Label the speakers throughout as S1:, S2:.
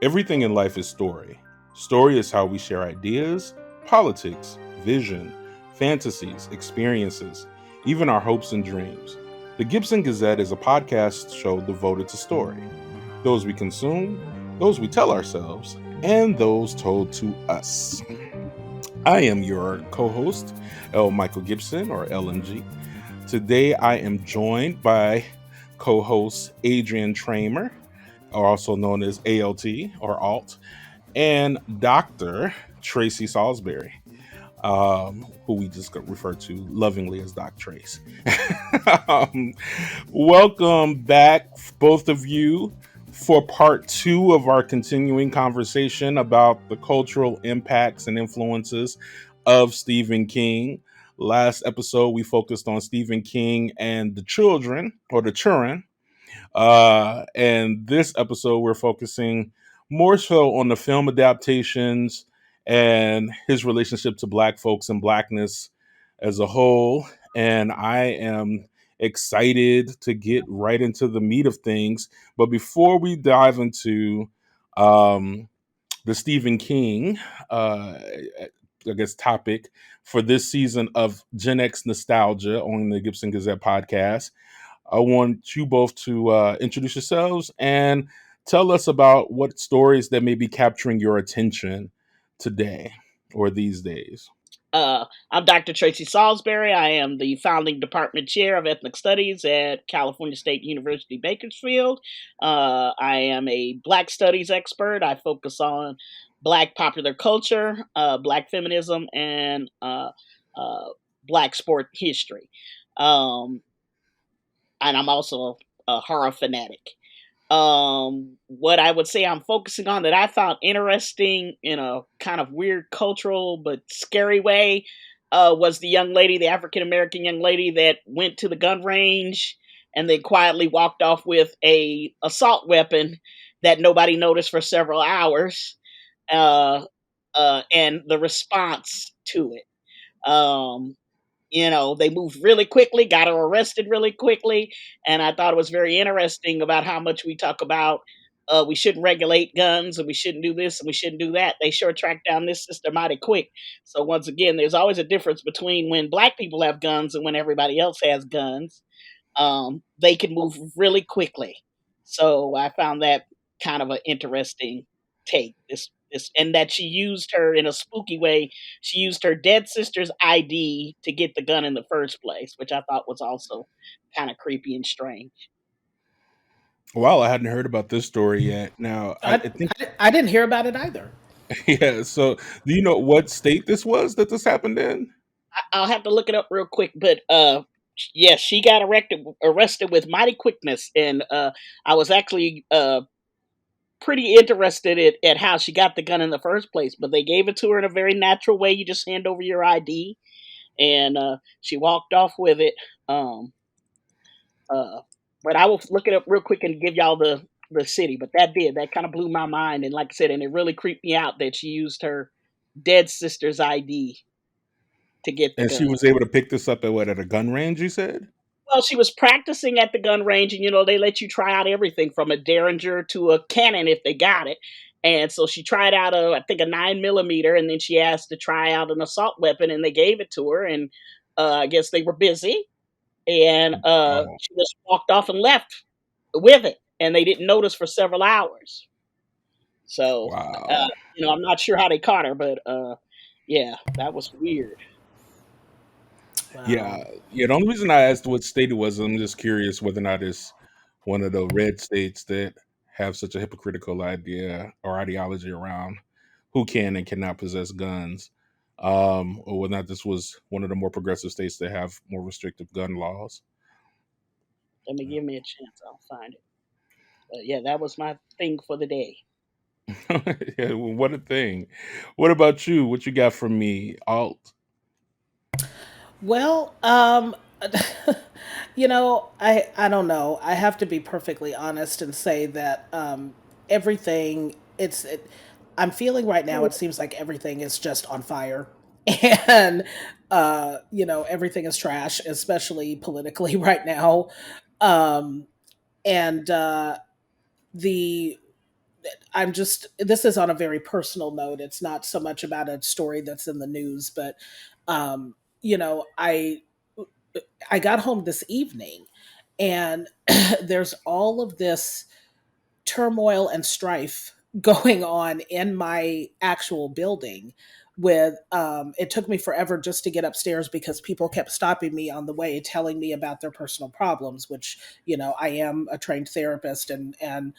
S1: Everything in life is story. Story is how we share ideas, politics, vision, fantasies, experiences, even our hopes and dreams. The Gipson Gazette is a podcast show devoted to story. Those we consume, those we tell ourselves, and those told to us. I am your co host, L. Michael Gibson, or LMG. Today I am joined by co host Adrian Tramer, or also known as ALT or Alt, and Dr. Tracy Salisbury, who we just refer to lovingly as Doc Trace. um, Welcome back, both of you, for part two of our continuing conversation about the cultural impacts and influences of Stephen King. Last episode, we focused on Stephen King and the children, or the children, and this episode, we're focusing more so on the film adaptations and his relationship to Black folks and Blackness as a whole. And I am excited to get right into the meat of things. But before we dive into um, the Stephen King, I guess, topic for this season of Gen X Nostalgia on the Gibson Gazette podcast, I want you both to introduce yourselves and tell us about what stories that may be capturing your attention today or these days.
S2: I'm Dr. Tracy Salisbury. I am the founding department chair of ethnic studies at California State University, Bakersfield. I am a Black studies expert. I focus on Black popular culture, Black feminism, and uh, Black sport history. Um, and I'm also a horror fanatic. What I would say I'm focusing on that I found interesting in a kind of weird cultural but scary way was the young lady, the African American young lady that went to the gun range and then quietly walked off with a assault weapon that nobody noticed for several hours, uh, and the response to it. Um, they moved really quickly, got her arrested really quickly, and I thought it was very interesting about how much we talk about we shouldn't regulate guns and we shouldn't do this and we shouldn't do that. They sure tracked down this sister mighty quick. So once again, there's always a difference between when Black people have guns and when everybody else has guns. They can move really quickly. So I found that kind of an interesting take. This and that she used her in a spooky way. She used her dead sister's ID to get the gun in the first place, which I thought was also kind of creepy and strange.
S1: Well, I hadn't heard about this story yet. Now,
S3: I,
S1: I think,
S3: I didn't hear about it either.
S1: yeah. So, do you know what state this was that this happened in?
S2: I'll have to look it up real quick, but yes, she got arrested with mighty quickness, and I was actually pretty interested at how she got the gun in the first place. But they gave it to her in a very natural way. You just hand over your ID, and she walked off with it. Um, uh, but I will look it up real quick and give y'all the city. But that kind of blew my mind, and like I said, and it really creeped me out that she used her dead sister's ID to get the
S1: And she
S2: gun.
S1: was able to pick this up at a gun range, you said?
S2: Well, she was practicing at the gun range, and they let you try out everything from a derringer to a cannon if they got it. And so she tried out I think a 9 millimeter, and then she asked to try out an assault weapon, and they gave it to her. And I guess they were busy, and
S1: Oh,
S2: she just walked off and left with it, and they didn't notice for several hours. So, uh,
S1: wow.
S2: I'm not sure how they caught her, but yeah, that was weird.
S1: Yeah.
S3: Wow.
S1: Yeah. The only reason I asked what state it was, I'm just curious whether or not it's one of the red states that have such a hypocritical idea or ideology around who can and cannot possess guns, or whether or not this was one of the more progressive states that have more restrictive gun laws.
S2: Let me give me a chance. I'll find it. But yeah, that was my thing for the day.
S1: Yeah, well, what a thing. What about you? What you got from me, Alt?
S3: Well, I don't know. I have to be perfectly honest and say that everything I'm feeling right now. It seems like everything is just on fire, and everything is trash, especially politically right now. Um, and the I'm just, this is on a very personal note. It's not so much about a story that's in the news, but, um, you know, I got home this evening and there's all of this turmoil and strife going on in my actual building with it took me forever just to get upstairs because people kept stopping me on the way telling me about their personal problems, which, I am a trained therapist, and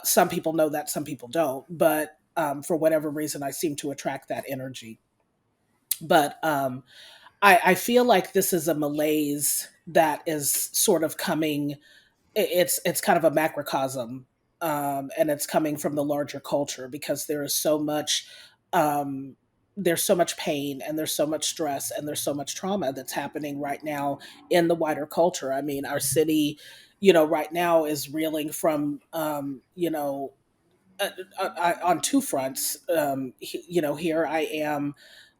S3: some people know that, some people don't, but for whatever reason I seem to attract that energy. But I feel like this is a malaise that is sort of coming. It's kind of a macrocosm, and it's coming from the larger culture because there is so much. Um, there's so much pain and there's so much stress and there's so much trauma that's happening right now in the wider culture. I mean, our city, right now is reeling from, on two fronts. Here I am,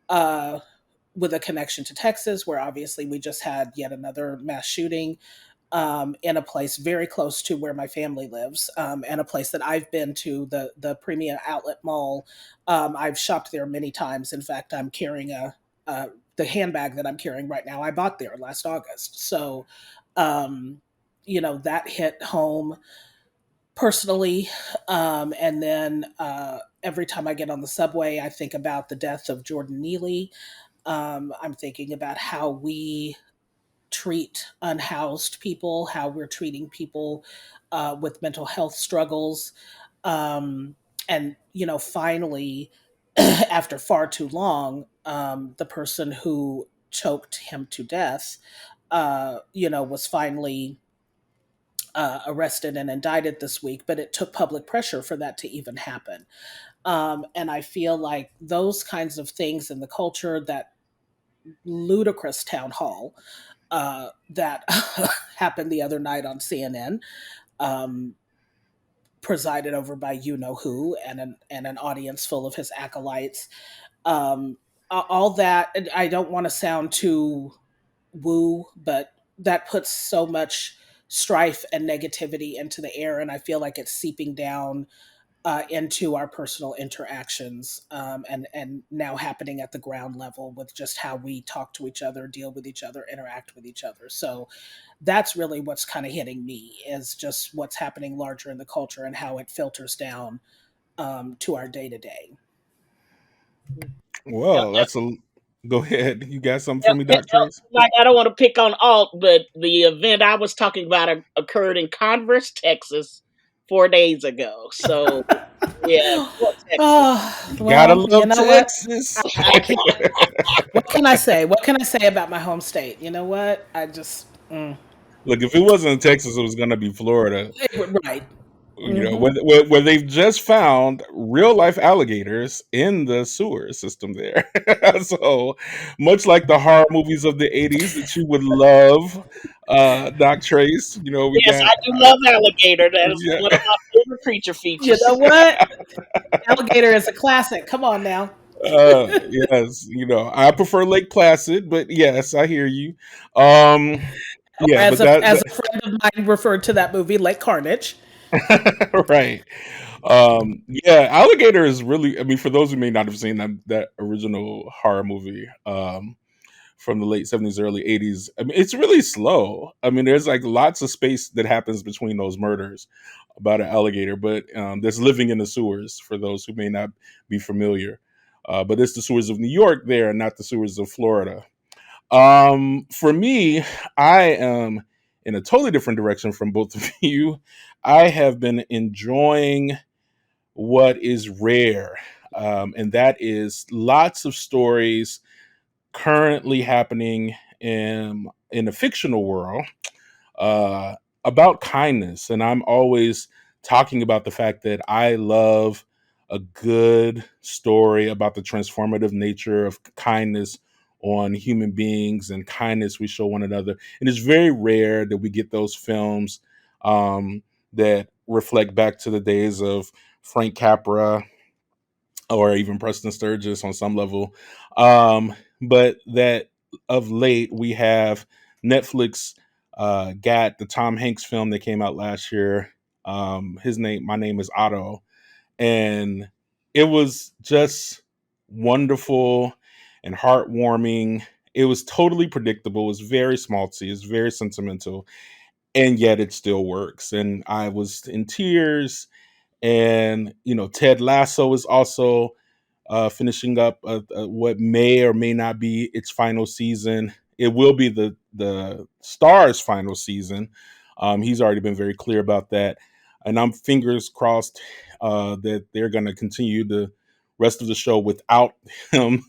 S3: uh, with a connection to Texas, where obviously we just had yet another mass shooting, in a place very close to where my family lives, and a place that I've been to, the Premium Outlet Mall. I've shopped there many times. In fact, I'm carrying the handbag that I'm carrying right now. I bought there last August, so um, that hit home personally. And then every time I get on the subway, I think about the death of Jordan Neely. I'm thinking about how we treat unhoused people, how we're treating people with mental health struggles. Um, and, finally, after far too long, the person who choked him to death, was finally arrested and indicted this week, but it took public pressure for that to even happen. And I feel like those kinds of things in the culture, that ludicrous town hall that happened the other night on CNN, um, presided over by you know who, and an audience full of his acolytes. Um, all that, and I don't want to sound too woo, but that puts so much strife and negativity into the air, and I feel like it's seeping down into our personal interactions, and now happening at the ground level with just how we talk to each other, deal with each other, interact with each other. So that's really what's kind of hitting me, is just what's happening larger in the culture and how it filters down to our day to day.
S1: Well, that's a go ahead. You got something for
S2: Yep,
S1: me,
S2: yep,
S1: Dr.
S2: yep.
S1: Trace?
S2: Like, I don't want to pick on Alt, but the event I was talking about occurred in Converse, Texas, 4 days ago. So yeah, poor Texas.
S3: Oh,
S1: Gotta
S3: well, you
S1: love
S3: know what?
S1: Texas.
S3: I can't. What can I say? What can I say about my home state? You know what? I just
S1: Look, if it wasn't in Texas, it was gonna be Florida.
S3: right.
S1: Where,
S3: Hmm.
S1: where they've just found real life alligators in the sewer system there. So much like the horror movies of the '80s that you would love, Doc Trace. We
S2: Yes,
S1: got
S2: I do love alligator. That is
S1: yeah,
S2: one of my favorite creature
S3: You
S2: features.
S3: know what? Alligator is a classic. Come on now.
S1: yes. I prefer Lake Placid, but yes, I hear you. Um,
S3: Or
S1: yeah,
S3: as
S1: but
S3: as a friend of mine referred to that movie, Lake Carnage.
S1: right. Yeah, Alligator is really. I mean, for those who may not have seen that original horror movie, from the late '70s, early '80s. I mean, it's really slow. I mean, there's like lots of space that happens between those murders about an alligator, but that's living in the sewers. For those who may not be familiar, but it's the sewers of New York there, not the sewers of Florida. For me, I am in a totally different direction from both of you. I have been enjoying what is rare, and that is lots of stories currently happening in the fictional world, uh, about kindness, and I'm always talking about the fact that I love a good story about the transformative nature of kindness on human beings and kindness we show one another. And it's very rare that we get those films, that reflect back to the days of Frank Capra or even Preston Sturges on some level. But that of late we have Netflix got the Tom Hanks film that came out last year. My name is Otto, And it was just wonderful and heartwarming. It was totally predictable. It was very schmaltzy. It was very sentimental, and yet it still works. And I was in tears. And Ted Lasso is also finishing up what may or may not be its final season. It will be the Star's final season. He's already been very clear about that, and I'm fingers crossed that they're going to continue the rest of the show without him.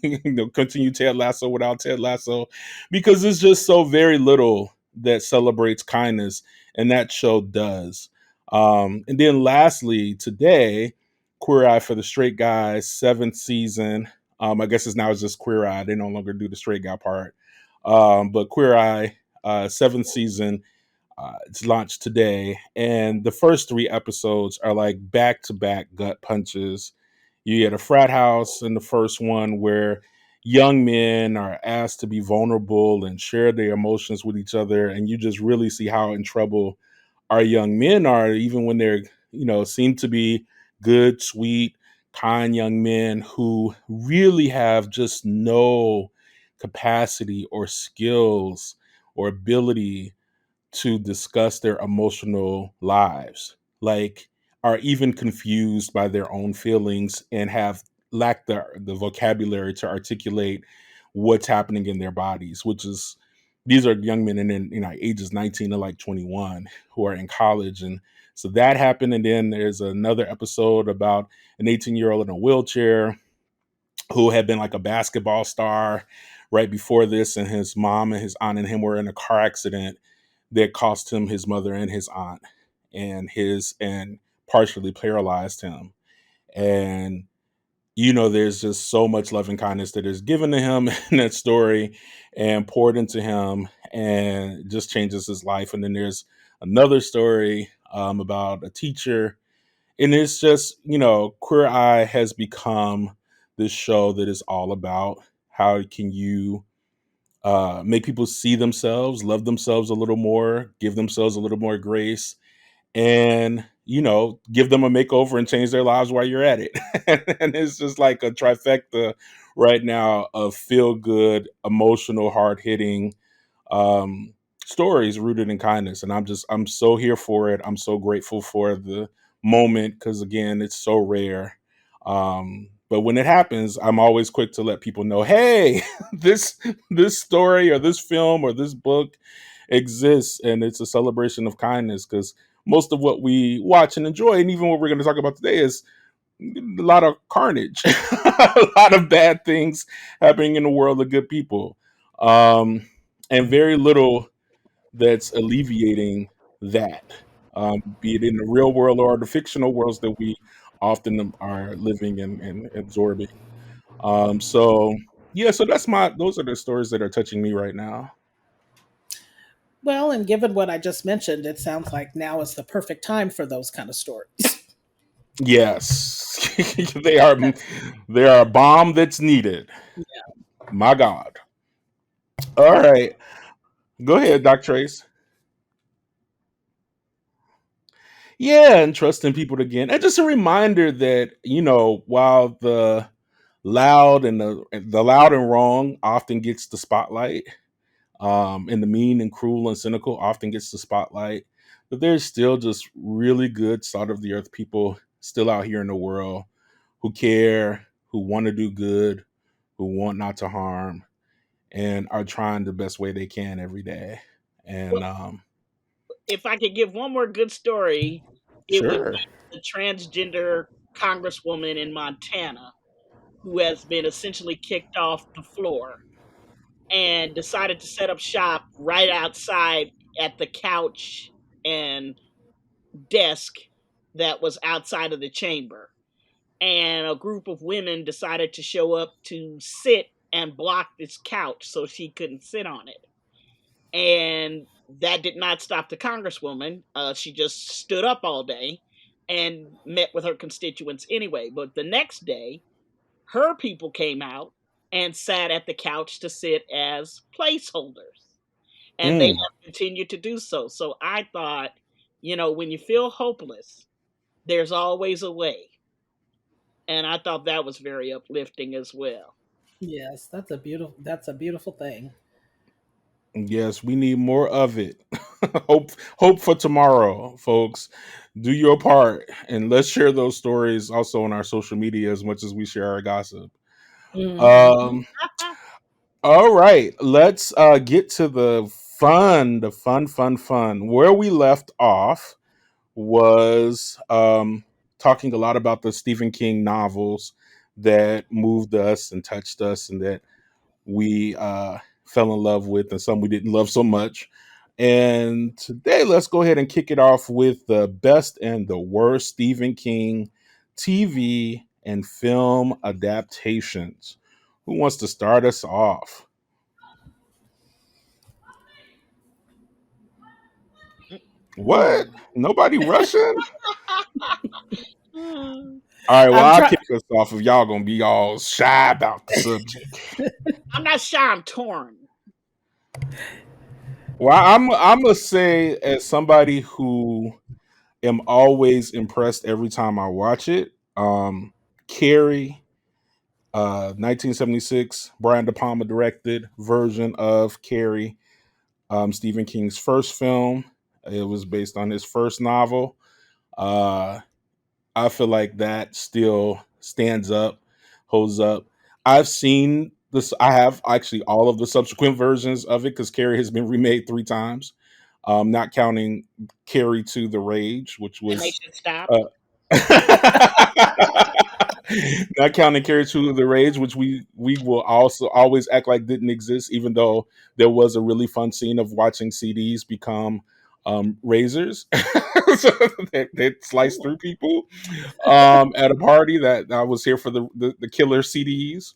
S1: Continue Ted Lasso without Ted Lasso, because there's just so very little that celebrates kindness, and that show does. And then lastly, today, Queer Eye for the Straight Guys, seventh season. I guess it's now just Queer Eye. They no longer do the straight guy part. But Queer Eye, seventh season, it's launched today. And the first three episodes are like back to back gut punches. You get a frat house in the first one where young men are asked to be vulnerable and share their emotions with each other. And you just really see how in trouble our young men are, even when they're, seem to be good, sweet, kind young men who really have just no capacity or skills or ability to discuss their emotional lives, like are even confused by their own feelings and have lacked the vocabulary to articulate what's happening in their bodies, which is these are young men in ages 19 to like 21 who are in college. And so that happened. And then there's another episode about an 18-year-old in a wheelchair who had been like a basketball star right before this, and his mom and his aunt and him were in a car accident that cost him his mother and his aunt, and partially paralyzed him. And there's just so much love and kindness that is given to him in that story and poured into him, and it just changes his life. And then there's another story about a teacher, and it's just Queer Eye has become this show that is all about how can you make people see themselves, love themselves a little more, give themselves a little more grace, and give them a makeover and change their lives while you're at it. And it's just like a trifecta right now of feel good, emotional, hard hitting um, stories rooted in kindness. And I'm so here for it. I'm so grateful for the moment because again, it's so rare. But when it happens, I'm always quick to let people know, hey, this this story or this film or this book exists, and it's a celebration of kindness. Because most of what we watch and enjoy, and even what we're going to talk about today, is a lot of carnage, a lot of bad things happening in the world of good people, and very little that's alleviating that, be it in the real world or the fictional worlds that we often are living and absorbing. So yeah, so those are the stories that are touching me right now.
S3: Well, and given what I just mentioned, it sounds like now is the perfect time for those kind of stories.
S1: Yes, they are. They are a bomb that's needed. My God. All right, go ahead, Doc Trace. Yeah, and trusting people again, and just a reminder that while the loud and wrong often gets the spotlight, and the mean and cruel and cynical often gets the spotlight, but there's still just really good, salt of the earth people still out here in the world who care, who want to do good, who want not to harm, and are trying the best way they can every day. And
S2: Well, if I could give one more good story, it would
S1: sure.
S2: be the transgender congresswoman in Montana who has been essentially kicked off the floor and decided to set up shop right outside at the couch and desk that was outside of the chamber. And a group of women decided to show up to sit and block this couch so she couldn't sit on it. And that did not stop the congresswoman. She just stood up all day and met with her constituents anyway. But the next day, her people came out and sat at the couch to sit as placeholders. And they
S1: Mm,
S2: have continued to do so. So I thought, when you feel hopeless, there's always a way. and I thought that was very uplifting as well.
S3: Yes, that's a beautiful thing.
S1: Yes, we need more of it. Hope for tomorrow, folks. Do your part and let's share those stories also on our social media as much as we share our gossip.
S3: Hmm.
S1: Um all right, let's get to the fun. Where we left off was talking a lot about the Stephen King novels that moved us and touched us and that we fell in love with and some we didn't love so much. And today, let's go ahead and kick it off with the best and the worst Stephen King TV and film adaptations. Who wants to start us off? What?
S3: Hmm.
S1: Nobody rushing?
S2: Mm.
S1: All right, well,
S3: I'm
S1: I'll
S3: trying.
S1: kick us off if y'all gonna be all shy about the subject.
S2: I'm not sure, I'm torn.
S1: Well, I'm gonna say as somebody who am always impressed every time I watch it. Carrie, 1976, Brian De Palma directed version of Carrie, Stephen King's first film. It was based on his first novel. Uh, I feel like that still stands up, holds up. I've seen this. I have actually all of the subsequent versions of it because Carrie has been remade 3 times, not counting Carrie to the Rage, which
S2: And they
S1: was
S2: should stop.
S1: uh, not counting Carrie to the Rage, which we will also always act like didn't exist, even though there was a really fun scene of watching CDs become razors so that slice through people at a party that I was here for the killer CDs.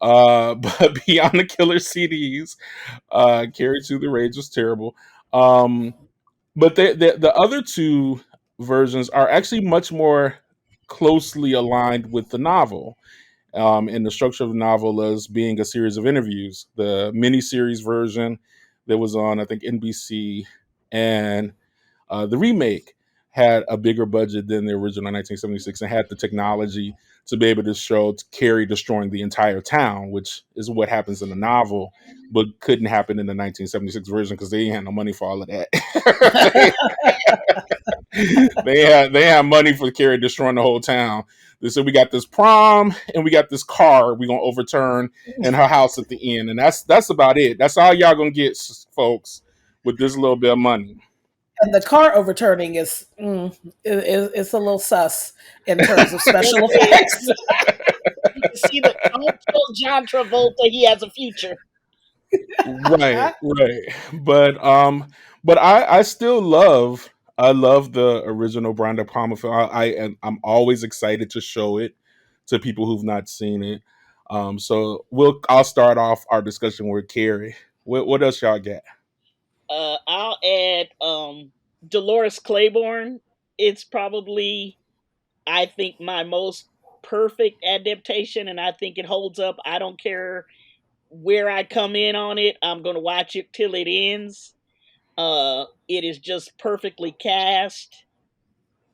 S1: But beyond the killer CDs, Carrie to the Rage was terrible. Um, but the other two versions are actually much more closely aligned with the novel. And the structure of the novel as being a series of interviews. The miniseries version that was on, I think, NBC, and the remake had a bigger budget than the original 1976 and had the technology to be able to show Carrie destroying the entire town, which is what happens in the novel, but couldn't happen in the 1976 version because they ain't had no money for all of that. they, they had money for Carrie destroying the whole town. They said we got this prom and we got this car we gonna overturn and her house at the end, and that's about it. That's all y'all gonna get, folks, with this little bit of money.
S3: And the car overturning is a little sus in terms of
S2: Yes,
S3: special
S2: it is.
S3: effects.
S2: You can see that. Don't tell John Travolta he has a future.
S1: Right, right. But I still love the original Brian De Palma film. I'm always excited to show it to people who've not seen it. So I'll start off our discussion with Carrie. What else y'all got?
S2: I'll add Dolores Claiborne. It's probably, I think, my most perfect adaptation, and I think it holds up. I don't care where I come in on it. I'm gonna watch it till it ends. It is just perfectly cast.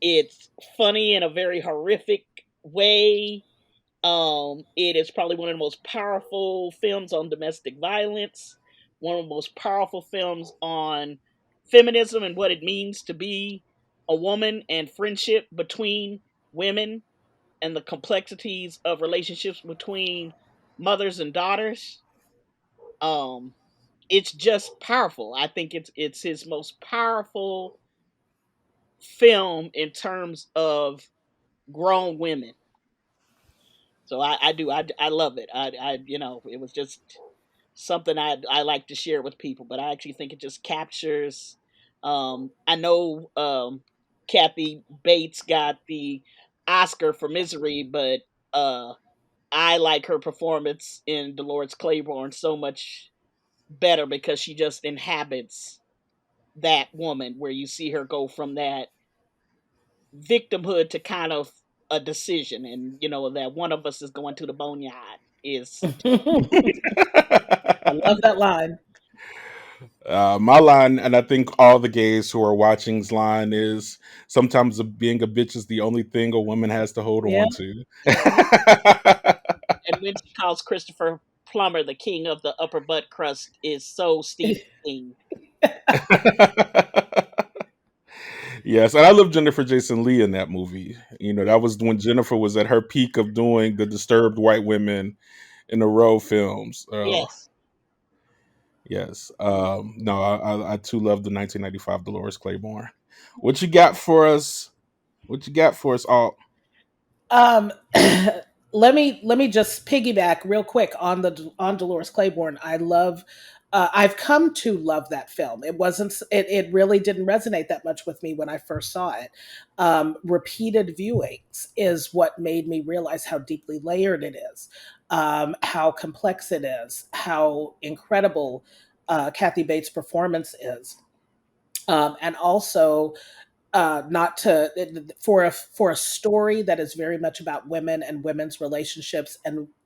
S2: It's funny in a very horrific way. It is probably one of the most powerful films on domestic violence, one of the most powerful films on feminism and what it means to be a woman and friendship between women and the complexities of relationships between mothers and daughters. Um, it's just powerful. I think it's his most powerful film in terms of grown women. So I do I love it. It was just something I like to share with people. But I actually think it just captures. I know Kathy Bates got the Oscar for Misery, but uh, I like her performance in Dolores Claiborne so much better because she just inhabits that woman where you see her go from that victimhood to kind of a decision, and that one of us is going to the boneyard is.
S3: I love that line.
S1: My line, and I think all the gays who are watching's line is sometimes being a bitch is the only thing a woman has to hold
S3: Yeah.
S1: on to.
S2: Mhm. And when she calls Christopher Plummer the king of the upper butt crust is so Stephen King.
S1: Yes, and I love Jennifer Jason Leigh in that movie. You know,
S2: Mm,
S1: that was when Jennifer was at her peak of doing the disturbed white women in a row films.
S2: yes.
S1: Yes. No, I too love the 1995 Dolores Claiborne. What you got for us? What you got for us all?
S3: Um, let me just piggyback real quick on the on Dolores Claiborne. I love. I've come to love that film. It wasn't. It really didn't resonate that much with me when I first saw it. Repeated viewings is what made me realize how deeply layered it is, how complex it is, how incredible Kathy Bates' performance is, and also not to for a story that is very much about women and women's relationships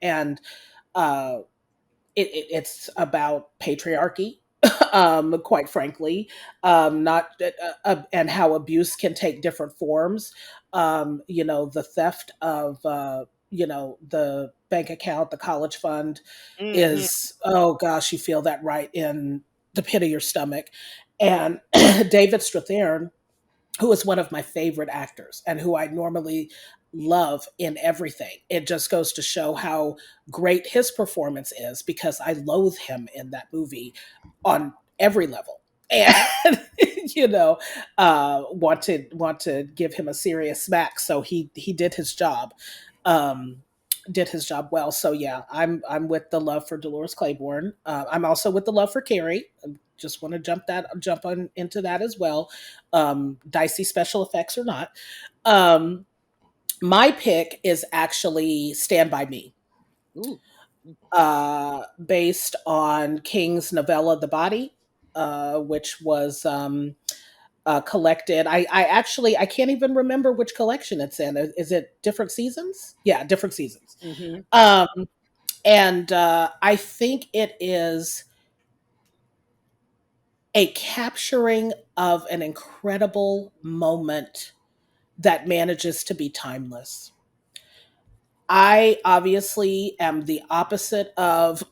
S3: and uh, it's about patriarchy. Quite frankly, not and how abuse can take different forms. The theft of the bank account, the college fund
S2: Hmm.
S3: is, oh gosh, you feel that right in the pit of your stomach. And David Strathairn, who is one of my favorite actors and who I normally love in everything. It just goes to show how great his performance is because I loathe him in that movie on every level. And you know, want to give him a serious smack. So he did his job, um, did his job well. So yeah, I'm with the love for Dolores Claiborne. I'm also with the love for Carrie. I just want to jump on into that as well, dicey special effects or not. Um, my pick is actually Stand By Me,
S2: Ooh.
S3: based on King's novella The Body, which was collected. I actually I can't even remember which collection it's in. Is it different seasons? Yeah, different seasons.
S2: Hmm.
S3: Um, and I think it is a capturing of an incredible moment that manages to be timeless. I obviously am the opposite of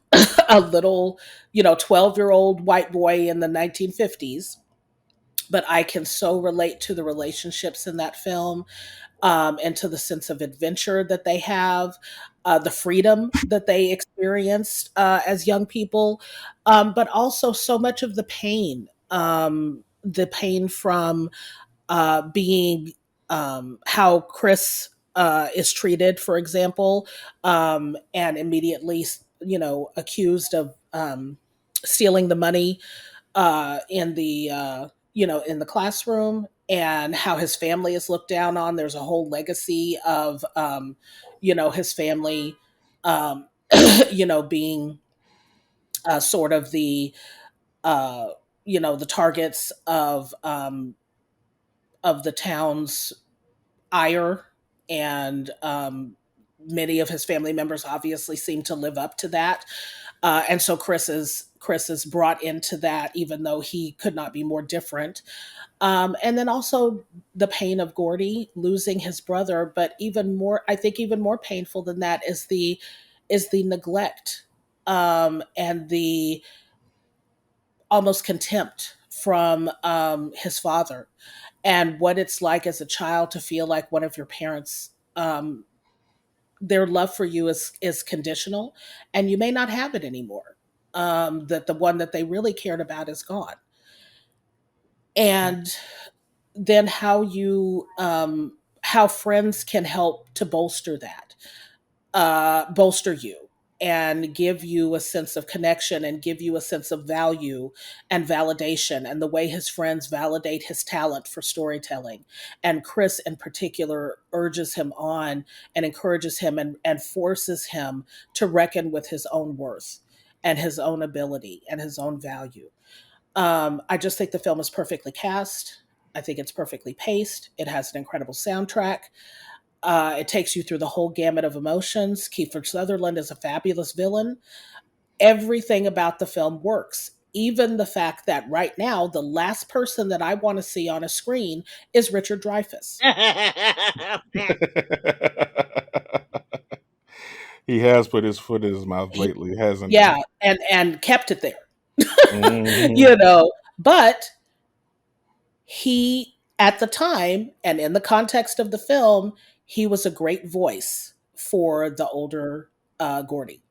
S3: a little, 12-year-old white boy in the 1950s, but I can so relate to the relationships in that film, and to the sense of adventure that they have, the freedom that they experienced as young people, but also so much of the pain from being how Chris is treated, for example, and immediately, accused of stealing the money in the classroom, and how his family is looked down on. There's a whole legacy of his family, um, being sort of uh, the targets of the town's ire, and many of his family members obviously seem to live up to that. And so Chris is brought into that, even though he could not be more different. And then also the pain of Gordy losing his brother, but even more, I think, even more painful than that is the neglect, and the almost contempt from his father, and what it's like as a child to feel like one of your parents, their love for you is conditional, and you may not have it anymore. That the one that they really cared about is gone, and then how friends can help to bolster you and give you a sense of connection and give you a sense of value and validation, and the way his friends validate his talent for storytelling. And Chris in particular urges him on and encourages him, and forces him to reckon with his own worth and his own ability and his own value. I just think the film is perfectly cast. I think it's perfectly paced. It has an incredible soundtrack. It takes you through the whole gamut of emotions. Kiefer Sutherland is a fabulous villain. Everything about the film works. even the fact that right now the last person that I want to see on a screen is Richard Dreyfuss.
S1: He has put his foot in his mouth
S3: He,
S1: lately, hasn't
S3: yeah,
S1: he?
S3: and kept it there.
S1: Hmm.
S3: But he, at the time and in the context of the film, he was a great voice for the older Gordy.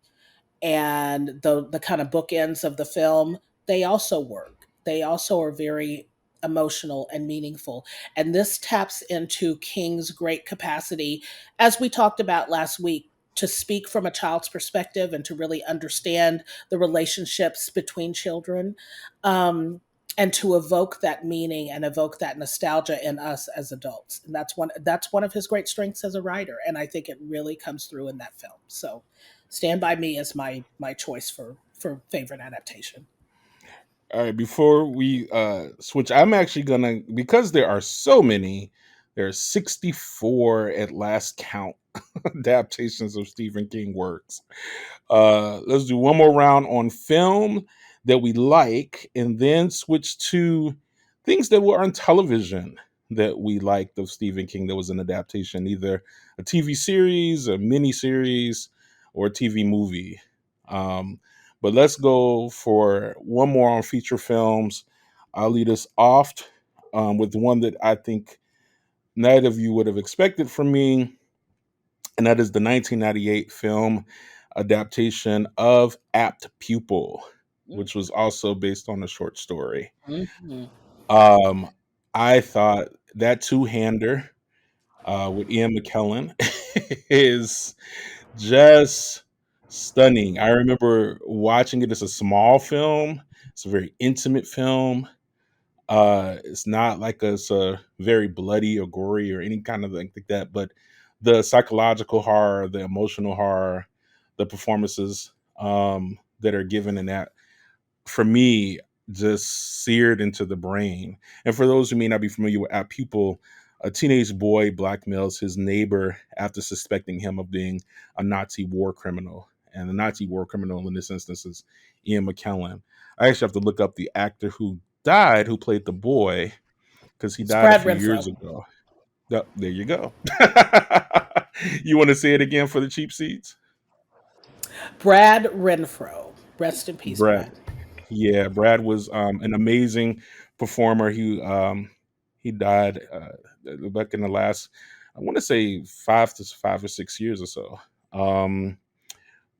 S3: And the kind of bookends of the film, they also work. They also are very emotional and meaningful. And this taps into King's great capacity, as we talked about last week, to speak from a child's perspective and to really understand the relationships between children, and to evoke that meaning and evoke that nostalgia in us as adults. And that's one of his great strengths as a writer. And I think it really comes through in that film. So Stand By Me is my choice for favorite adaptation.
S1: All right, before we switch, I'm actually gonna, because there are so many, there are 64 at last count adaptations of Stephen King works. Let's do one more round on film that we like, and then switch to things that were on television that we liked of Stephen King that was an adaptation, either a TV series, a mini series, or a TV movie. Um, but let's go for one more on feature films. I'll lead us off with one that I think neither of you would have expected from me, and that is the 1998 film adaptation of Apt Pupil, which was also based on a short story.
S3: Mhm.
S1: Um, I thought that two-hander with Ian McKellen is just stunning. I remember watching it as a small film. It's a very intimate film. It's not like it's a very bloody or gory or any kind of thing like that, but the psychological horror, the emotional horror, the performances that are given in that, for me, just seared into the brain. And for those who may not be familiar with Apt Pupil, a teenage boy blackmails his neighbor after suspecting him of being a Nazi war criminal. And the Nazi war criminal in this instance is Ian McKellen. I actually have to look up the actor who died, who played the boy, because he
S3: It's
S1: died a
S3: Brad
S1: few years
S3: Renfro.
S1: ago. Yep, there you go. You want to say it again for the cheap seats?
S3: Brad Renfro. Rest in peace,
S1: Brad.
S3: Brad.
S1: Yeah, Brad was an amazing performer. He died back in the last, I want to say 5 or 6 years or so. Um,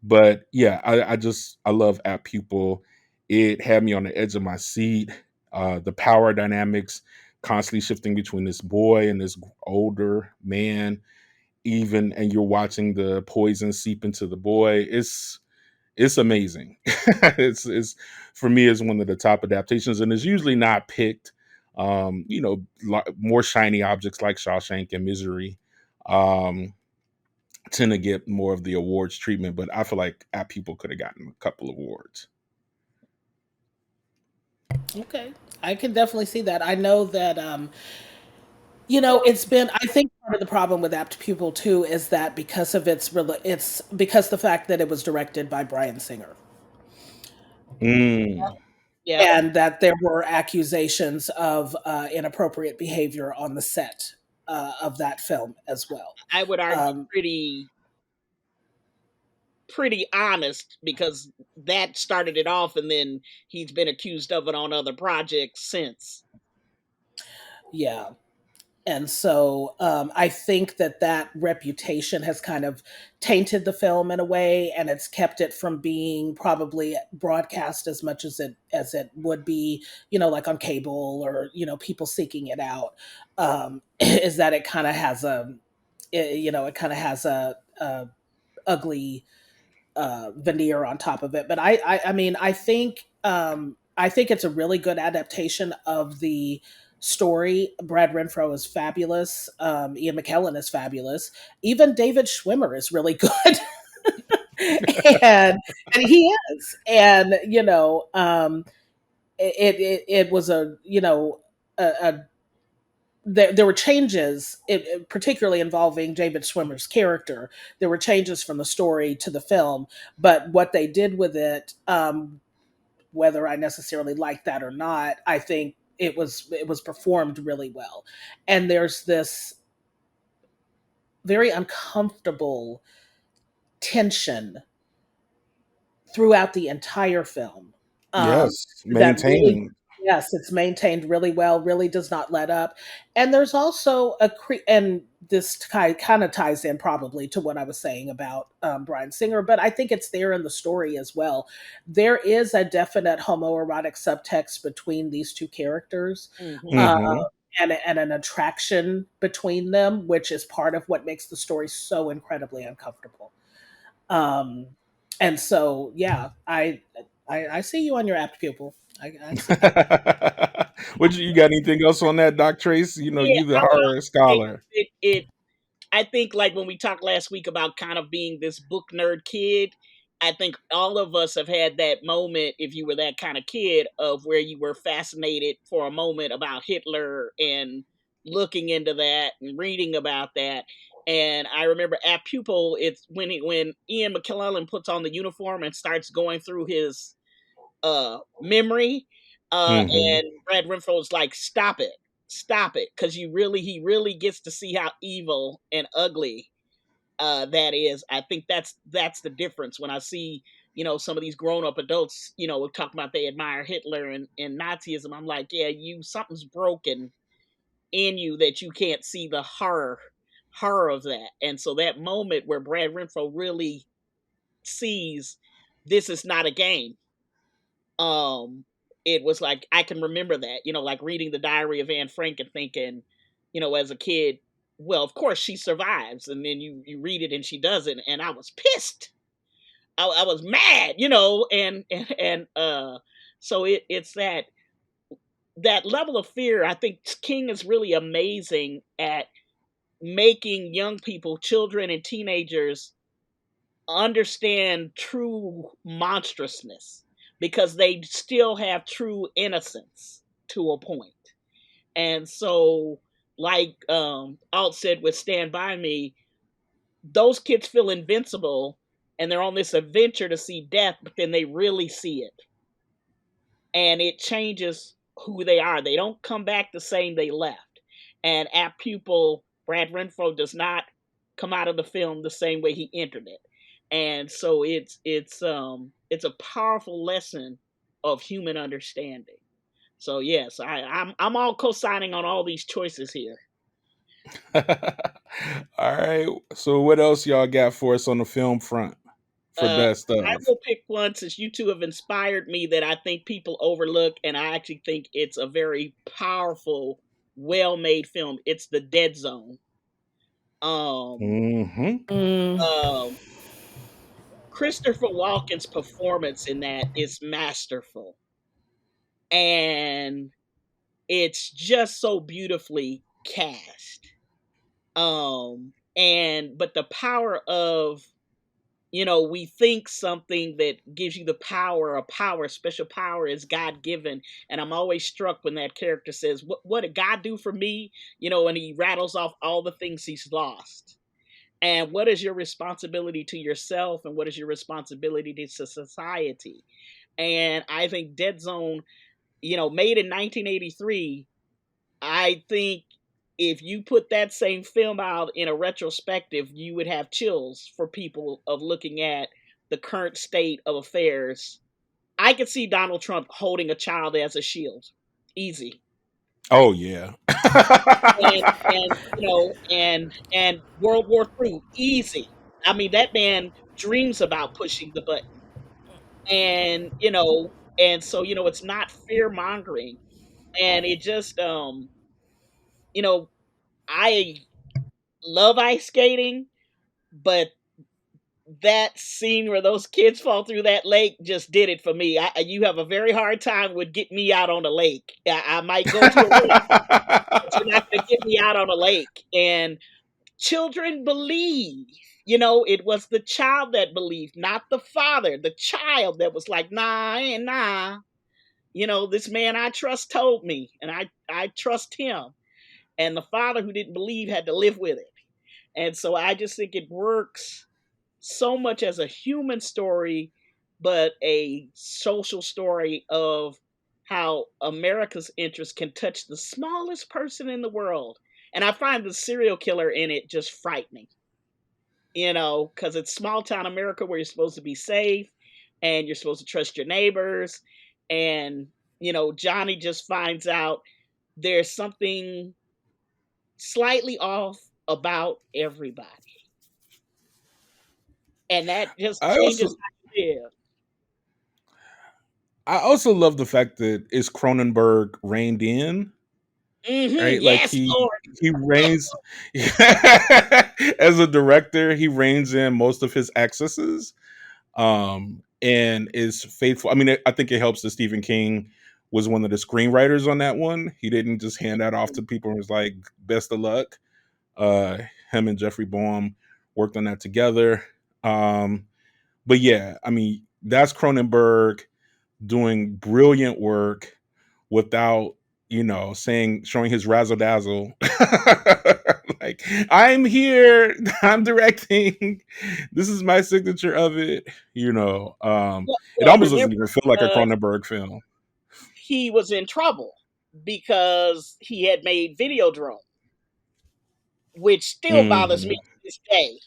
S1: but yeah, I love Apt Pupil. It had me on the edge of my seat. The power dynamics constantly shifting between this boy and this older man, even, and you're watching the poison seep into the boy. It's amazing. It's for me is one of the top adaptations, and it's usually not picked. More shiny objects like Shawshank and Misery um, tend to get more of the awards treatment, but I feel like App People could have gotten a couple of awards.
S3: Okay. I can definitely see that. I know that it's been, I think part of the problem with Apt Pupil too is that because of it's because the fact that it was directed by Bryan Singer,
S1: Mm.
S2: Yeah,
S3: and that there were accusations of inappropriate behavior on the set of that film as well.
S2: I would argue
S3: Um,
S2: pretty honest because that started it off, and then he's been accused of it on other projects since.
S3: yeah. And so I think that reputation has kind of tainted the film in a way, and it's kept it from being probably broadcast as much as it would be, like on cable or people seeking it out. Is that it kind of has it kind of has a ugly veneer on top of it. But I mean, I think it's a really good adaptation of the story. Brad Renfro is fabulous. Ian McKellen is fabulous. Even David Schwimmer is really good. and he is. And it was a there were changes, particularly involving David Schwimmer's character. There were changes from the story to the film, but what they did with it whether I necessarily like that or not, I think it was performed really well. And there's this very uncomfortable tension throughout the entire film. Um,
S1: Yes,
S3: that really,
S1: maintained.
S3: yes, it's maintained really well, really does not let up. And there's also and this kind of ties in probably to what I was saying about Bryan Singer, but I think it's there in the story as well. There is a definite homoerotic subtext between these two characters.
S2: Mm-hmm.
S3: Uh,
S1: Hmm.
S3: and an attraction between them, which is part of what makes the story so incredibly uncomfortable. Um, and so, yeah, I see you on your apt pupil. I see that.
S1: What you got anything else on that, Doc Trace?
S2: Yeah,
S1: You the
S2: I will
S1: horror
S2: say
S1: scholar.
S2: it I think like when we talked last week about kind of being this book nerd kid, I think all of us have had that moment if you were that kind of kid of where you were fascinated for a moment about Hitler and looking into that and reading about that. And I remember at Pupil, it's when Ian McKellen puts on the uniform and starts going through his memory,
S1: Hmm.
S2: and Brad Renfro's like, stop it, because he really gets to see how evil and ugly that is. I think that's the difference when I see some of these grown up adults talking about they admire Hitler and Nazism. I'm like, yeah, you something's broken in you that you can't see the horror of that. And so that moment where Brad Renfro really sees this is not a game, um it was like I can remember that, like reading the Diary of Anne Frank and thinking, as a kid, well, of course she survives, and then you read it and she doesn't, and I was pissed. I was mad, and so it's that level of fear. I think King is really amazing at making young people, children and teenagers, understand true monstrousness because they still have true innocence to a point. And so, like Alt said with Stand By Me, those kids feel invincible and they're on this adventure to see death, but then they really see it. And it changes who they are. They don't come back the same they left. And at Pupil, Brad Renfro does not come out of the film the same way he entered it. And so it's a powerful lesson of human understanding. So yes, I'm all co-signing on all these choices here.
S1: All right. So what else y'all got for us on the film front for best
S2: I
S1: of?
S2: will pick one since you two have inspired me that I think people overlook, and I actually think it's a very powerful, well-made film. It's The Dead Zone. Um,
S1: Hmm.
S3: Mm,
S2: um, Christopher Walken's performance in that is masterful, and it's just so beautifully cast. And but the power of we think something that gives you the power, a power, special power is God given. And I'm always struck when that character says, what did God do for me? And he rattles off all the things he's lost. And what is your responsibility to yourself? And what is your responsibility to society? And I think Dead Zone, made in 1983, I think if you put that same film out in a retrospective, you would have chills for people of looking at the current state of affairs. I could see Donald Trump holding a child as a shield, easy,
S1: Oh yeah.
S2: and World War III, easy. I mean, that man dreams about pushing the button, and so it's not fear mongering, and it just you know, I love ice skating, but that scene where those kids fall through that lake just did it for me. You have a very hard time with getting me out on a lake. I might go to a lake, but you're not going to get me out on a lake. And children believe. It was the child that believed, not the father. The child that was like, nah, and nah. This man I trust told me, and I trust him. And the father who didn't believe had to live with it. And so I just think it works so much as a human story but a social story of how America's interests can touch the smallest person in the world. And I find the serial killer in it just frightening, because it's small town America where you're supposed to be safe and you're supposed to trust your neighbors. And, Johnny just finds out there's something slightly off about everybody. And that just
S1: I
S2: changes
S1: also
S2: how you live.
S1: I also love the fact that is Cronenberg reined in, right? Like
S2: Yes, Lord.
S1: he reigns as a director, he reins in most of his excesses, and is faithful. I mean, I think it helps that Stephen King was one of the screenwriters on that one. He didn't just hand that off to people and was like, "Best of luck." Uh, Him and Jeffrey Boehm worked on that together. Um, but yeah, I mean, that's Cronenberg doing brilliant work without, showing his razzle dazzle. Like, I'm here, I'm directing, this is my signature of it. It
S2: Well,
S1: almost doesn't
S2: remember,
S1: even feel like a
S2: uh,
S1: Cronenberg film.
S2: he was in trouble because he had made Videodrome, which still bothers me
S1: Mhm.
S2: to this day.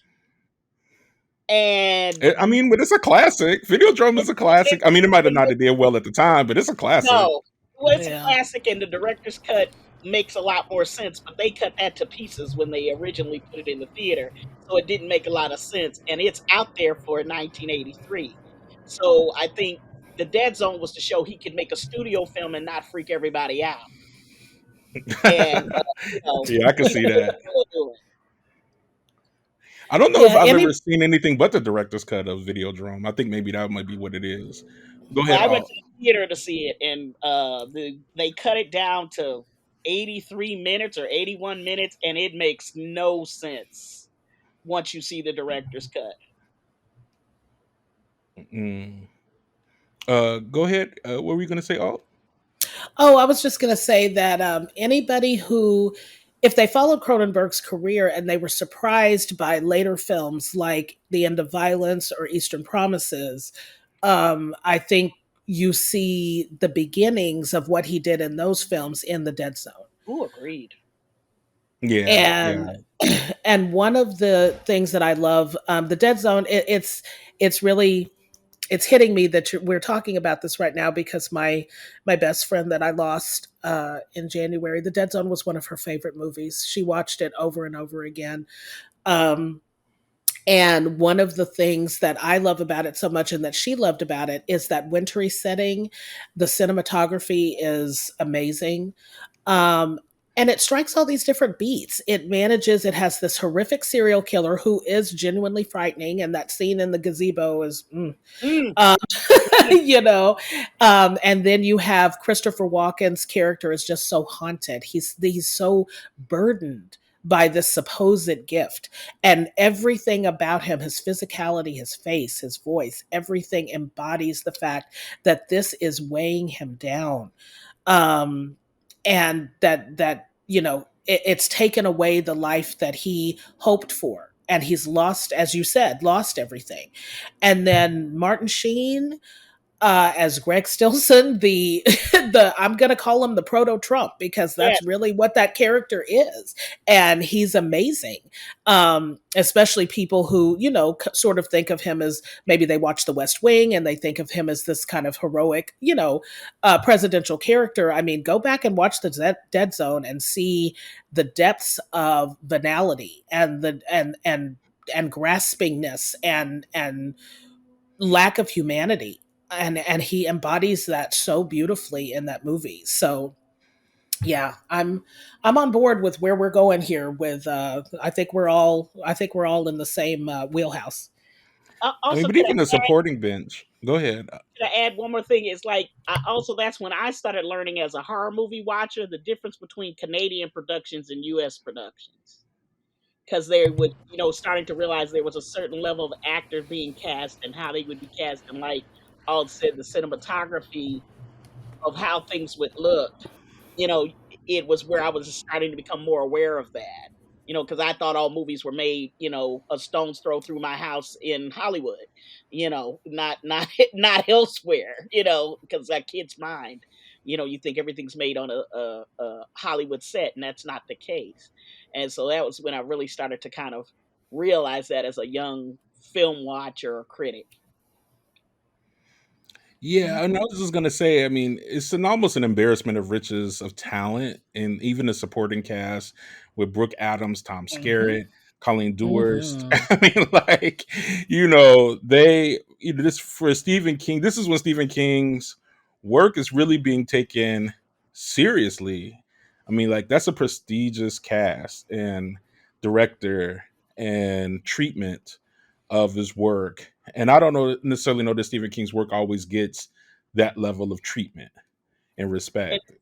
S2: And
S1: I mean, but it's a classic. Videodrome
S2: it,
S1: is a classic. I mean, it might have not
S2: it,
S1: have did well at the time, but it's a classic.
S2: no, well, it's a
S3: Yeah.
S2: classic, and the director's cut makes a lot more sense. But they cut that to pieces when they originally put it in the theater, so it didn't make a lot of sense. And it's out there for 1983. So I think the Dead Zone was to show he could make a studio film and not freak everybody out. And
S1: Yeah, I can
S2: he's
S1: see that.
S2: capable of doing.
S1: I don't know if
S3: Yeah.
S1: I've ever
S3: Any
S1: seen anything but the director's cut of Videodrome. I think maybe that might be what it is. Go
S2: Well,
S1: ahead,
S2: I went
S1: Alt.
S2: to the theater to see it, and they cut it down to 83 minutes or 81 minutes, and it makes no sense once you see the director's cut.
S1: Mm. Go ahead. What were you going to say, Alt?
S3: Oh, I was just going to say that anybody who, if they followed Cronenberg's career and they were surprised by later films like The End of Violence or Eastern Promises, I think you see the beginnings of what he did in those films in The Dead Zone.
S2: Ooh, agreed.
S1: Yeah, yeah.
S3: And and one of the things that I love, The Dead Zone, it's really it's hitting me that we're talking about this right now because my best friend that I lost in January, The Dead Zone was one of her favorite movies. She watched it over and over again. Um, and one of the things that I love about it so much and that she loved about it is that wintry setting. The cinematography is amazing. Um, and it strikes all these different beats. It has this horrific serial killer who is genuinely frightening. And that scene in the gazebo is,
S2: Mm,
S3: um,
S2: mm,
S3: you know, and then you have Christopher Walken's character is just so haunted. He's so burdened by this supposed gift, and everything about him, his physicality, his face, his voice, everything embodies the fact that this is weighing him down, um, and it's taken away the life that he hoped for. And he's lost, as you said, lost everything. And then Martin Sheen as Greg Stilson, the I'm gonna call him the proto Trump because
S2: yeah,
S3: that's really what that character is, and he's amazing. Especially people who sort of think of him as maybe they watch The West Wing and they think of him as this kind of heroic, presidential character. I mean, go back and watch the Dead Zone and see the depths of banality and the and graspingness and lack of humanity, and he embodies that so beautifully in that movie. So yeah, I'm on board with where we're going here with I think we're all in the same wheelhouse.
S1: I mean,
S2: Also,
S1: but even the supporting bench. Go ahead.
S2: could I add one more thing? Is like that's when I started learning as a horror movie watcher the difference between Canadian productions and U.S. productions, because they would, starting to realize there was a certain level of actor being cast and how they would be cast, and like all said, the cinematography of how things would look. You know, it was where I was starting to become more aware of that. Because I thought all movies were made, a stone's throw through my house in Hollywood, not not elsewhere, because that kid's mind, you think everything's made on a Hollywood set, and that's not the case. And so that was when I really started to kind of realize that as a young film watcher or critic.
S1: Yeah, and I was just gonna say, I mean, it's almost an embarrassment of riches of talent, and even the supporting cast with Brooke Adams, Tom
S3: Mm-hmm.
S1: Skerritt, Colleen Dewhurst.
S3: Mm-hmm.
S1: I mean, like, this for Stephen King. This is when Stephen King's work is really being taken seriously. I mean, like, that's a prestigious cast and director and treatment of his work. And I don't necessarily know that Stephen King's work always gets that level of treatment and
S2: And,
S1: respect.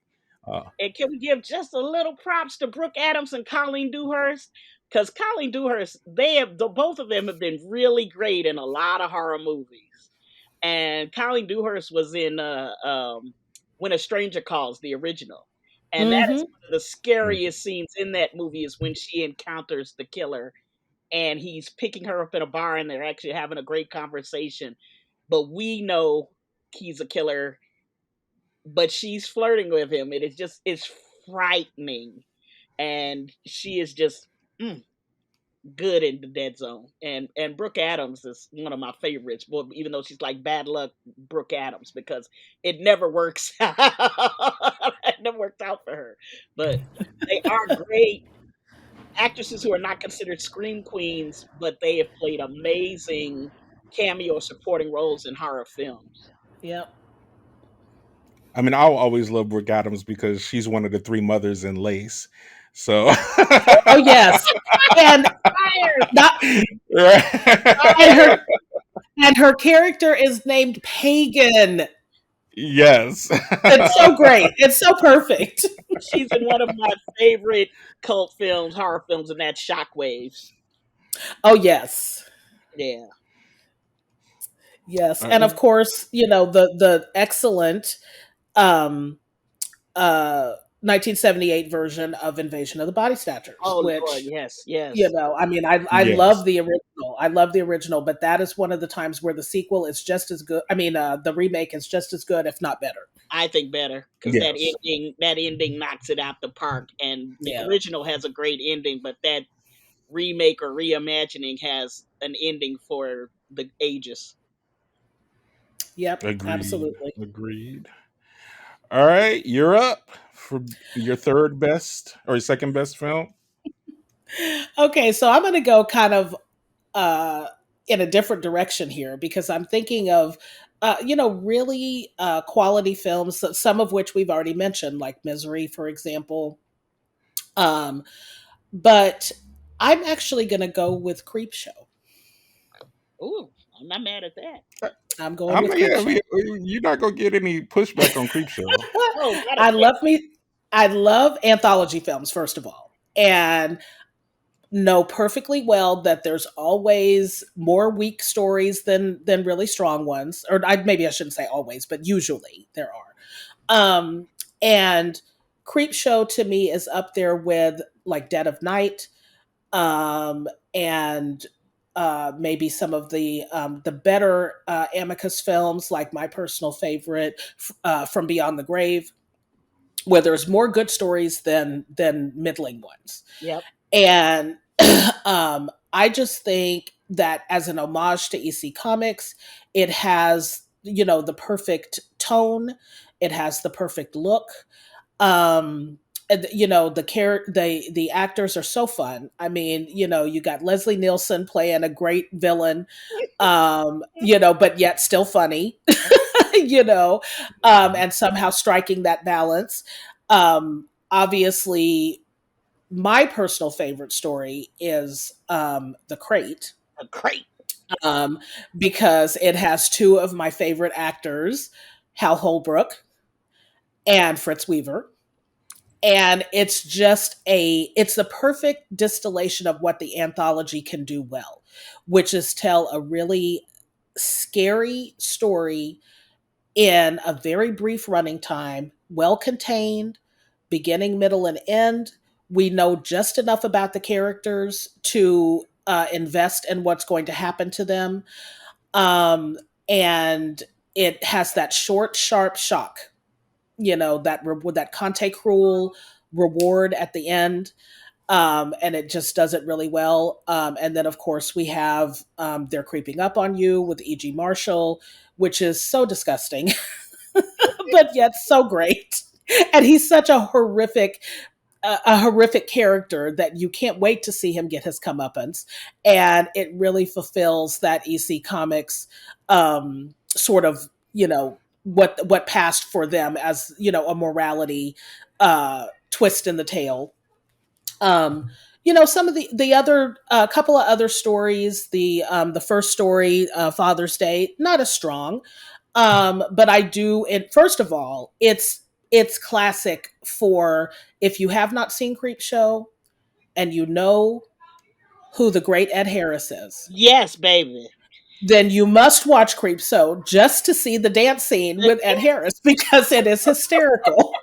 S1: Uh,
S2: and can we give just a little props to Brooke Adams and Colleen Dewhurst? Because Colleen Dewhurst, both of them have been really great in a lot of horror movies. And Colleen Dewhurst was in When a Stranger Calls, the original. And that is
S3: Mm-hmm.
S2: one of the scariest scenes in that movie is when she encounters the killer and he's picking her up in a bar and they're actually having a great conversation. But we know he's a killer, but she's flirting with him. It's frightening. And she is just good in the dead zone. And Brooke Adams is one of my favorites, but even though she's like bad luck Brooke Adams because it never works out. It never worked out for her. But they are great actresses who are not considered scream queens, but they have played amazing cameo or supporting roles in horror films.
S3: Yep.
S1: I mean, I'll always love Brooke Adams because she's one of the three mothers in Lace. So,
S3: Oh yes, and
S2: Fire!
S3: not and her and her character is named Pagan.
S1: yes.
S3: It's so great. It's so perfect.
S2: She's in one of my favorite cult films, horror films, and that's Shockwaves.
S3: Oh yes.
S2: Yeah.
S3: Yes.
S1: All
S3: And of
S1: right.
S3: course, the excellent um 1978 version of Invasion of the Body Snatchers,
S2: Oh Lord,
S3: which,
S2: yes, yes.
S3: I mean, I love
S1: Yes.
S3: the original. I love the original, but that is one of the times where the sequel is just as good. I mean, the remake is just as good, if not better.
S2: I think better because
S1: Yes.
S2: that ending knocks it out the park, and the
S3: Yeah.
S2: original has a great ending, but that remake or reimagining has an ending for the ages.
S3: Yep.
S1: Agreed.
S3: Absolutely.
S1: Agreed. All right. You're up for your third best or second best film.
S3: Okay, so I'm going to go kind of uh, in a different direction here because I'm thinking of, really quality films, some of which we've already mentioned, like Misery, for example. Um, but I'm actually going to go with Creepshow.
S2: Ooh, I'm not mad at that.
S3: I'm going
S1: I'm
S3: with
S1: yeah,
S3: Creepshow.
S1: you're not gonna get any pushback on Creepshow.
S2: Oh, not a
S3: I
S2: thing.
S3: love me. I love anthology films, first of all, and know perfectly well that there's always more weak stories than really strong ones. Or maybe I shouldn't say always, but usually there are. And Creepshow to me is up there with like Dead of Night, and maybe some of the better Amicus films, like my personal favorite, From Beyond the Grave, where there's more good stories than middling ones.
S2: Yep.
S3: And I just think that as an homage to EC Comics, it has, the perfect tone, it has the perfect look. And, the actors are so fun. I mean, you got Leslie Nielsen playing a great villain, but yet still funny, you know, and somehow striking that balance. Obviously, my personal favorite story is The Crate,
S2: Great.
S3: um, because it has two of my favorite actors, Hal Holbrook and Fritz Weaver. And it's the perfect distillation of what the anthology can do well, which is tell a really scary story in a very brief running time, well contained, beginning, middle, and end, We know just enough about the characters to invest in what's going to happen to them. Um, and it has that short, sharp shock, with that Conte cruel reward at the end. And it just does it really well. And then, of course, we have They're Creeping Up on You with E.G. Marshall, which is so disgusting, but yet so great. And he's such a horrific character that you can't wait to see him get his comeuppance. And it really fulfills that EC Comics sort of, what passed for them as, a morality twist in the tale. Some of the other couple of other stories, the first story, Father's Day, not as strong. But I do it. First of all, it's classic for if you have not seen Creepshow and you know who the great Ed Harris is,
S2: Yes, baby.
S3: then you must watch Creepshow just to see the dance scene with Ed Harris because it is hysterical.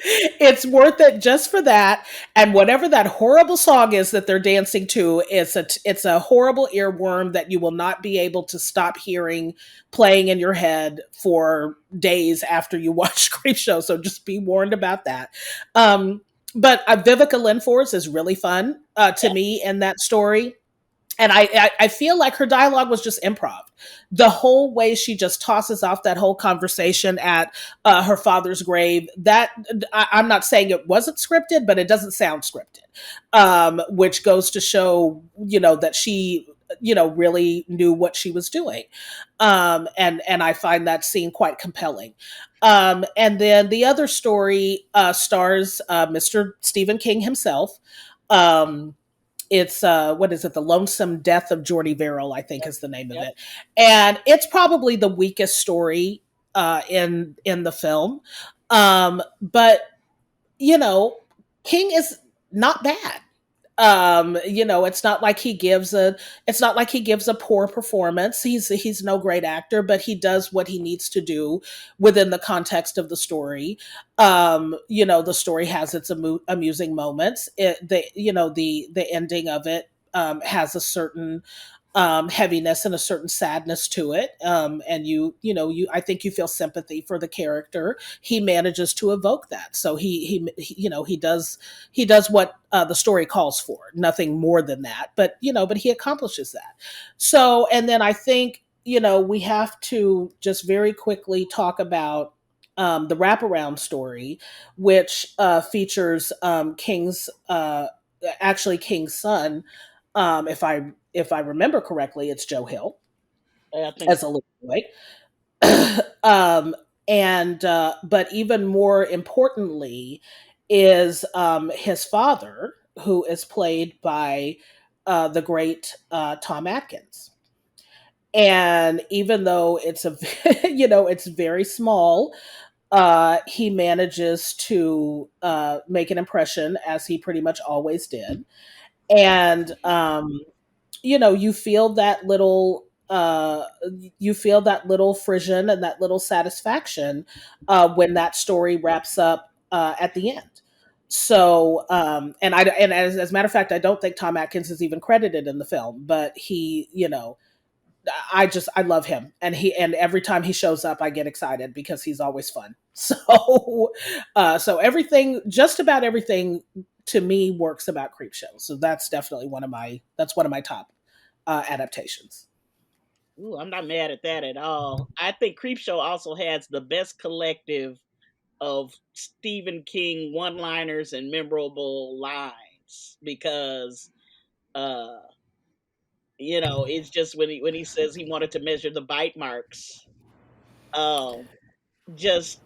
S3: It's worth it just for that, and whatever that horrible song is that they're dancing to, it's a horrible earworm that you will not be able to stop hearing playing in your head for days after you watch Creepshow. So just be warned about that. But Vivica Lynforth is really fun to me in that story. And I feel like her dialogue was just improv. The whole way she just tosses off that whole conversation at her father's grave. I'm not saying it wasn't scripted, but it doesn't sound scripted, which goes to show, that she, really knew what she was doing. And I find that scene quite compelling. And then the other story stars Mr. Stephen King himself. It's what is it? The Lonesome Death of Jordy Verrill, I think, is the name of it, and it's probably the weakest story in the film. But King is not bad. It's not like he gives a poor performance. He's no great actor, but he does what he needs to do within the context of the story. The story has its amusing moments. The ending of it has a certain heaviness and a certain sadness to it. And I think you feel sympathy for the character. He manages to evoke that. So he does what the story calls for, nothing more than that. But he accomplishes that. So, and then I think, we have to just very quickly talk about the wraparound story, which features King's son. If I remember correctly, it's Joe Hill as a little boy. And but even more importantly is his father, who is played by the great Tom Atkins. And even though it's it's very small, he manages to make an impression, as he pretty much always did. And you feel that little frisson and that little satisfaction when that story wraps up at the end. So and as a matter of fact, I don't think Tom Atkins is even credited in the film, but he, I love him, and every time he shows up I get excited because he's always fun. So just about everything to me works about Creepshow. So that's definitely one of my top adaptations.
S2: Ooh, I'm not mad at that at all. I think Creepshow also has the best collective of Stephen King one-liners and memorable lines because it's just when he says he wanted to measure the bite marks. Just,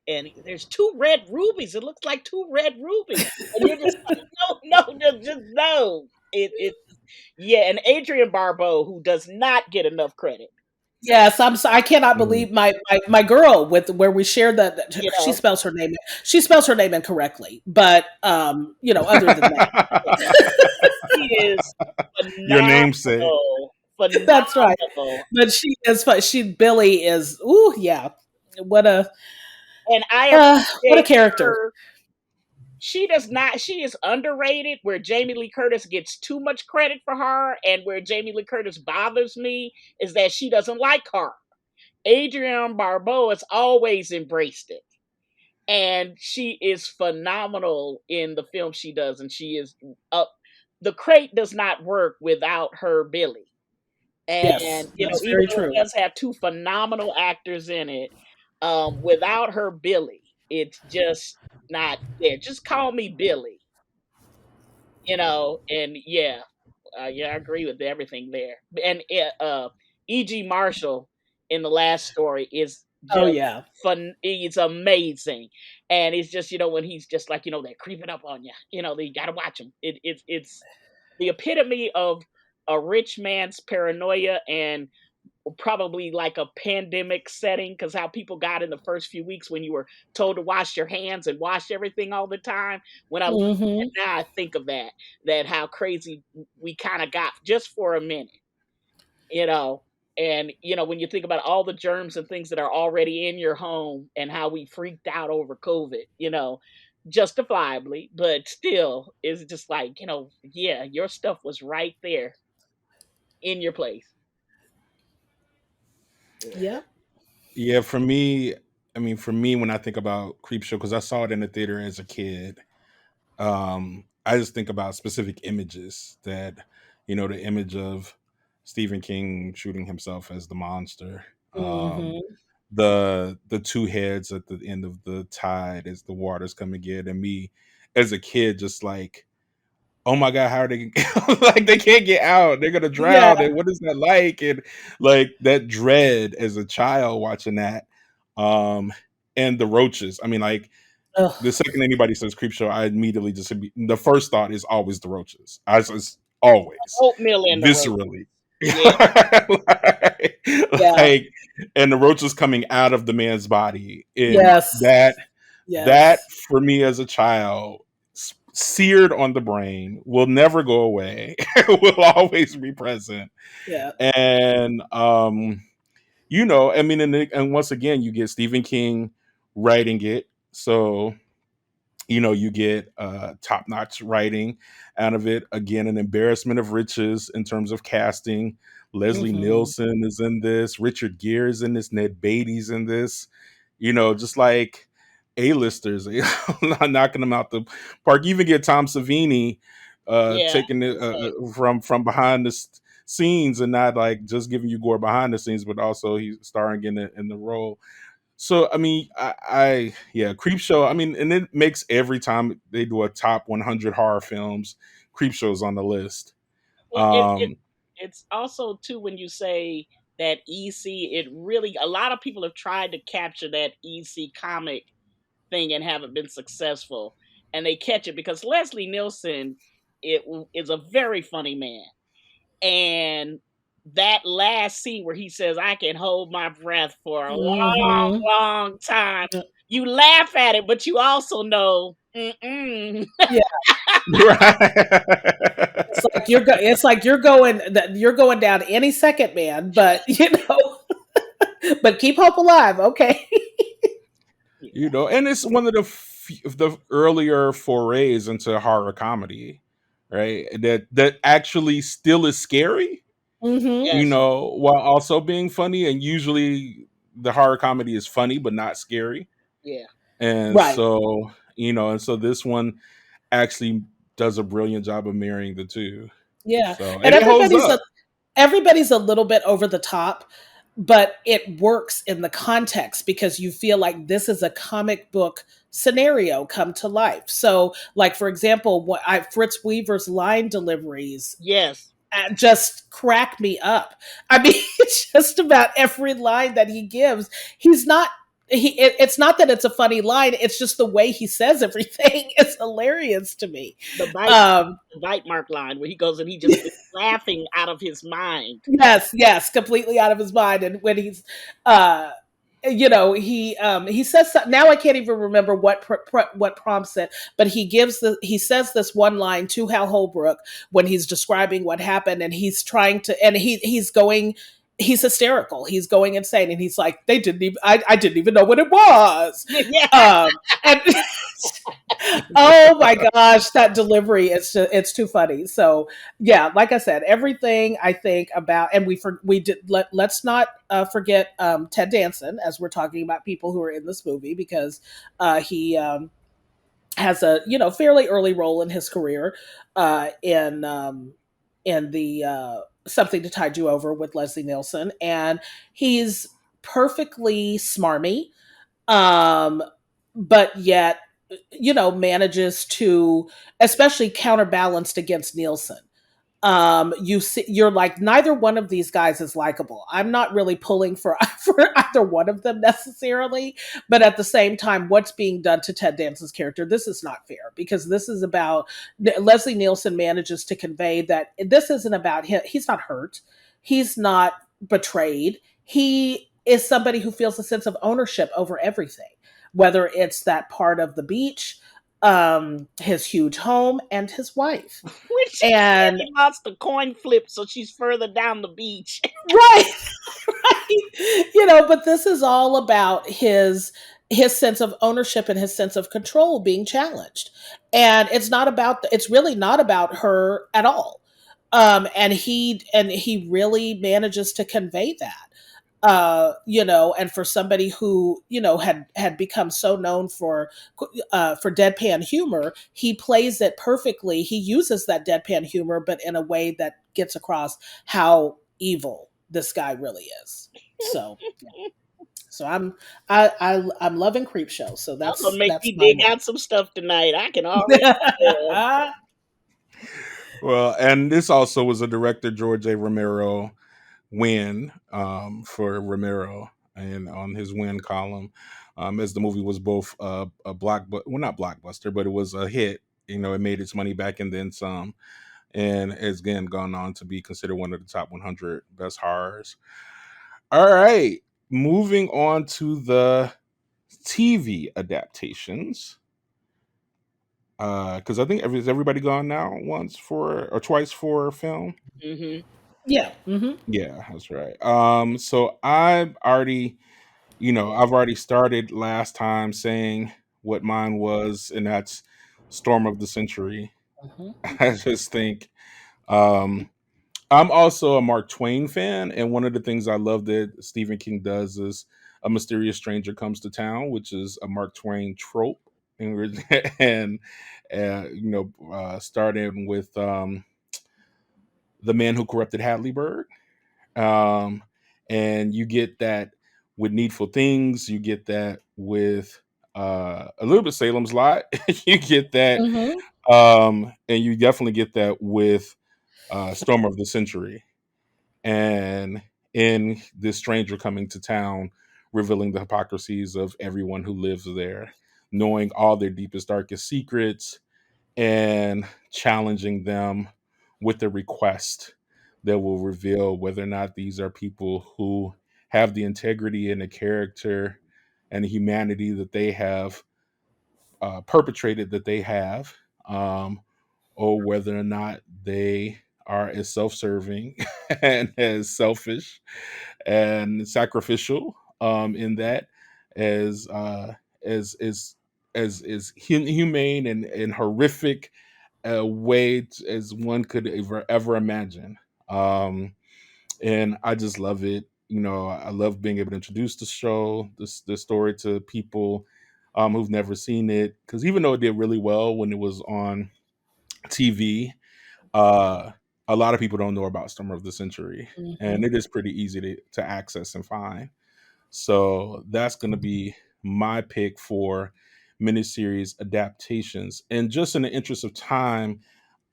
S2: and there's two red rubies. It looks like two red rubies. And you're just like, no, just no. Yeah, and Adrienne Barbeau, who does not get enough credit.
S3: Yes, I cannot believe my girl with where we share that she spells her name incorrectly, but other than that,
S2: she is phenomenal.
S1: Your namesake.
S2: Phenomenal.
S3: That's right. But Billy is, ooh, yeah. What a
S2: And I
S3: What a
S2: appreciate
S3: character.
S2: her. She does not. She is underrated. Where Jamie Lee Curtis gets too much credit for her, and where Jamie Lee Curtis bothers me is that she doesn't like her. Adrienne Barbeau has always embraced it, and she is phenomenal in the film she does, and she is up. The crate does not work without her Billy,
S3: Yes,
S2: and
S3: that's
S2: even
S3: very
S2: though it
S3: true.
S2: does have two phenomenal actors in it, without her Billy, it's just not there. Just call me Billy, and yeah, I agree with everything there. And E.G. Marshall in the last story is
S3: Oh
S2: just
S3: yeah.
S2: fun. It's amazing, and it's just when he's just like they're creeping up on you. You got to watch him. It's the epitome of a rich man's paranoia and probably like a pandemic setting, because how people got in the first few weeks when you were told to wash your hands and wash everything all the time. When I look at
S3: Hmm.
S2: it now, I think of that how crazy we kind of got just for a minute, you know. And when you think about all the germs and things that are already in your home and how we freaked out over COVID, justifiably, but still, it's just like yeah, your stuff was right there in your place. Yeah.
S3: Yep.
S1: Yeah, for me, I mean, for me, when I think about Creepshow, because I saw it in the theater as a kid, I just think about specific images that, the image of Stephen King shooting himself as the monster,
S3: Hmm.
S1: the two heads at the end of the tide as the waters coming in, and me as a kid, just like, oh my god, how are they like they can't get out? They're gonna
S3: Yeah.
S1: drown. And what is that like? And like that dread as a child watching that. Um, and the roaches. I mean, like the
S3: Ugh.
S1: second anybody says creep show, I immediately the first thought is always the roaches. I just always
S2: Oatmeal and the roast.
S1: viscerally.
S2: Yeah.
S1: like,
S3: Yeah.
S1: like, and the roaches coming out of the man's body, and
S3: Yes.
S1: that
S3: Yes.
S1: for me as a child, seared on the brain, will never go away. Will always be present.
S3: Yeah.
S1: And I mean, and once again, you get Stephen King writing it, so you get top-notch writing out of it. Again, an embarrassment of riches in terms of casting. Leslie
S3: Hmm.
S1: Nielsen is in this, Richard Gere is in this, Ned Beatty's in this, just like A-listers, knocking them out the park. You even get Tom Savini
S2: Yeah.
S1: taking it from behind the scenes, and not like just giving you gore behind the scenes, but also he's starring in the role. So I mean, yeah, Creep Show. I mean, and it makes every time they do a top 100 horror films, Creep Show's on the list.
S2: Well,
S1: Um,
S2: it's also too when you say that EC, it really a lot of people have tried to capture that EC comic thing and haven't been successful, and they catch it because Leslie Nielsen is a very funny man, and that last scene where he says, "I can hold my breath for a long,
S3: Hmm.
S2: long time." You laugh at it, but you also know,
S3: Yeah.
S1: right.
S3: It's like you're going down any second, man. But but keep hope alive. Okay.
S1: And it's one of the earlier forays into horror comedy, right? That actually still is scary,
S3: Hmm.
S2: yes,
S1: while also being funny. And usually the horror comedy is funny but not scary.
S2: yeah.
S1: And
S3: Right.
S1: so, this one actually does a brilliant job of marrying the two.
S3: Yeah.
S1: So,
S3: And
S1: and it holds up.
S3: everybody's a little bit over the top, but it works in the context because you feel like this is a comic book scenario come to life. So, like for example, Fritz Weaver's line deliveries
S2: Yes,
S3: just crack me up. I mean, just about every line that he gives, he's not. It's not that it's a funny line. It's just the way he says everything is hilarious to me.
S2: the bite
S3: Um,
S2: the bite mark line where he goes and he just is laughing out of his mind.
S3: Yes, yes, completely out of his mind. And when he's, uh, he says now I can't even remember what prompts it, but he says this one line to Hal Holbrook when he's describing what happened, and he's trying to, and he's going. he's hysterical. He's going insane, and he's like, "They didn't even. I didn't even know what it was."
S2: Yeah.
S3: And oh my gosh, that delivery, it's too funny. So yeah, like I said, everything I think about, and we did let's not forget Ted Danson, as we're talking about people who are in this movie, because he has a fairly early role in his career in the Something to Tide You Over with Leslie Nielsen, and he's perfectly smarmy, um, but yet manages to, especially counterbalanced against Nielsen. You're like, neither one of these guys is likable. I'm not really pulling for for either one of them necessarily, but at the same time, what's being done to Ted Danson's character, this is not fair, because this is about Leslie Nielsen manages to convey that this isn't about him. He's not hurt. He's not betrayed. He is somebody who feels a sense of ownership over everything, whether it's that part of the beach, his huge home, and his wife.
S2: When she said
S3: And
S2: he lost the coin flip, so she's further down the beach.
S3: right, right, but this is all about his sense of ownership and his sense of control being challenged, and it's really not about her at all. And he really manages to convey that, and for somebody who had become so known for deadpan humor, he plays it perfectly. He uses that deadpan humor, but in a way that gets across how evil this guy really is. So, yeah. So I'm loving Creepshow. So
S2: That's gonna make
S3: that's
S2: me
S3: my
S2: dig
S3: one.
S2: out some stuff tonight. I can already tell.
S1: Well, and this also was a director George A. Romero win for Romero, and on his win column, as the movie was both a well, not blockbuster, but it was a hit. It made its money back and then some, and has again gone on to be considered one of the top 100 best horrors. All right, moving on to the TV adaptations. Because I think has everybody gone now once for or twice for film?
S2: Hmm.
S3: Yeah. Hmm.
S1: Yeah, that's right. So I've already started last time saying what mine was, and that's Storm of the Century.
S3: Hmm.
S1: I just think um I'm also a Mark Twain fan, and one of the things I love that Stephen King does is a mysterious stranger comes to town, which is a Mark Twain trope, and and starting with the man who corrupted Hadleyburg. Um, and you get that with Needful Things. You get that with a little bit Salem's Lot. You get that,
S3: Hmm.
S1: and you definitely get that with Storm of the Century. And in this stranger coming to town, revealing the hypocrisies of everyone who lives there, knowing all their deepest, darkest secrets, and challenging them with a request that will reveal whether or not these are people who have the integrity and the character and the humanity that they have perpetrated that they have, um, or whether or not they are as self-serving and as selfish and sacrificial in that as as as as humane and horrific way as one could ever imagine. And I just love it. I love being able to introduce the show, this story to people who've never seen it. Because even though it did really well when it was on TV, uh, a lot of people don't know about Summer of the Century, and
S3: Hmm.
S1: it is pretty easy to access and find. So that's going to be my pick for miniseries adaptations. And just in the interest of time,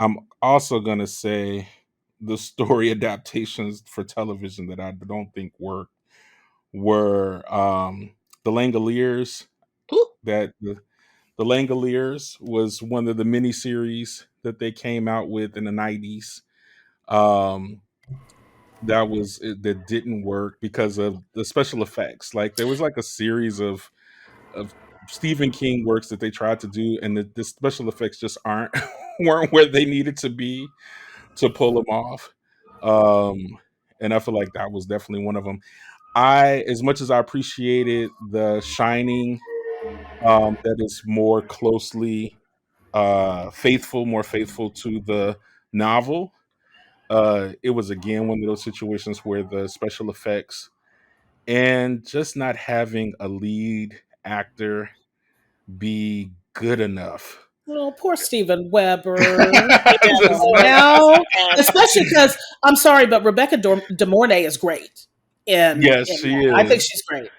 S1: I'm also going to say the story adaptations for television that I don't think worked were The Langoliers. That the Langoliers was one of the miniseries that they came out with in the 90s. Um, that didn't work because of the special effects. Like there was like a series of Stephen King works that they tried to do, and the special effects just aren't weren't where they needed to be to pull them off. Um, and I feel like that was definitely one of them. I, as much as I appreciated The Shining, that is more closely faithful, more faithful to the novel. It was again one of those situations where the special effects and just not having a lead actor be good enough.
S3: Oh, poor Steven Weber.
S2: Yeah,
S1: Just
S3: Oh,
S1: not.
S3: now,
S2: and
S3: especially because I'm sorry, but Rebecca De Mornay is great
S1: Yes,
S3: in
S1: she
S3: that. I think
S1: is,
S3: she's great.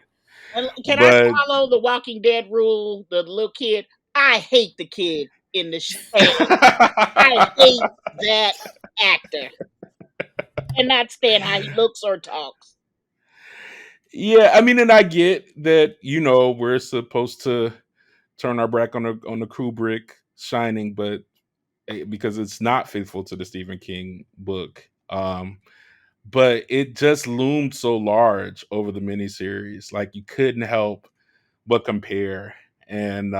S2: and can I
S1: but
S2: follow the Walking Dead rule? The little kid, I hate the kid in the stand. I hate that actor. Cannot stand how he looks or talks.
S1: yeah, I mean, and I get that, we're supposed to turn our back on the Kubrick Shining, but because it's not faithful to the Stephen King book. But it just loomed so large over the miniseries, like you couldn't help but compare. And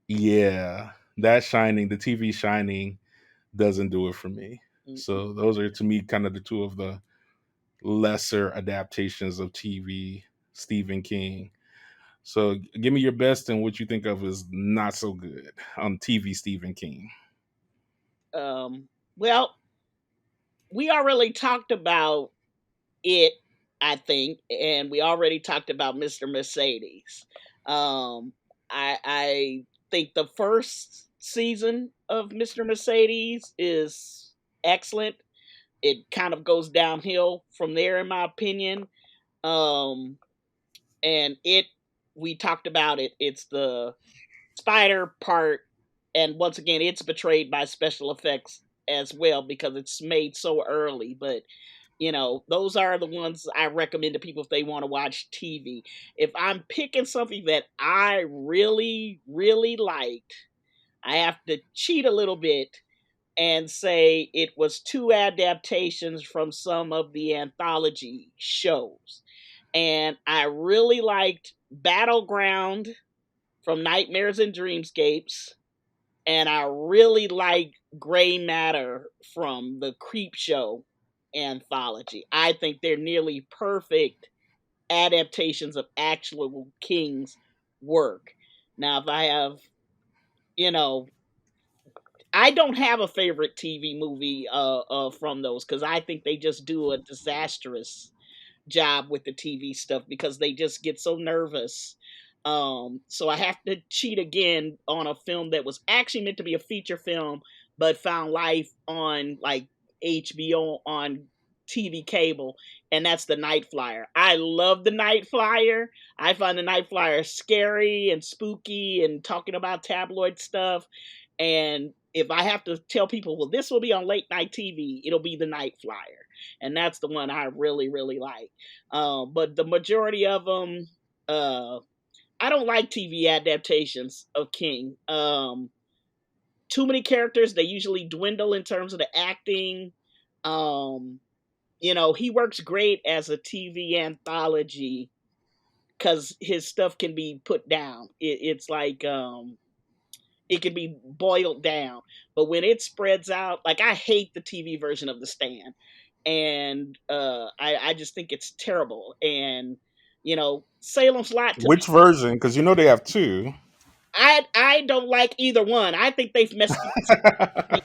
S1: yeah, that Shining, the TV Shining, doesn't do it for me.
S2: Mm-mm.
S1: So those are to me kind of the two of the lesser adaptations of TV Stephen King. So give me your best and what you think of is not so good on TV Stephen King.
S2: Well, we already talked about it, I think, and we already talked about Mr. Mercedes. Um, I think the first season of Mr. Mercedes is excellent. It kind of goes downhill from there, in my opinion. Um, and we talked about it. It's the spider part, and once again, it's betrayed by special effects as well because it's made so early. But those are the ones I recommend to people if they want to watch TV. If I'm picking something that I really, really liked, I have to cheat a little bit and say it was two adaptations from some of the anthology shows. And I really liked Battleground from Nightmares and Dreamscapes. And I really like Gray Matter from the Creep Show anthology. I think they're nearly perfect adaptations of actual King's work. Now, if I have, you know, I don't have a favorite TV movie from those because I think they just do a disastrous job with the TV stuff because they just get so nervous. So I have to cheat again on a film that was actually meant to be a feature film, but found life on like HBO on TV cable, and that's The Night Flyer. I love The Night Flyer. I find The Night Flyer scary and spooky and talking about tabloid stuff. And if I have to tell people, well, this will be on late night TV, it'll be The Night Flyer, and that's the one I really, really like. But the majority of them, uh, I don't like TV adaptations of King. Too many characters, they usually dwindle in terms of the acting. Um, he works great as a TV anthology because his stuff can be put down. It's like it can be boiled down. But when it spreads out, like I hate the TV version of The Stand, and I just think it's terrible. And Salem's Lot to
S1: Which
S2: me,
S1: version? Because they have two.
S2: I don't like either one. I think they've messed up the screenplay.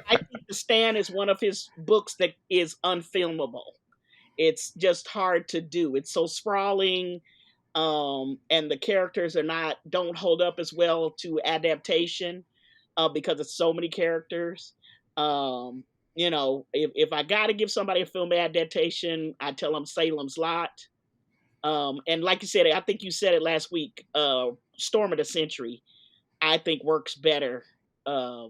S2: I think The Stand is one of his books that is unfilmable. It's just hard to do. It's so sprawling, and the characters don't hold up as well to adaptation because it's so many characters. Um, if I got to give somebody a film adaptation, I tell them Salem's Lot. And like you said, I think you said it last week. Storm of the Century, I think works better uh,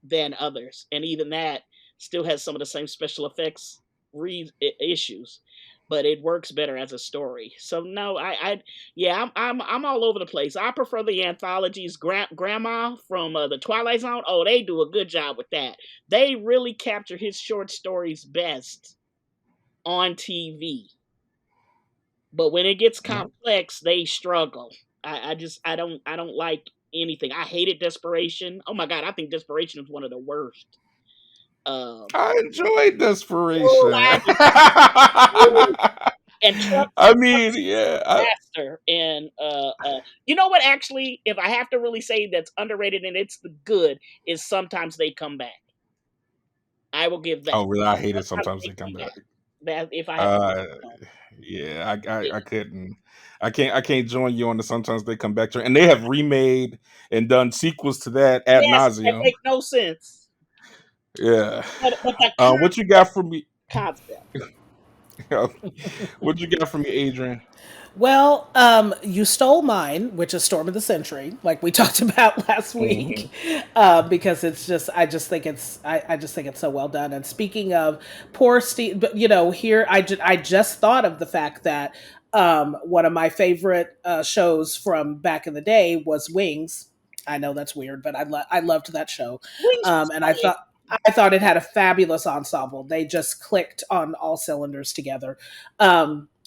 S2: than others, and even that still has some of the same special effects issues, but it works better as a story. So no, yeah, I'm all over the place. I prefer the anthologies. Grandma from the Twilight Zone. Oh, they do a good job with that. They really capture his short stories best on TV. But when it gets
S1: Yep.
S2: complex, they struggle. I don't like anything. I hated Desperation. Oh my god, I think Desperation is one of the worst. Um,
S1: I enjoyed
S2: ooh,
S1: Desperation.
S2: I did too. And
S1: I mean,
S2: Trump's
S1: yeah,
S2: disaster. And you know what? Actually, if I have to really say that's underrated and it's the good, is sometimes they come back. I will give that.
S1: oh, really? I hate it.
S2: Sometimes
S1: Sometimes
S2: they
S1: they come
S2: come
S1: back.
S2: back. That if I have to,
S1: Uh,
S2: um,
S1: yeah, I
S2: yeah.
S1: couldn't. I can't join you on the sometimes they come back to, and they have remade and done sequels to that ad
S2: Yes, that
S1: nauseum.
S2: make no sense.
S1: Yeah.
S2: But the
S1: What you got for me?
S2: concept.
S1: What you got for me, Adrian?
S3: Well, you stole mine, which is Storm of the Century, like we talked about last
S1: Hmm.
S3: week, because it's just, I just think it's so well done. And speaking of poor Steve, but here I just thought of the fact that one of my favorite shows from back in the day was Wings. I know that's weird, but I loved that show,
S2: Wings was
S3: and
S2: funny.
S3: I thought it had a fabulous ensemble. They just clicked on all cylinders together.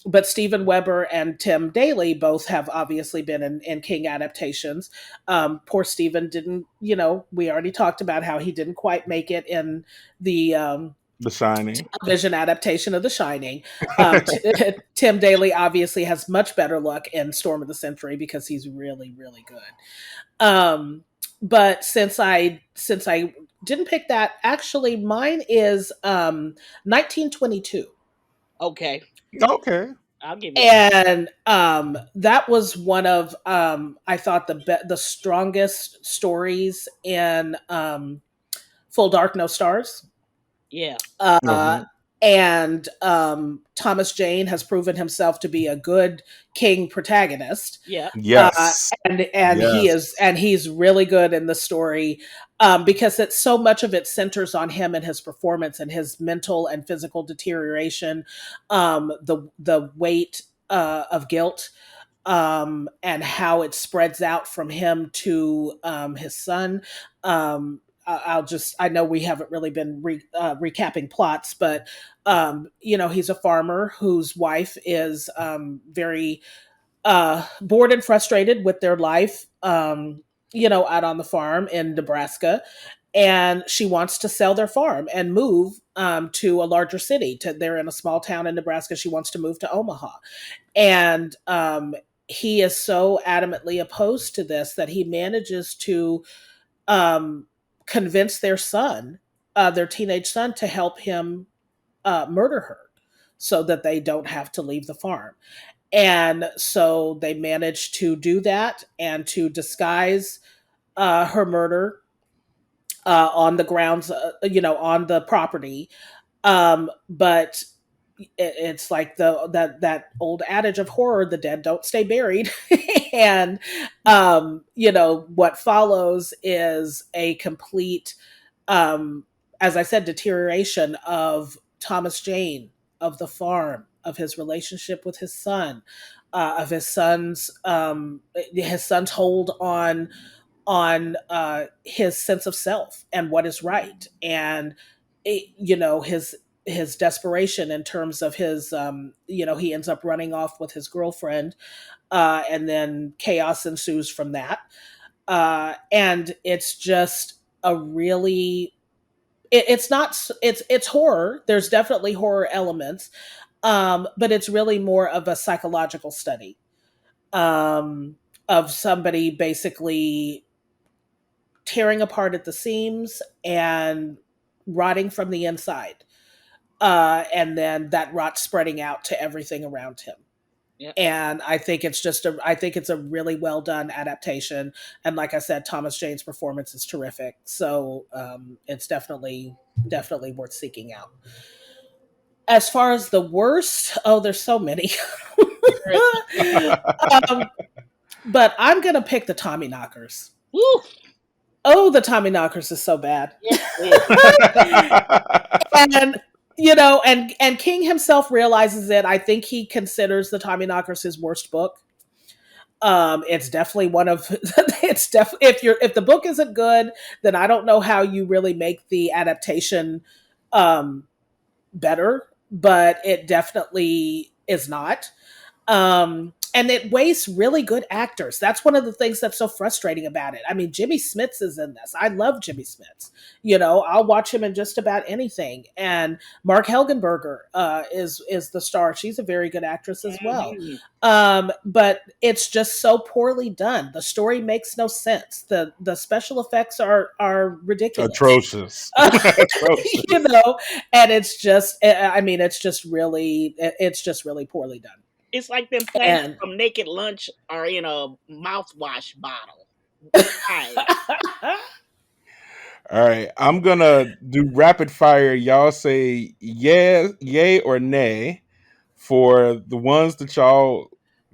S3: But Steven Weber and Tim Daly both have obviously been in King adaptations. Poor Steven didn't, we already talked about how he didn't quite make it in the
S1: The Shining.
S3: television adaptation of The Shining. Tim Daly obviously has much better luck in Storm of the Century because he's really, really good. But since I didn't pick that, actually mine is 1922.
S2: Okay,
S1: Okay.
S2: I'll give you that.
S3: And that was one of I thought the strongest stories in Full Dark No Stars.
S2: Yeah,
S3: uh
S1: Okay.
S3: and Thomas Jane has proven himself to be a good king protagonist.
S2: yeah,
S3: uh
S1: Yes.
S3: and
S1: Yes.
S3: he's really good in the story, because it's so much of it centers on him and his performance and his mental and physical deterioration, the weight of guilt, and how it spreads out from him to his son. I know we haven't really been recapping plots, but he's a farmer whose wife is very bored and frustrated with their life, out on the farm in Nebraska. And she wants to sell their farm and move to a larger city. They're in a small town in Nebraska. She wants to move to Omaha. And he is so adamantly opposed to this that he manages to um, convince their teenage son, to help him murder her so that they don't have to leave the farm. And so they manage to do that and to disguise her murder on the grounds, on the property. But it's like that old adage of horror: the dead don't stay buried. And what follows is a complete, um, as I said, deterioration of Thomas Jane, of the farm, of his relationship with his son, of his son's hold on his sense of self and what is right, and his desperation in terms of his, he ends up running off with his girlfriend, and then chaos ensues from that. And it's just a really, it's not, it's horror. There's definitely horror elements, but it's really more of a psychological study, um, of somebody basically tearing apart at the seams and rotting from the inside, and then that rot spreading out to everything around him.
S2: yeah.
S3: And I think it's a really well done adaptation. And like I said, Thomas Jane's performance is terrific. So it's definitely worth seeking out. As far as the worst, oh, there's so many. um, but I'm gonna pick the Tommy Knockers.
S2: Woo!
S3: Oh, the Tommy Knockers is so bad.
S2: Yes, it is.
S3: And and King himself realizes it. I think he considers the Tommy Knockers his worst book. It's definitely one of it's if the book isn't good, then I don't know how you really make the adaptation um better, but it definitely is not. and it wastes really good actors. That's one of the things that's so frustrating about it. I mean, Jimmy Smits is in this. I love Jimmy Smits. I'll watch him in just about anything. And Mark Helgenberger is the star. She's a very good actress as well.
S2: Mm-hmm.
S3: But it's just so poorly done. The story makes no sense. The special effects are ridiculous,
S1: Atrocious. Atrocious.
S3: And it's just really poorly done.
S2: It's like them things from Naked Lunch are in a mouthwash bottle.
S1: All right, I'm gonna do rapid fire. Y'all say yeah, yay, or nay for the ones that y'all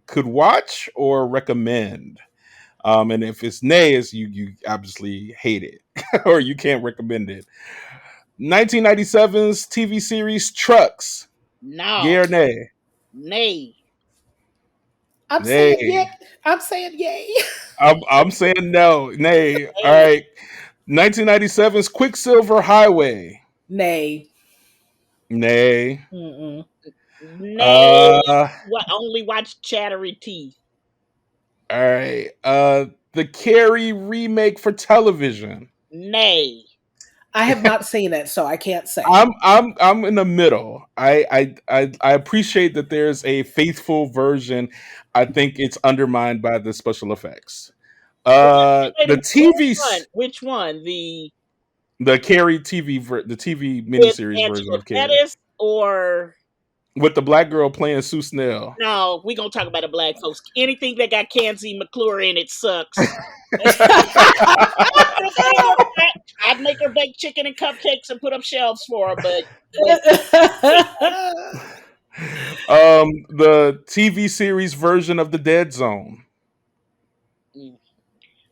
S1: could watch or recommend. And if it's nay, is you obviously hate it or you can't recommend it. 1997's TV series Trucks.
S2: No.
S1: Yay or nay?
S2: Nay.
S3: I'm saying yay. I'm saying yay.
S1: I'm saying no. Nay. All right. 1997's Quicksilver Highway.
S3: Nay.
S1: Nay.
S3: Mm-mm.
S2: Nay. Only watch Chattery Teeth.
S1: All right. The Carrie remake for television.
S2: Nay.
S3: I have not seen it, so I can't say.
S1: I'm in the middle. I appreciate that there's a faithful version. I think it's undermined by the special effects. The TV.
S2: Which one?
S1: The Carrie the TV miniseries version of Carrie.
S2: Or
S1: with the black girl playing Sue Snell.
S2: No, we're going to talk about the black folks. Anything that got Kanzi McClure in it sucks. I'd make her bake chicken and cupcakes and put up shelves for her, but
S1: the TV series version of The Dead Zone.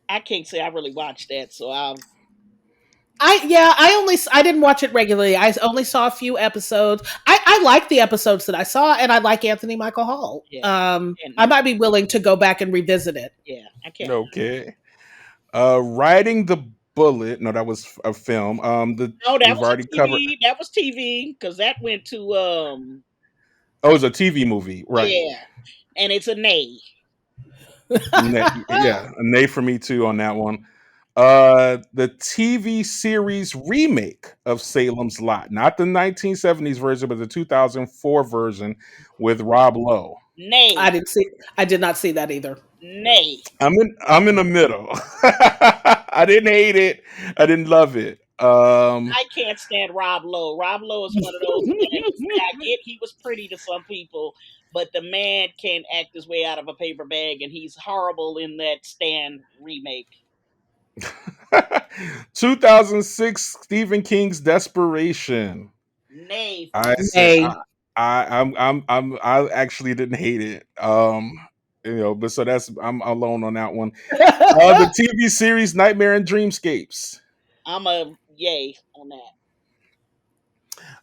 S2: I can't say I really watched that, so
S3: I didn't watch it regularly. I only saw a few episodes. I like the episodes that I saw, and I like Anthony Michael Hall. Yeah. I might be willing to go back and revisit it.
S2: Yeah, I can't.
S1: Okay. Riding the Bullet. No, that was a film.
S2: That was TV because that went to.
S1: Oh, it's a TV movie, right?
S2: Yeah, and it's a nay.
S1: Yeah, a nay for me too on that one. The TV series remake of Salem's Lot, not the 1970s version, but the 2004 version with Rob Lowe.
S2: Nay.
S3: I did not see that either.
S2: Nay.
S1: I'm in the middle. I didn't hate it. I didn't love it.
S2: I can't stand Rob Lowe. Rob Lowe is one of those men. I get he was pretty to some people, but the man can't act his way out of a paper bag, and he's horrible in that Stan remake.
S1: 2006 Stephen King's Desperation.
S2: Nay.
S1: I actually didn't hate it. But so I'm alone on that one. The TV series Nightmare and Dreamscapes.
S2: I'm a yay on that.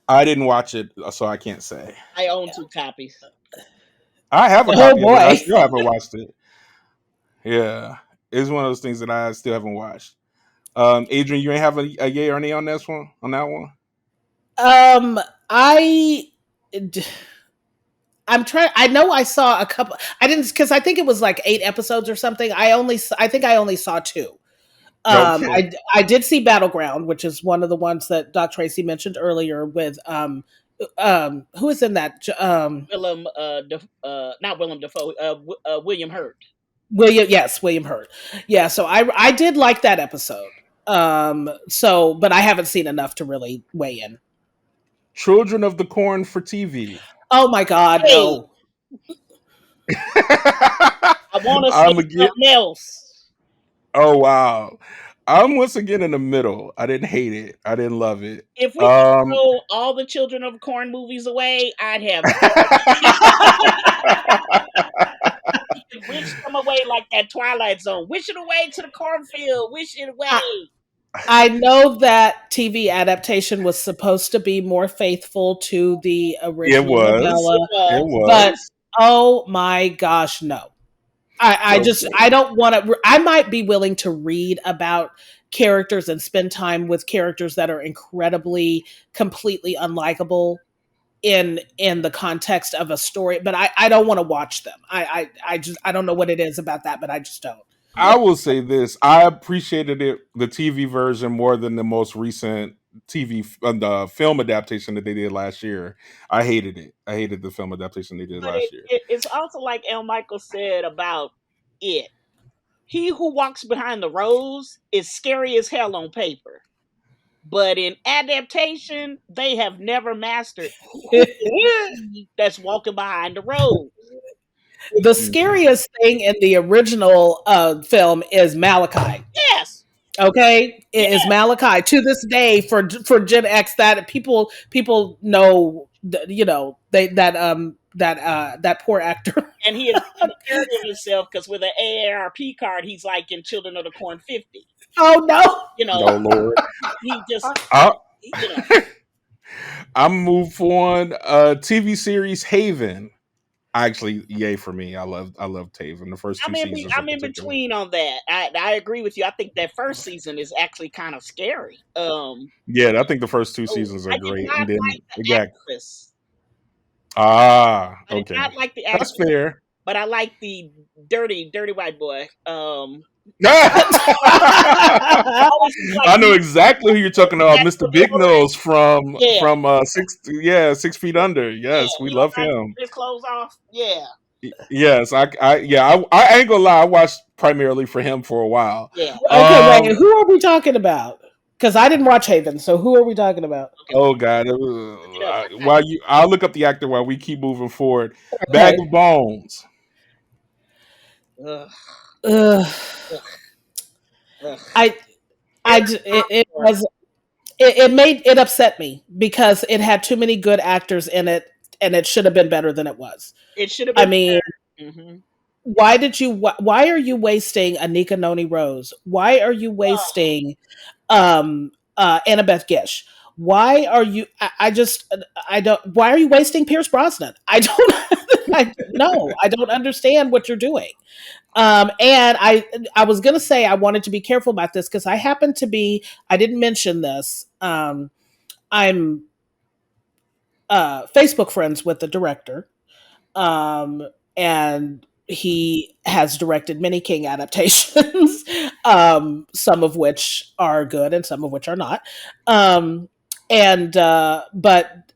S1: I didn't watch it, so I can't say.
S2: I own 2 copies.
S1: I have a copy of it. I still haven't watched it. Yeah. It's one of those things that I still haven't watched. Adrian, you ain't have a yay or nay on this one? On that one?
S3: I'm trying. I know I saw a couple. I didn't because I think it was like 8 episodes or something. I think I only saw 2. Okay. I did see Battleground, which is one of the ones that Doc Tracy mentioned earlier. With who is in that?
S2: Not Willem Dafoe. William Hurt.
S3: William Hurt. Yeah, so I did like that episode. But I haven't seen enough to really weigh in.
S1: Children of the Corn for TV.
S3: Oh my God, no.
S2: I want to see something else.
S1: Oh wow. I'm once again in the middle. I didn't hate it. I didn't love it.
S2: If we could throw all the Children of the Corn movies away, I'd have wish them away like that Twilight Zone. Wish it away to the cornfield. Wish it away.
S3: I know that TV adaptation was supposed to be more faithful to the original novella.
S1: It was.
S3: But oh my gosh, no. I don't want to. I might be willing to read about characters and spend time with characters that are incredibly, completely unlikable. in the context of a story, but I don't want to watch them. I don't know what it is about that, but I just don't.
S2: Yeah,
S1: I will say this: I appreciated the TV version more than the most recent the film adaptation that they did last year. I hated it. I hated the film adaptation they did
S2: but
S1: last year.
S2: it's also like L. Michael said about it. He who walks behind the rose is scary as hell on paper. But in adaptation, they have never mastered who is he that's walking behind the rose.
S3: The
S1: Mhm.
S3: scariest thing in the original film is Malachi.
S2: Yes,
S3: Okay, it is
S2: yes.
S3: Malachi to this day for Gen X that people know you know they that poor actor.
S2: And he is making a parody of himself because with an AARP card, he's like in Children of the Corn 50.
S3: Oh no.
S2: You know,
S1: Oh Lord,
S2: he just,
S1: I,
S2: you know,
S1: I'm move on. TV series Haven. Actually, yay for me. I love Haven. The first two seasons in
S2: I'm in
S1: particular.
S2: between on that. I agree with you. I think that first season is actually kind of scary.
S1: Yeah, I think the first two
S2: Oh,
S1: seasons are
S2: I did
S1: great,
S2: not
S1: and then
S2: like
S1: it
S2: the
S1: got
S2: actress. I did
S1: okay.
S2: not like the
S1: That's
S2: actress,
S1: fair.
S2: but I like the dirty white boy. Always seems like
S1: I know exactly who you're talking about,
S2: back
S1: Mr.
S2: for
S1: Big Nose
S2: yeah,
S1: from 6 feet under.
S2: yeah.
S1: Yes, we
S2: He don't
S1: love
S2: like
S1: him.
S2: his clothes off. Yeah,
S1: Yes, I ain't gonna lie. I watched primarily for him for a while.
S2: yeah.
S3: Okay, wait.
S1: Um,
S3: Who are we talking about? Because I didn't watch Haven, so who are we talking about?
S2: Okay,
S1: oh God,
S2: look it up.
S1: I'll look up the actor while we keep moving forward. Bag
S3: Okay.
S1: of Bones.
S2: Ugh,
S3: Ugh.
S2: ugh, ugh.
S3: I it
S2: Or
S3: was it made it upset me because it had too many good actors in it, and it should have been better than it was.
S2: it should have
S3: I
S2: been
S3: mean,
S2: better. Hmm.
S3: why are you wasting Anika Noni Rose? Why are you
S2: Oh,
S3: wasting Annabeth Gish? Why are you I just I don't why are you wasting Pierce Brosnan? I don't I no, I don't understand what you're doing. And I was gonna say I wanted to be careful about this because I happen to be I didn't mention this. I'm Facebook friends with the director, um, and he has directed many King adaptations, some of which are good and some of which are not. Um, and but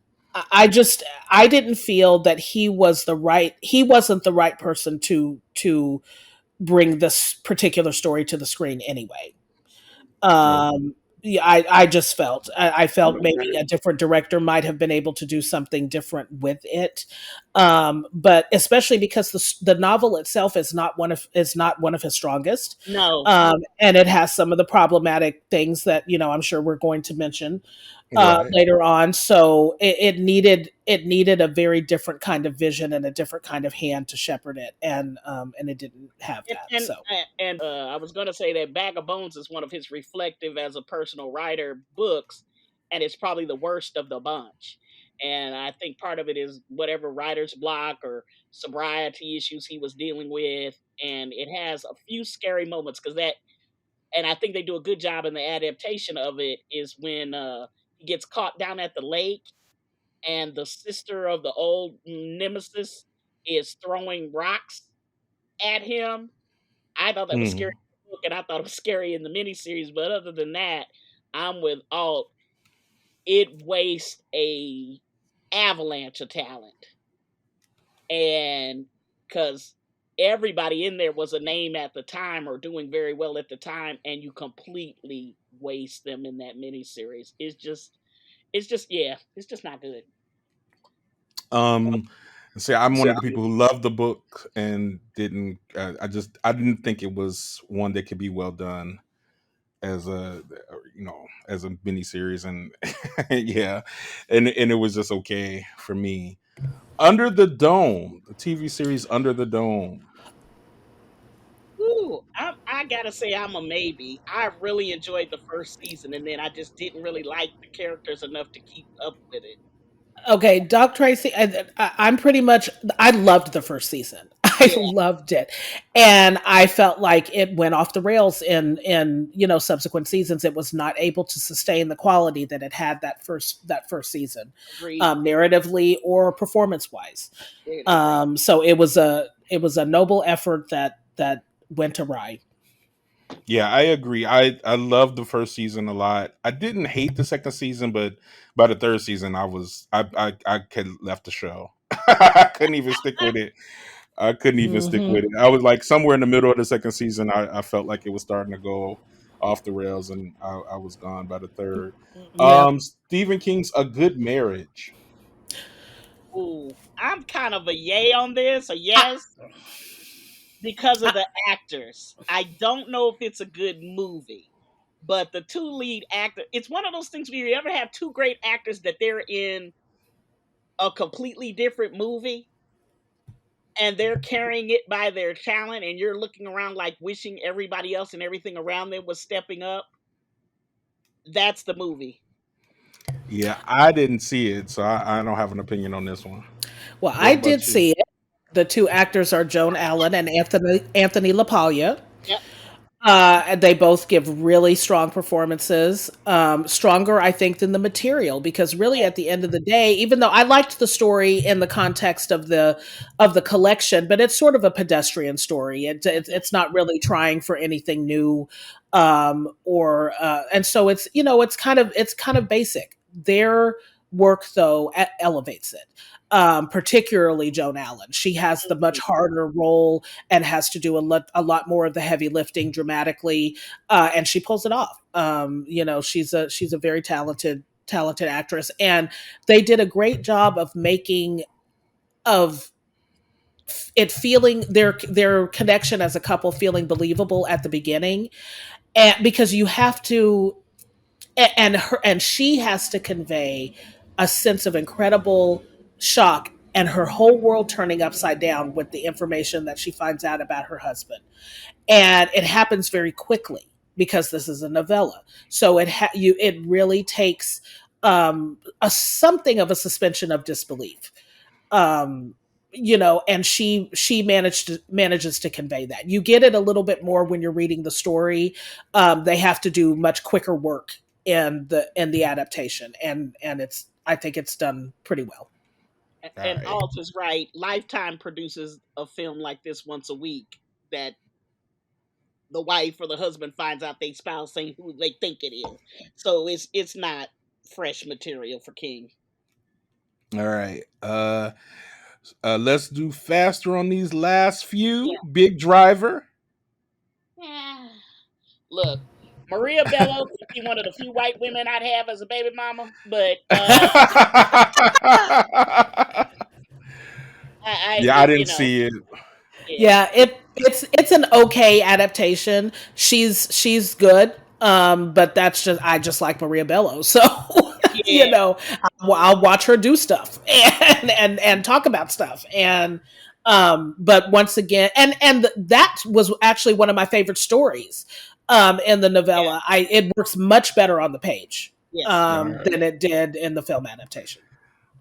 S3: I just I didn't feel that he wasn't the right person to bring this particular story to the screen anyway.
S1: Oh,
S3: Yeah, I just felt I felt maybe
S1: okay.
S3: a different director might have been able to do something different with it, but especially because the novel itself is not one of his strongest,
S2: no,
S3: and it has some of the problematic things that I'm sure we're going to mention
S1: Right.
S3: later on. So it needed a very different kind of vision and a different kind of hand to shepherd it, and it didn't have
S2: and
S3: that.
S2: and,
S3: So
S2: I was gonna say that Bag of Bones is one of his reflective as a personal writer books, and it's probably the worst of the bunch. And I think part of it is whatever writer's block or sobriety issues he was dealing with, and it has a few scary moments because that. And I think they do a good job in the adaptation of it. Is when he gets caught down at the lake, and the sister of the old nemesis is throwing rocks at him. I thought that was scary
S1: Mhm.
S2: in the book, and I thought it was scary in the miniseries. But other than that, I'm with Alt. It wastes a avalanche of talent, and because everybody in there was a name at the time or doing very well at the time, and you completely waste them in that miniseries. Yeah, it's just not good.
S1: Um, See, I'm one of the people who loved the book and didn't. I didn't think it was one that could be well done as as a miniseries, and yeah, and it was just okay for me. Under the Dome, the TV series Under the Dome.
S2: Ooh, I gotta say I'm a maybe. I really enjoyed the first season, and then I just didn't really like the characters enough to keep up with it.
S3: okay, Doc Tracy, I'm pretty much I loved the first season. I
S2: Yeah,
S3: loved it. And I felt like it went off the rails in subsequent seasons. It was not able to sustain the quality that it had that first season,
S2: agreed.
S3: narratively or performance wise.
S2: Agreed.
S3: So it was a noble effort that went awry.
S1: Yeah, I agree. I loved the first season a lot. I didn't hate the second season, but by the third season, I could left the show. I couldn't even stick with it. I couldn't even stick
S3: Hmm.
S1: with it. I was like somewhere in the middle of the second season. I felt like it was starting to go off the rails, and I was gone by the third.
S3: Yeah.
S1: Stephen King's A Good Marriage.
S2: Ooh, I'm kind of a yay on this, a
S3: I,
S2: yes, because of
S3: I,
S2: the actors. I don't know if it's a good movie, but the two lead actors, it's one of those things where you ever have two great actors that they're in a completely different movie and they're carrying it by their talent, and you're looking around like wishing everybody else and everything around them was stepping up. That's the movie.
S1: Yeah, I didn't see it, so I don't have an opinion on this one.
S3: well,
S1: What
S3: I did
S1: about you?
S3: see it. The two actors are Joan Allen and Anthony LaPaglia.
S2: Yep.
S3: And they both give really strong performances, stronger, I think, than the material. Because really, at the end of the day, even though I liked the story in the context of the collection, but it's sort of a pedestrian story. It's not really trying for anything new, or and so it's kind of basic. Their work, though, elevates it. Particularly Joan Allen. She has the much harder role and has to do a lot more of the heavy lifting dramatically, and she pulls it off. She's a very talented actress, and they did a great job of making of it feeling their connection as a couple feeling believable at the beginning, and because you have to and she has to convey a sense of incredible shock and her whole world turning upside down with the information that she finds out about her husband, and it happens very quickly because this is a novella. So it really takes a something of a suspension of disbelief, um and she manages to convey that. You get it a little bit more when you're reading the story. They have to do much quicker work in the adaptation, and I think it's done pretty well.
S1: All
S2: And
S1: right.
S2: Alt is right. Lifetime produces a film like this once a week that the wife or the husband finds out they spouse ain't who they think it is. So it's not fresh material for King.
S1: All right. Let's do faster on these last
S2: Yeah.
S1: few. Big Driver.
S2: Yeah. Look, Maria Bello could be one of the few white women I'd have as a baby mama, but I
S1: Yeah, I
S2: it,
S1: didn't see it.
S2: yeah,
S3: Yeah, it's an okay adaptation. She's good, but I just like Maria Bello, so you
S2: yeah,
S3: know I'll watch her do stuff and talk about stuff, but once again, and that was actually one of my favorite stories, in the
S2: yeah,
S3: novella. It works much better on the page,
S2: yes.
S1: All right.
S3: than it did in the film adaptation.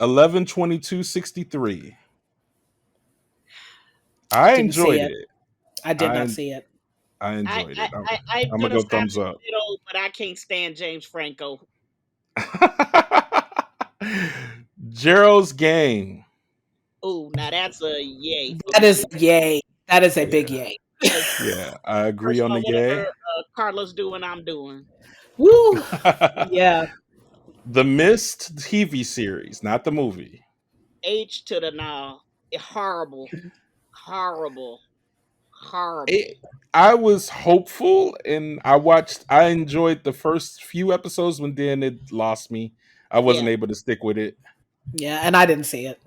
S1: 11/22/63. I
S3: Didn't see
S1: enjoyed
S3: it.
S1: it.
S3: I did not
S1: I
S3: see it.
S1: I
S2: I,
S1: enjoyed
S2: I,
S1: it.
S2: I'm
S1: I'm gonna
S2: gonna
S1: go
S2: stop
S1: thumbs
S2: in
S1: up.
S2: the middle, but I can't stand James Franco.
S1: Gerald's Game.
S2: Oh, now that's a yay for
S3: That is
S2: me.
S3: yay. That is a big
S1: Yeah,
S3: yay.
S2: Because
S1: yeah, I agree
S2: first of
S1: on
S2: all,
S1: the
S2: whatever
S1: yay.
S2: Carla's doing, I'm doing.
S3: Woo. Yeah.
S1: The Mist TV series, not the movie.
S2: H to the now. Horrible, horrible,
S1: It,
S2: horrible.
S1: I was hopeful, and I enjoyed the first few episodes, when then it lost me. I
S2: Yeah.
S1: wasn't able to stick with it.
S3: Yeah, and I didn't see it.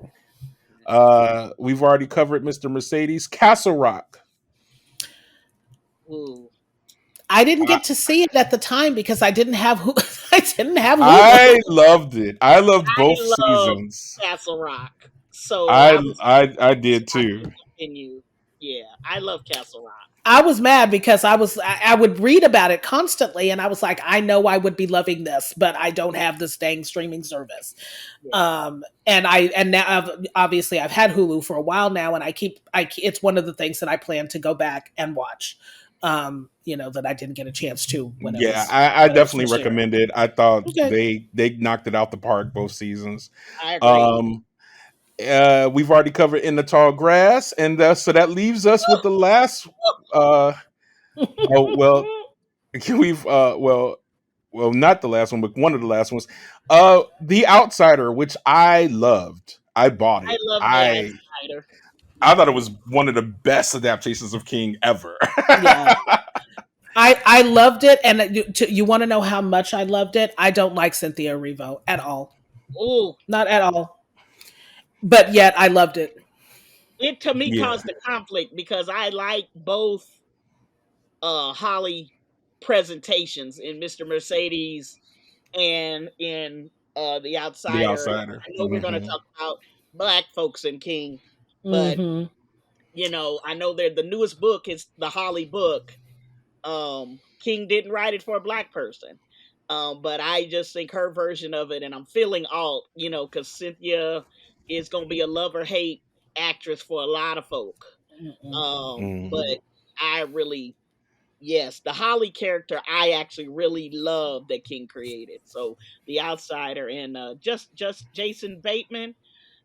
S1: We've already covered Mr. Mercedes. Castle Rock.
S2: Ooh.
S3: I didn't
S1: I,
S3: get to see it at the time because I didn't have I didn't have Hulu.
S1: I loved it. I loved
S2: I
S1: both
S2: love
S1: seasons.
S2: Castle Rock, so I was
S1: I did
S2: watching
S1: too.
S2: continue. Yeah, I love Castle Rock.
S3: I was mad because I would read about it constantly, and I was like, I know I would be loving this, but I don't have this dang streaming service.
S2: Yeah.
S3: And now obviously I've had Hulu for a while now, and it's one of the things that I plan to go back and watch. That I didn't get a chance to
S1: Yeah, I
S3: when it was
S1: definitely
S3: first aired.
S1: recommend it. I thought
S3: Okay.
S1: they knocked it out the park both seasons.
S2: I agree.
S1: Um, we've already covered In the Tall Grass, and so that leaves us with the last. Uh, oh well, we've not the last one, but one of the last ones. The Outsider, which I loved. I bought
S2: I
S1: it.
S2: love The Outsider.
S1: I thought it was one of the best adaptations of King ever.
S3: Yeah. I loved it, and you want to know how much I loved it? I don't like Cynthia Erivo at all,
S2: Oh,
S3: not at all. But yet I loved it.
S2: it to me
S1: Yeah,
S2: caused a conflict because I like both Holly presentations in Mr. Mercedes and in The
S1: The
S2: Outsider.
S1: Outsider.
S2: I know we're going to
S1: Hmm.
S2: talk about black folks in King, but
S3: Hmm.
S2: I know that the newest book is the Holly book. King didn't write it for a black person. But I just think her version of it, and I'm feeling alt, because Cynthia is going to be a love or hate actress for a lot of folk. But
S1: Hmm.
S2: I really, yes, the Holly character I actually really love that King created. So The Outsider and just Jason Bateman,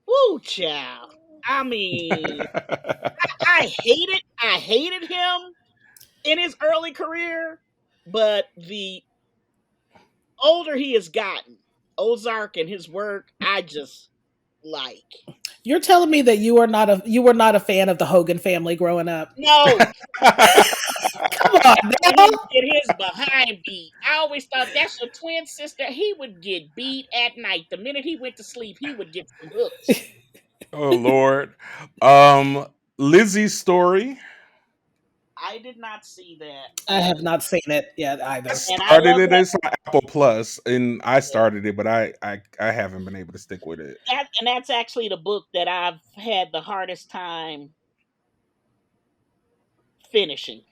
S2: woo, child. I mean, I hated him in his early career, but the older he has gotten, Ozark and his work, I just like.
S3: You're telling me that you were not a fan of the Hogan family growing up?
S2: No,
S3: Come on
S2: and
S3: now.
S2: him get his behind beat. I always thought that's your twin sister. He would get beat at night. The minute he went to sleep, he would get some hooks.
S1: Oh Lord. Um, Lizzie's Story.
S2: I did not see that,
S3: I have not seen it yet
S1: I
S3: either.
S2: and I
S1: started
S2: love
S1: it.
S2: that
S1: It's on Apple Plus, and I
S2: book.
S1: started it, but I haven't been able to stick with it.
S2: And that's actually the book that I've had the hardest time finishing.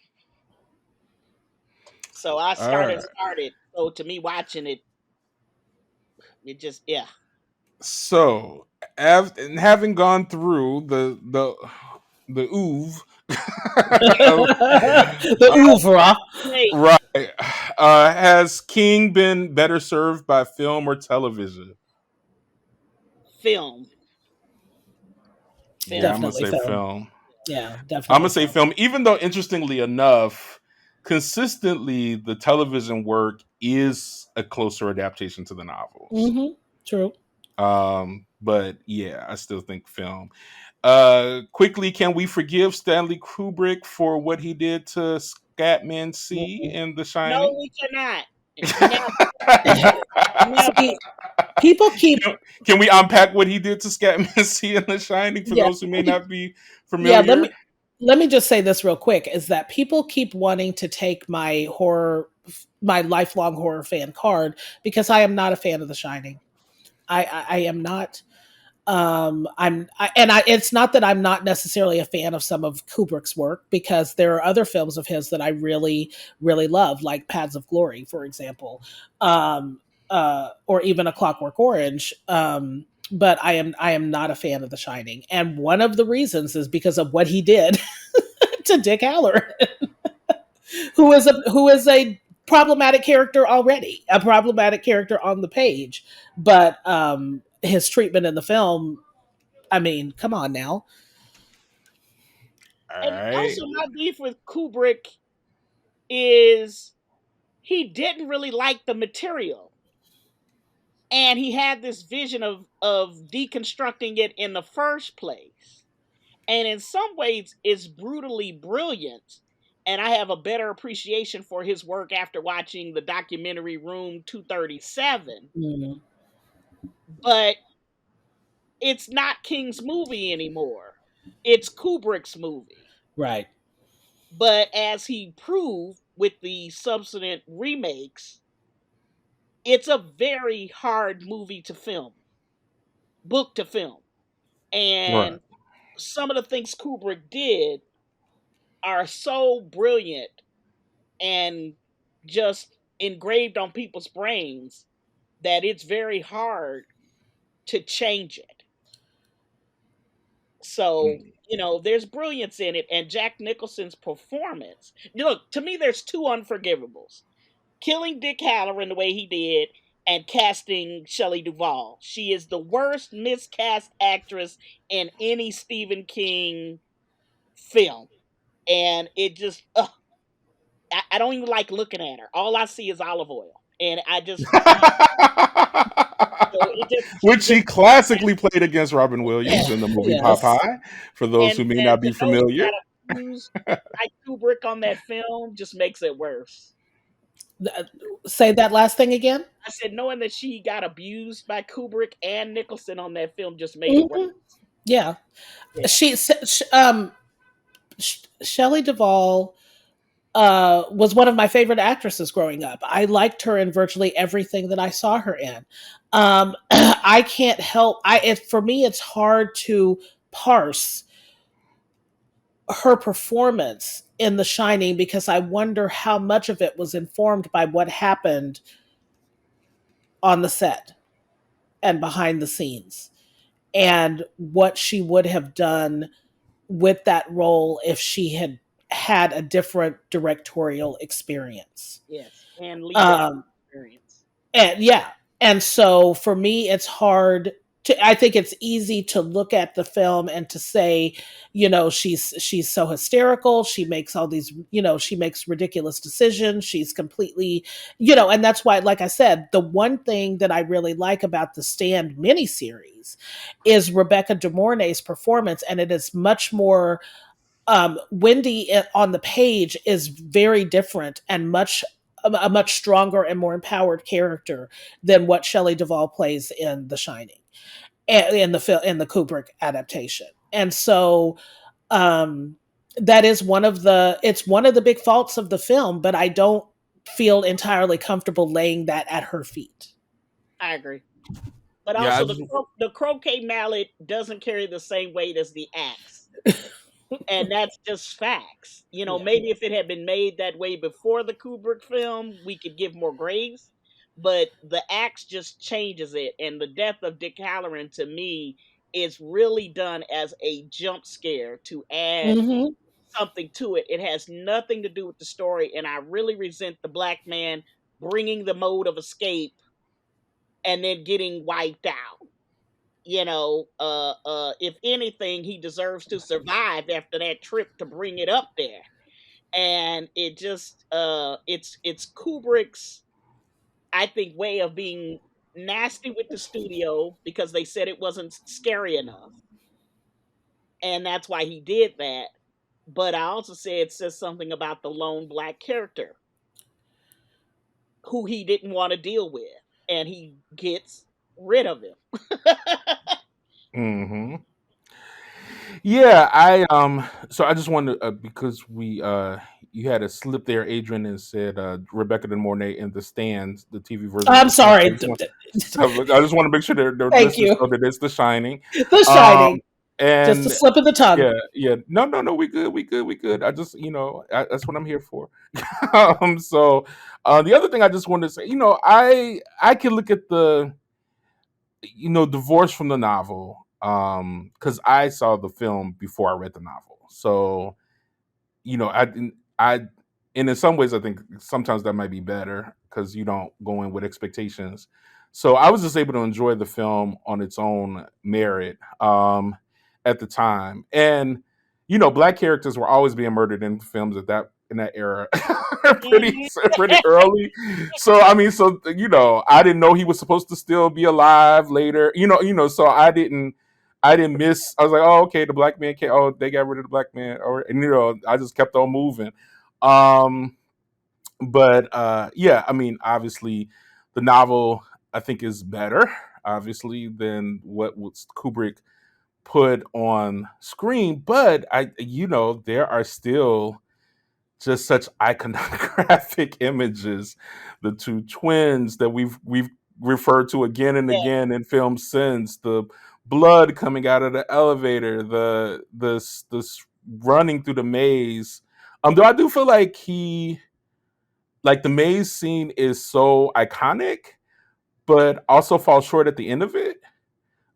S2: So I
S1: All right.
S2: started. So to me, watching it, it just yeah.
S1: So, and having gone through the oeuvre of,
S3: The oeuvre.
S2: Wait,
S1: right, has King been better served by film or television?
S2: film,
S1: Yeah, I'm
S2: film.
S1: gonna
S3: Definitely
S1: say
S3: film.
S1: film.
S3: Yeah,
S1: I'm gonna
S3: definitely
S1: say
S3: film.
S1: film, even though interestingly enough, consistently the television work is a closer adaptation to the novels.
S3: Hmm. True.
S1: But yeah, I still think film. Quickly, can we forgive Stanley Kubrick for what he did to Scatman C
S3: Mm-mm.
S1: in The
S2: No,
S1: Shining?
S2: we cannot. Never, never.
S3: See, people keep
S1: Can we unpack what he did to Scatman C in The Shining for
S3: yeah,
S1: those who may not be
S3: yeah,
S1: familiar?
S3: let me just say this real quick is that people keep wanting to take my lifelong horror fan card because I am not a fan of The Shining. I am not. It's not that I'm not necessarily a fan of some of Kubrick's work because there are other films of his that I really, really love, like Paths of Glory, for example, or even A Clockwork Orange. But I am not a fan of The Shining, and one of the reasons is because of what he did to Dick Halloran, who is a problematic character already, a problematic character on the page, but his treatment in the film, I mean, come on now.
S1: All
S2: And
S1: right.
S2: also, my beef with Kubrick is he didn't really like the material, and he had this vision of deconstructing it in the first place. And in some ways, it's brutally brilliant. And I have a better appreciation for his work after watching the documentary Room 237.
S3: Mm,
S2: But it's not King's movie anymore. It's Kubrick's movie.
S3: right.
S2: But as he proved with the subsequent remakes, it's a very hard movie to film, book to film.
S1: Right.
S2: And some of the things Kubrick did, are so brilliant and just engraved on people's brains that it's very hard to change it. So,
S1: Mm.
S2: there's brilliance in it, and Jack Nicholson's performance. Look, to me, there's two unforgivables: killing Dick Halloran the way he did, and casting Shelley Duvall. She is the worst miscast actress in any Stephen King film, and it just, I don't even like looking at her. All I see is olive oil, and I just, it just, she
S1: Which
S2: just,
S1: she classically played against Robin Williams in the movie
S3: Yes.
S1: Popeye, for those who may
S2: and
S1: not
S2: to
S1: be
S2: know she
S1: familiar.
S2: got abused by Kubrick on that film just makes it worse.
S3: Say that last thing again.
S2: I said knowing that she got abused by Kubrick and Nicholson on that film just made it worse.
S3: Hmm. Yeah.
S2: Yeah,
S3: Shelley Duvall was one of my favorite actresses growing up. I liked her in virtually everything that I saw her in. I can't help. For me, it's hard to parse her performance in The Shining because I wonder how much of it was informed by what happened on the set and behind the scenes, and what she would have done with that role if she had had a different directorial experience.
S2: yes, and leadership
S3: Um,
S2: experience.
S3: and yeah, and so for me, it's hard to. I think it's easy to look at the film and to say, she's so hysterical. She makes all these, she makes ridiculous decisions. She's completely, and that's why, like I said, the one thing that I really like about the Stand miniseries is Rebecca De Mornay's performance, and it is much more. Wendy on the page is very different and a much stronger and more empowered character than what Shelley Duvall plays in The Shining, in the Kubrick adaptation. And so um, that is one of the big faults of the film, but I don't feel entirely comfortable laying that at her feet.
S2: I agree. But
S1: Yeah,
S2: also, the croquet mallet doesn't carry the same weight as the axe, and that's just facts.
S3: Yeah.
S2: Maybe if it had been made that way before the Kubrick film, we could give more grace. But the axe just changes it, and the death of Dick Halloran to me is really done as a jump scare to add
S3: Hmm.
S2: something to it. It has nothing to do with the story, and I really resent the black man bringing the mode of escape and then getting wiped out. If anything, he deserves to survive after that trip to bring it up there. And it just, it's Kubrick's, I think, way of being nasty with the studio because they said it wasn't scary enough, and that's why he did that. But I also say it says something about the lone black character who he didn't want to deal with, and he gets rid of him.
S1: hmm Yeah, so I just wanted because we you had a slip there, Adrian, and said Rebecca De Mornay in The Stand, the TV version of
S3: I'm
S1: The Stand.
S3: sorry.
S1: I just want to make sure the
S3: Thank
S1: listeners
S3: you.
S1: know that it's The Shining.
S3: The
S1: Um,
S3: Shining. Just a
S1: and
S3: slip of the tongue.
S1: yeah, yeah, no, we good, we good. I just, that's what I'm here for. So the other thing I just wanted to say, I can look at the divorce from the novel because I saw the film before I read the novel. So I didn't I and in some ways I think sometimes that might be better because you don't go in with expectations. So I was just able to enjoy the film on its own merit at the time. And black characters were always being murdered in films in that era pretty
S2: Mhm.
S1: pretty early. So I mean, I didn't know he was supposed to still be alive later. So I didn't miss. I was like, oh, okay, the black man came. Oh, they got rid of the black man, and I just kept on moving. Um, but yeah, I mean, obviously, the novel I think is better, obviously, than what was Kubrick put on screen. But there are still just such iconographic images, the two twins that we've referred to again and
S2: Yeah,
S1: again in films since, the blood coming out of the elevator, the running through the maze, Though I do feel like the maze scene is so iconic, but also falls short at the end of it.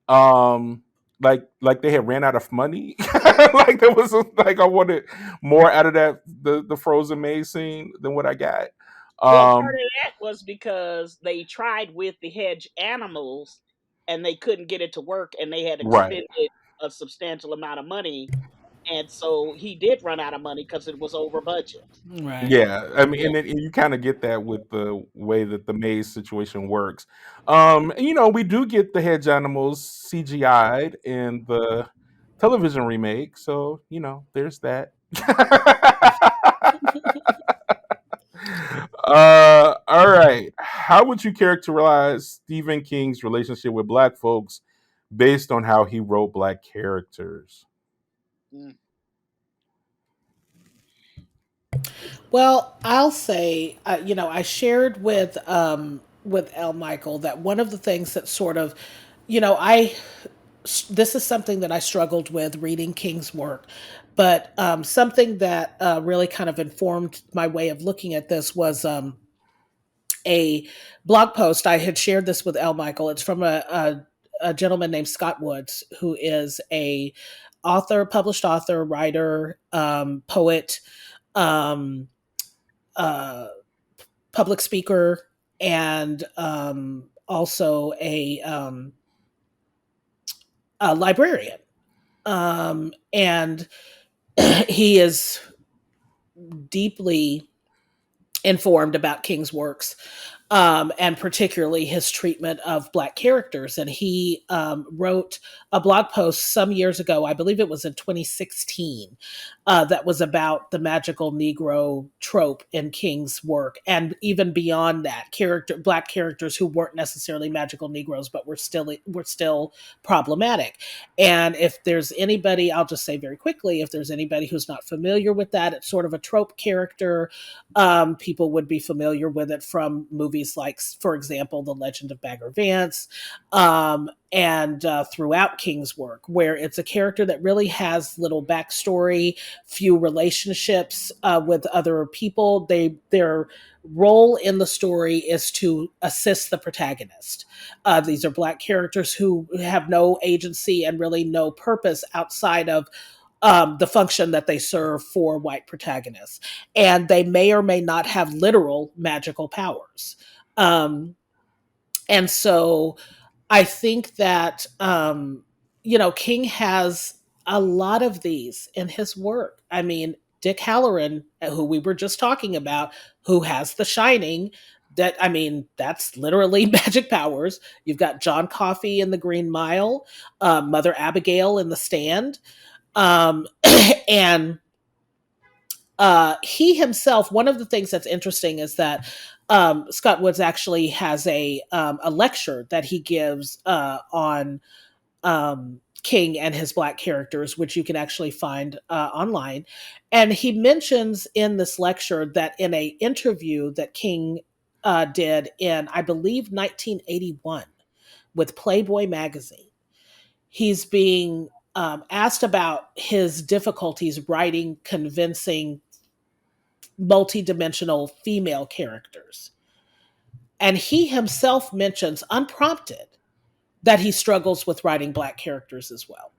S1: Um, like they had ran out of money. Like there was like I wanted more out of the frozen maze scene than what I got.
S2: Well, part
S1: Um,
S2: of that was because they tried with the hedge animals and they couldn't get it to work and they had
S1: right.
S2: expended a substantial amount of money. And so he did run out of money because it was over budget.
S3: Right.
S1: Yeah, I mean,
S2: Yeah.
S1: and you kind of get that with the way that the maze situation works. And, we do get the hedge animals CGI'd in the television remake, so there's that. All right. How would you characterize Stephen King's relationship with Black folks based on how he wrote Black characters?
S2: Mm.
S3: Well, I'll say, I shared with L. Michael that one of the things that sort of, I this is something that I struggled with reading King's work, but something that really kind of informed my way of looking at this was a blog post. I had shared this with L. Michael. It's from a gentleman named Scott Woods, who is a author, published author, writer, poet, um, uh, public speaker, and also a librarian. And he is deeply informed about King's works, and particularly his treatment of Black characters. And he wrote a blog post some years ago, I believe it was in 2016, that was about the magical Negro trope in King's work, and even beyond that, Black characters who weren't necessarily magical Negroes, but were still problematic. And if there's anybody, I'll just say very quickly, if there's anybody who's not familiar with that, it's sort of a trope character. People would be familiar with it from movies like, for example, The Legend of Bagger Vance, and throughout King's work, where it's a character that really has little backstory, few relationships with other people. Their role in the story is to assist the protagonist. These are Black characters who have no agency and really no purpose outside of the function that they serve for white protagonists. And they may or may not have literal magical powers. And so I think that, King has a lot of these in his work. I mean, Dick Halloran, who we were just talking about, who has The Shining, that's literally magic powers. You've got John Coffey in The Green Mile, Mother Abigail in The Stand. And he himself, one of the things that's interesting is that Scott Woods actually has a lecture that he gives on King and his Black characters, which you can actually find online. And he mentions in this lecture that in a interview that King did in, I believe, 1981 with Playboy magazine, he's being asked about his difficulties writing convincing multidimensional female characters. And he himself mentions, unprompted, that he struggles with writing Black characters as well.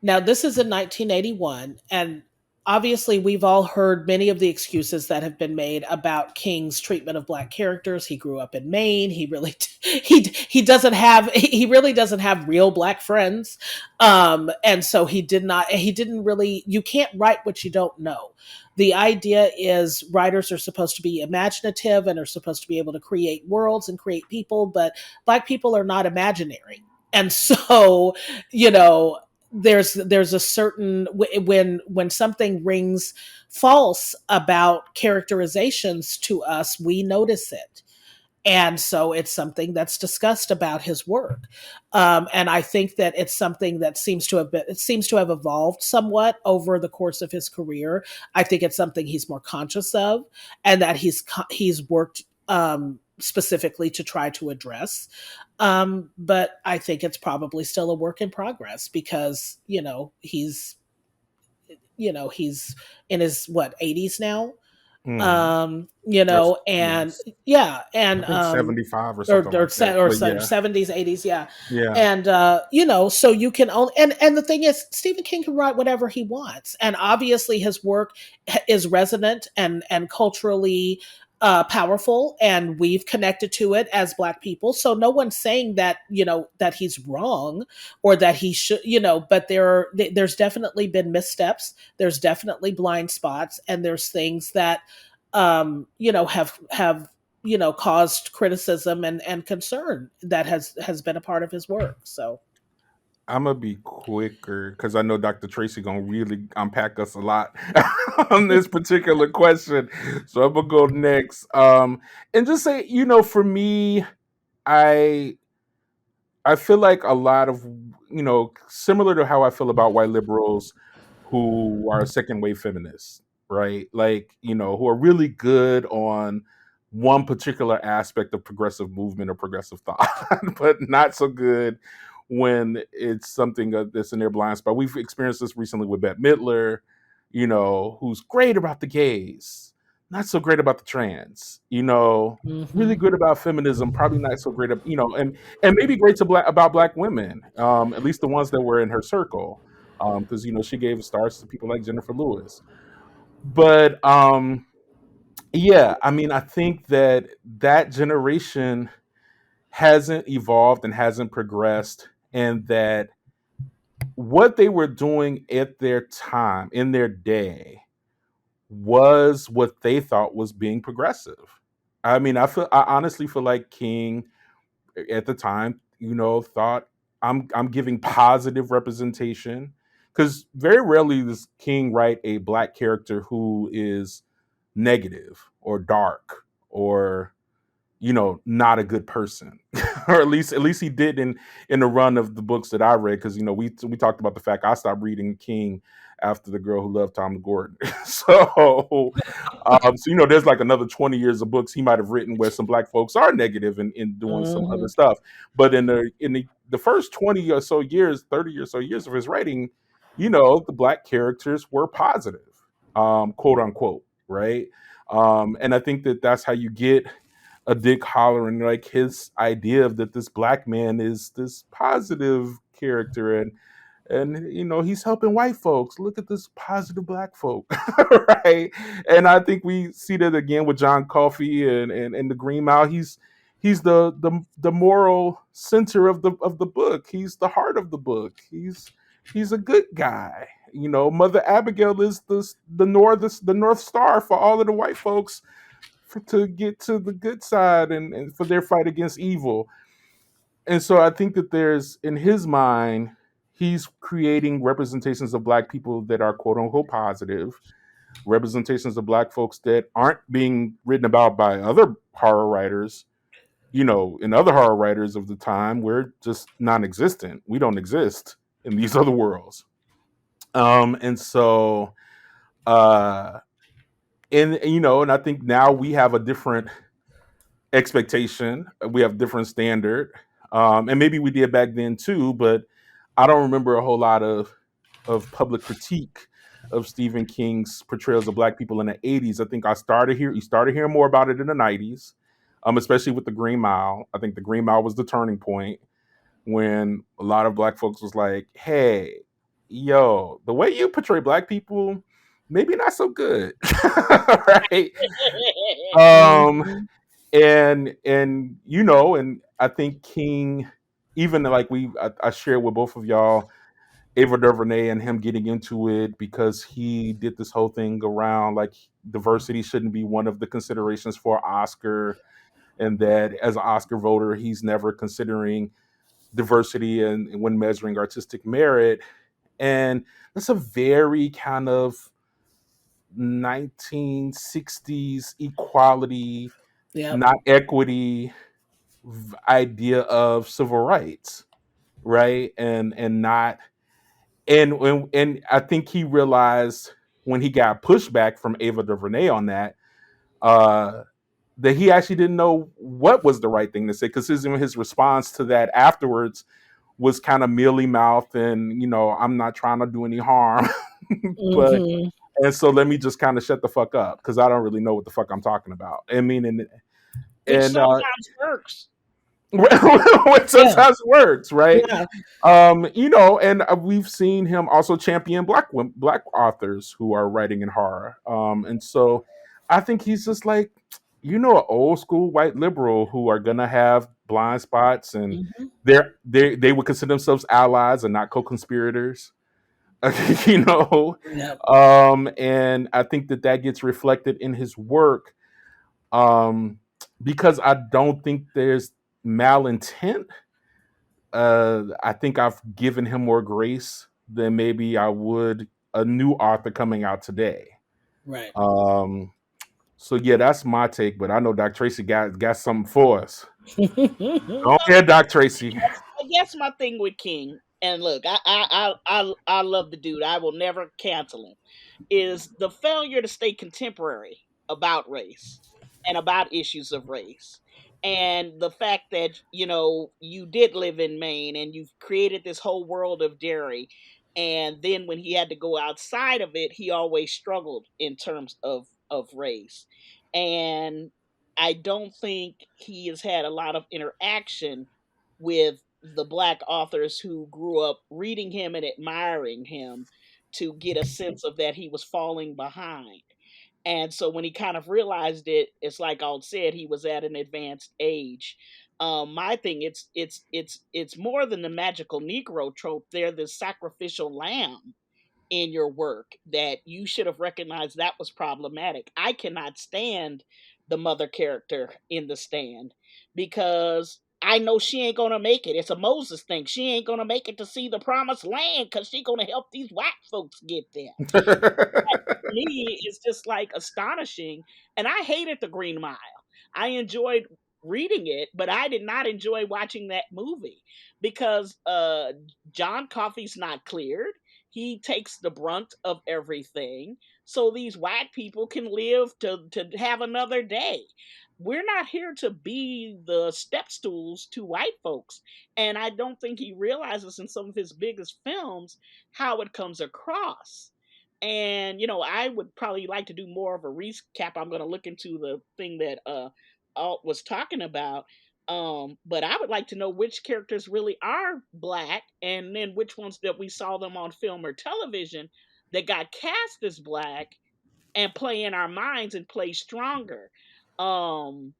S3: Now, this is in 1981, and obviously, we've all heard many of the excuses that have been made about King's treatment of Black characters. He grew up in Maine. He really he really doesn't have real Black friends, and so he didn't really. You can't write what you don't know. The idea is writers are supposed to be imaginative and are supposed to be able to create worlds and create people, but Black people are not imaginary. And so, you know, there's a certain, when something rings false about characterizations to us, we notice it. And so it's something that's discussed about his work. And I think that it's something that seems to have evolved somewhat over the course of his career. I think it's something he's more conscious of, and that he's worked specifically to try to address. But I think it's probably still a work in progress because, he's in his what 80s now.
S1: Mm. That's
S3: And
S1: yes.
S3: yeah,
S1: I
S3: and
S1: think 75 or
S3: or
S1: something like that.
S3: or
S1: But yeah,
S3: 70s, 80s, yeah.
S1: yeah.
S3: And so you can only, and the thing is, Stephen King can write whatever he wants, and obviously his work is resonant and culturally powerful, and we've connected to it as Black people. So no one's saying that that he's wrong, or that he should, but there's definitely been missteps, there's definitely blind spots, and there's things that have caused criticism and concern that has been a part of his work. So
S1: I'm gonna be quicker because I know Dr. Tracy gonna really unpack us a lot on this particular question. So I'm gonna go next. And just say, for me, I I feel like a lot of, similar to how I feel about white liberals who are second wave feminists, right? Like, who are really good on one particular aspect of progressive movement or progressive thought, but not so good when it's something that's in their blind spot. We've experienced this recently with Bette Midler, who's great about the gays, not so great about the trans, really
S3: hmm
S1: good about feminism, probably not so great, and maybe great about black women, at least the ones that were in her circle, because she gave stars to people like Jennifer Lewis. But yeah, I mean, I think that generation hasn't evolved and hasn't progressed, and that what they were doing at their time in their day was what they thought was being progressive. I mean, I honestly feel like King at the time, thought I'm giving positive representation, because very rarely does King write a black character who is negative or dark or not a good person, or at least he did in the run of the books that I read, because we talked about the fact I stopped reading King after The Girl Who Loved Tom Gordon. So there's like another 20 years of books he might have written where some black folks are negative and doing some other
S3: hmm
S1: stuff. But in the first 20 or so years, 30 or so years of his writing, the black characters were positive, quote unquote, right? And I think that's how you get a Dick Halloran, like his idea of that this black man is this positive character, and he's helping white folks. Look at this positive black folk, right? And I think we see that again with John Coffey and the Green Mile. He's the moral center of the book. He's the heart of the book. He's a good guy. Mother Abigail is the North Star for all of the white folks, to get to the good side, and for their fight against evil. And so I think that there's, in his mind, he's creating representations of black people that are quote unquote positive, representations of black folks that aren't being written about by other horror writers. And other horror writers of the time, we're just non-existent. We don't exist in these other worlds. And so uh and I think now we have a different expectation. We have different standard, and maybe we did back then too. But I don't remember a whole lot of public critique of Stephen King's portrayals of black people in the '80s. I think you started hearing more about it in the '90s, especially with the Green Mile. I think the Green Mile was the turning point when a lot of black folks was like, "Hey, yo, the way you portray black people, maybe not so good," right? Um,
S3: hmm
S1: and I think King, even like I shared with both of y'all, Ava DuVernay and him getting into it because he did this whole thing around like diversity shouldn't be one of the considerations for Oscar, and that as an Oscar voter he's never considering diversity and when measuring artistic merit. And that's a very kind of 1960s equality,
S3: Yep.
S1: not equity idea of civil rights, right? And not and I think he realized when he got pushback from Ava DuVernay on uh, that he actually didn't know what was the right thing to say, because his response to that afterwards was kind of mealy mouthed and I'm not trying to do any harm. but
S3: Hmm.
S1: and so let me just kind of shut the fuck up because I don't really know what the fuck I'm talking about. I mean,
S2: Which
S1: and
S2: sometimes works.
S1: which
S3: Yeah,
S1: sometimes works, right?
S3: yeah,
S1: And we've seen him also champion black authors who are writing in horror. And so I think he's just like, an old school white liberal who are gonna have blind spots, and
S3: hmm,
S1: they would consider themselves allies and not co-conspirators. you know,
S3: yeah,
S1: and I think that gets reflected in his work, because I don't think there's malintent. I think I've given him more grace than maybe I would a new author coming out today.
S3: right.
S1: Um, so yeah, that's my take. But I know Doc Tracy got something for us. Go
S2: Well,
S1: ahead, Doc Tracy.
S2: I guess my thing with King, and look, I love the dude. I will never cancel him. Is the failure to stay contemporary about race and about issues of race, and the fact that you did live in Maine and you've created this whole world of dairy, and then when he had to go outside of it, he always struggled in terms of race, and I don't think he has had a lot of interaction with the black authors who grew up reading him and admiring him to get a sense of that he was falling behind. And so when he kind of realized it, it's like Alt said, he was at an advanced age. My thing, it's more than the magical Negro trope. They're the sacrificial lamb in your work that you should have recognized that was problematic. I cannot stand the mother character in The Stand because I know she ain't gonna make it. It's a Moses thing. She ain't gonna make it to see the promised land because she gonna help these white folks get there. Me is just like astonishing. And I hated The Green Mile. I enjoyed reading it, but I did not enjoy watching that movie because John Coffey's not cleared. He takes the brunt of everything. So these white people can live to have another day. We're not here to be the step stools to white folks. And I don't think he realizes in some of his biggest films how it comes across. And I would probably like to do more of a recap. I'm going to look into the thing that Alt was talking about. But I would like to know which characters really are black, and then which ones that we saw them on film or television that got cast as black and play in our minds and play stronger. Um,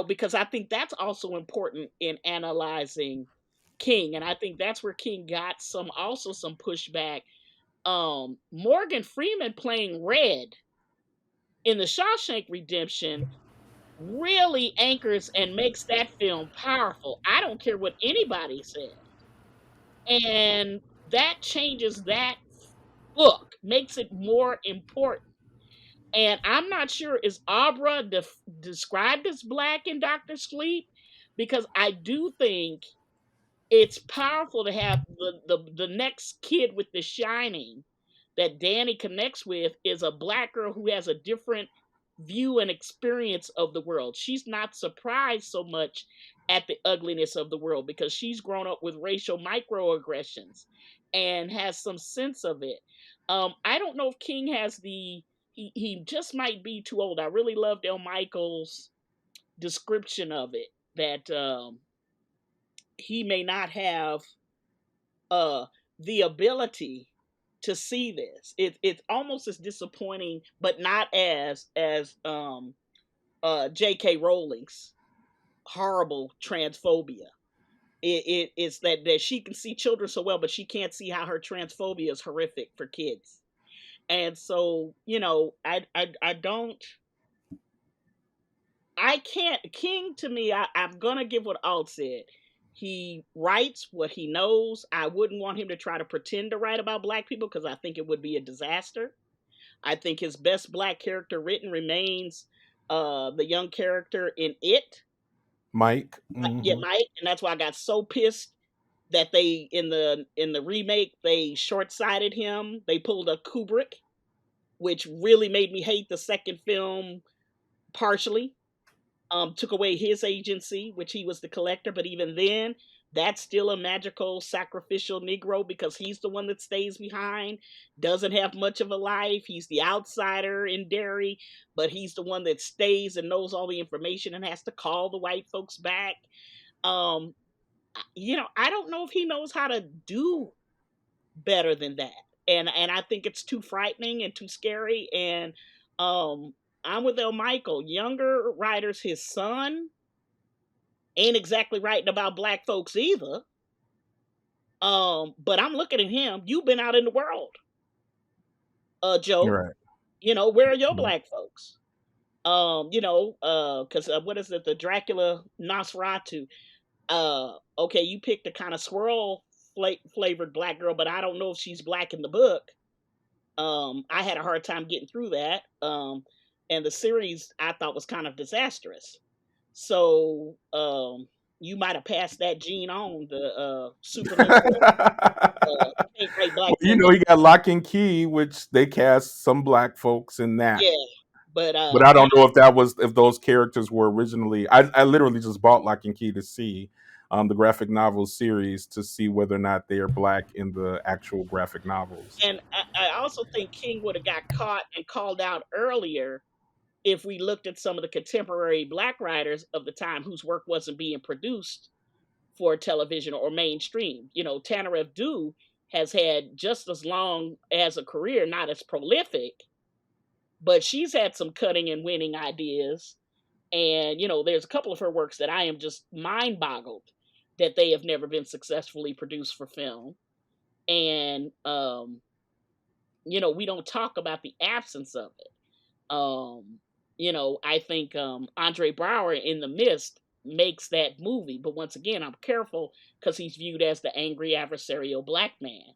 S2: because I think that's also important in analyzing King, and I think that's where King got some pushback. Morgan Freeman playing Red in the Shawshank Redemption really anchors and makes that film powerful. I don't care what anybody says. And that changes that book, makes it more important. And I'm not sure is Abra described as black in Doctor Sleep, because I do think it's powerful to have the next kid with the shining that Danny connects with is a black girl who has a different view and experience of the world. She's not surprised so much at the ugliness of the world because she's grown up with racial microaggressions and has some sense of it. I don't know if King has he just might be too old. I really loved El Michael's description of it, that he may not have uh the ability to see this. It's almost as disappointing, but not as J.K. Rowling's horrible transphobia. It's that she can see children so well, but she can't see how her transphobia is horrific for kids. And so, I don't, I can't. King to me, I'm gonna give what Alt said. He writes what he knows. I wouldn't want him to try to pretend to write about black people because I think it would be a disaster. I think his best black character written remains the young character in It.
S1: Mike.
S2: Yeah,
S1: Hmm.
S2: Mike, and that's why I got so pissed that they in the remake they short-sighted him. They pulled a Kubrick, which really made me hate the second film partially. Took away his agency, which he was the collector. But even then, that's still a magical sacrificial Negro because he's the one that stays behind, doesn't have much of a life. He's the outsider in Derry, but he's the one that stays and knows all the information and has to call the white folks back. Um, I don't know if he knows how to do better than that. And I think it's too frightening and too scary. And um, I'm with El Michael. Younger writers, his son, ain't exactly writing about black folks either. But I'm looking at him. You've been out in the world,
S1: You're
S2: Joe.
S1: right.
S2: Where are your
S1: Mhm.
S2: black folks? Because what is it? The Dracula Nosferatu. Okay, you picked a kind of swirl flavored black girl, but I don't know if she's black in the book. I had a hard time getting through that. And the series I thought was kind of disastrous. So you might have passed that gene on the super liberal. Can't write
S1: Well,
S2: black
S1: you
S2: folk
S1: know,
S2: in.
S1: he got Lock and Key, which they cast some black folks in that.
S2: Yeah, but
S1: But I don't know if those characters were originally. I literally just bought Lock and Key to see the graphic novel series to see whether or not they are black in the actual graphic novels.
S2: and I also think King would have got caught and called out earlier if we looked at some of the contemporary black writers of the time whose work wasn't being produced for television or mainstream. Tanaref Dew has had just as long as a career, not as prolific, but she's had some cutting and winning ideas. And, there's a couple of her works that I am just mind boggled that they have never been successfully produced for film. And, we don't talk about the absence of it. I think Andre Brower in The Mist makes that movie, but once again, I'm careful because he's viewed as the angry adversarial black man.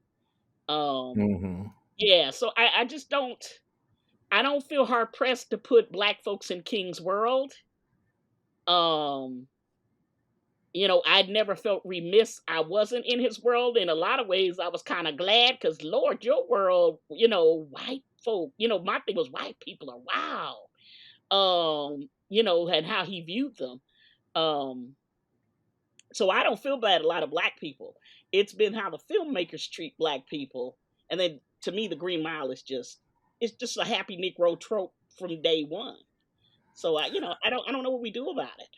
S2: Um,
S1: Hmm.
S2: yeah, so I just I don't feel hard pressed to put black folks in King's world. Um, I'd never felt remiss I wasn't in his world. In a lot of ways, I was kind of glad because Lord, your world, white folk, my thing was white people are wow. And how he viewed them. Um, so I don't feel bad a lot of black people. It's been how the filmmakers treat black people. And then to me, the Green Mile is just a happy Negro trope from day one. So I don't know what we do about it.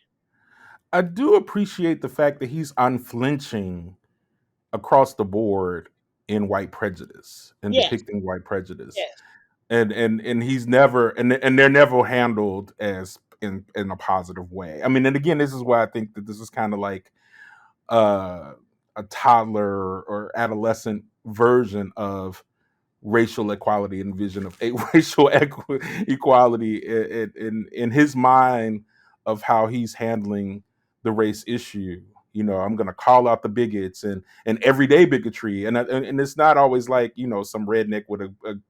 S1: I do appreciate the fact that he's unflinching across the board in white prejudice and
S2: Yes,
S1: depicting white prejudice.
S2: yes.
S1: And he's never and they're never handled as in a positive way. I mean, and again, this is why I think that this is kind of like uh, a toddler or adolescent version of racial equality and vision of a equality in his mind of how he's handling the race issue. I'm going to call out the bigots and everyday bigotry, and it's not always like some redneck with a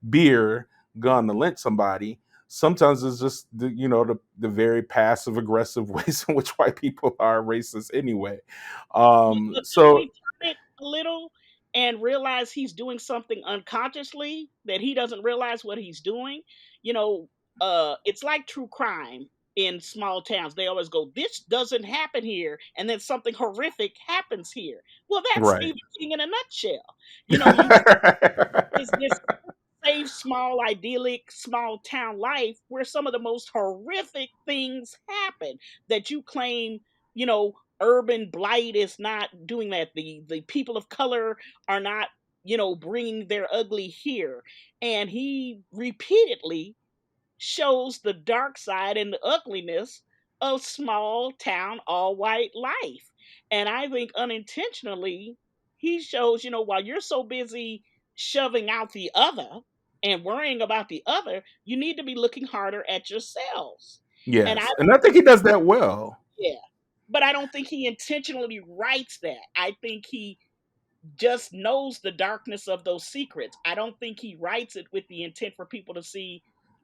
S1: beer gun to lynch somebody. Sometimes it's just the very passive aggressive ways in which white people are racist anyway.
S2: But doesn't
S1: So
S2: he turn it a little and realize he's doing something unconsciously that he doesn't realize what he's doing? You know, it's like true crime in small towns. They always go, "This doesn't happen here," and then something horrific happens here. Well, that's
S1: right.
S2: Stephen King in a nutshell. You this safe, small, idyllic, small town life where some of the most horrific things happen that you claim, urban blight is not doing that. The people of color are not, bringing their ugly here. And he repeatedly shows the dark side and the ugliness of small town all white life. And I think unintentionally, he shows, while you're so busy shoving out the other and worrying about the other, you need to be looking harder at yourselves. And I
S1: Yes, and
S2: don't
S1: I think he does that well.
S2: yeah. But I don't think he intentionally writes that. I think he just knows the darkness of those secrets. I don't think he writes it with the intent for people to see,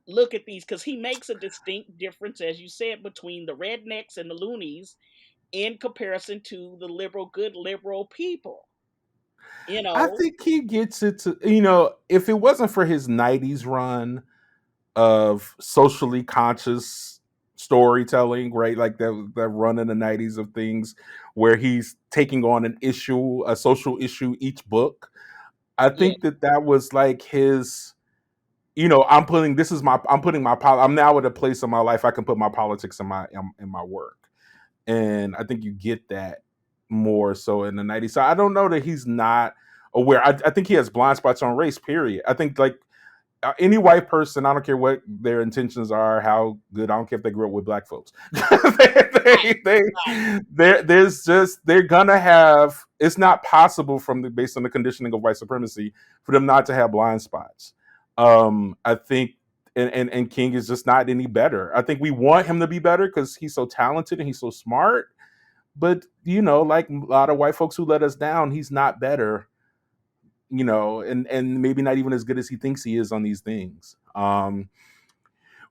S2: look at these, because he makes a distinct difference, as you said, between the rednecks and the loonies in comparison to the liberal, good liberal people. You
S1: I
S2: know,
S1: think he gets it to, if it wasn't for his 90s run of socially conscious storytelling, right? Like that run in the '90s of things where he's taking on an issue, a social issue each book. I
S2: Yeah.
S1: think that was like his. I'm now at a place in my life I can put my politics in my work, and I think you get that more so in the '90s. So I don't know that he's not aware. I think he has blind spots on race. Period. I think like any white person, I don't care what their intentions are, how good. I don't care if they grew up with black folks.
S2: Right.
S1: they,
S2: Right.
S1: there's just they're gonna have. It's not possible based on the conditioning of white supremacy for them not to have blind spots. I think. And King is just not any better. I think we want him to be better because he's so talented and he's so smart. But like a lot of white folks who let us down, he's not better, and maybe not even as good as he thinks he is on these things.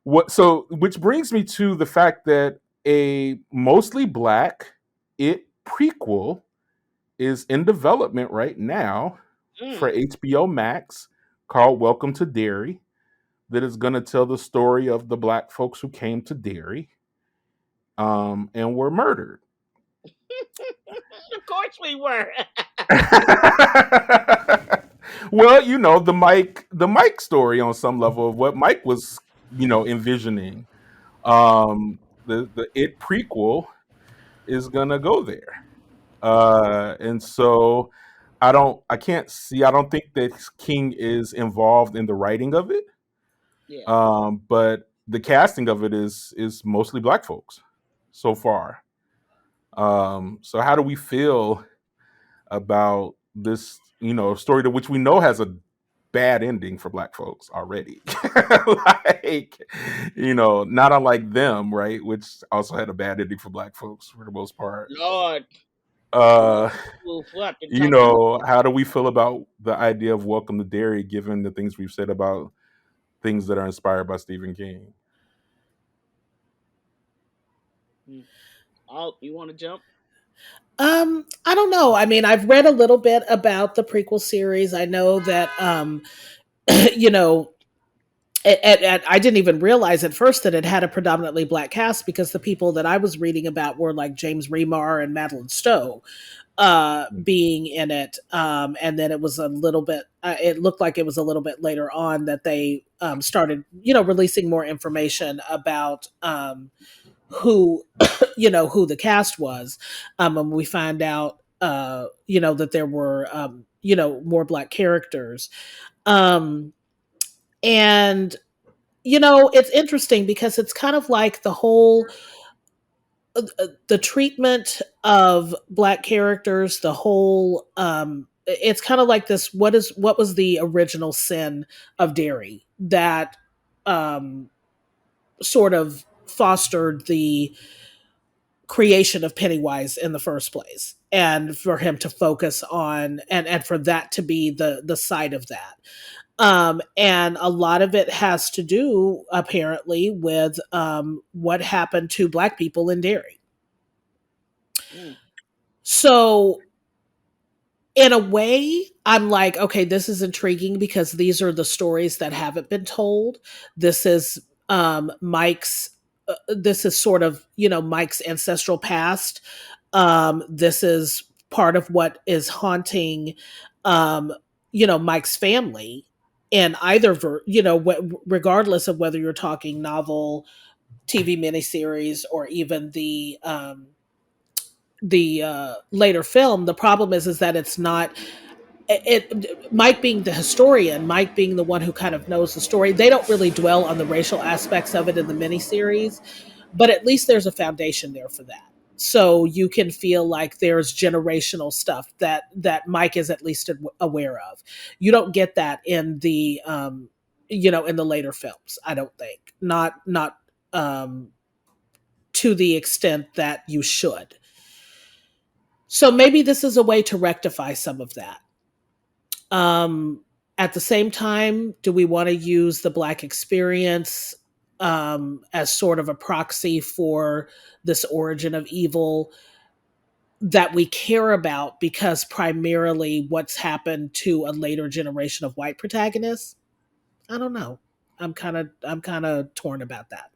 S1: Which brings me to the fact that a mostly black It prequel is in development right now for
S2: Mm.
S1: HBO Max called Welcome to Derry, that is going to tell the story of the black folks who came to Derry and were murdered.
S2: Of course we were.
S1: Well, the Mike story on some level of what Mike was, envisioning. The It prequel is gonna go there. And so I don't think that King is involved in the writing of it.
S2: Yeah.
S1: But the casting of it is mostly black folks so far. So how do we feel about this, story to which we know has a bad ending for black folks already? Like, not unlike Them, right? Which also had a bad ending for black folks for the most part.
S2: Lord.
S1: Uh,
S2: Ooh, what to talk about?
S1: how do we feel about the idea of Welcome to Derry, given the things we've said about things that are inspired by Stephen King?
S2: Mm. Oh, you want to jump?
S3: I don't know. I mean, I've read a little bit about the prequel series. I know that, you know, I didn't even realize at first that it had a predominantly black cast because the people that I was reading about were like James Remar and Madeline Stowe being in it. And then it was a little bit, it looked like it was a little bit later on that they started, releasing more information about who, who the cast was. And we find out, that there were, more black characters. Um, and it's interesting because it's kind of like the treatment of black characters, the whole it's kind of like this: what was the original sin of Derry that um sort of fostered the creation of Pennywise in the first place, and for him to focus on, and for that to be the site of that. And a lot of it has to do apparently with what happened to black people in Derry.
S2: Mm.
S3: So in a way, I'm like, okay, this is intriguing because these are the stories that haven't been told. This is Mike's. This is sort of Mike's ancestral past. This is part of what is haunting, um, Mike's family. And regardless of whether you're talking novel, TV miniseries, or even the later film, the problem is that it's not Mike being the historian, Mike being the one who kind of knows the story. They don't really dwell on the racial aspects of it in the miniseries, but at least there's a foundation there for that. So you can feel like there's generational stuff that Mike is at least aware of. You don't get that in the in the later films. I don't think, not um, to the extent that you should. So maybe this is a way to rectify some of that. Um, at the same time, do we want to use the Black experience as sort of a proxy for this origin of evil that we care about because primarily what's happened to a later generation of white protagonists? I don't know. I'm kind of torn about that.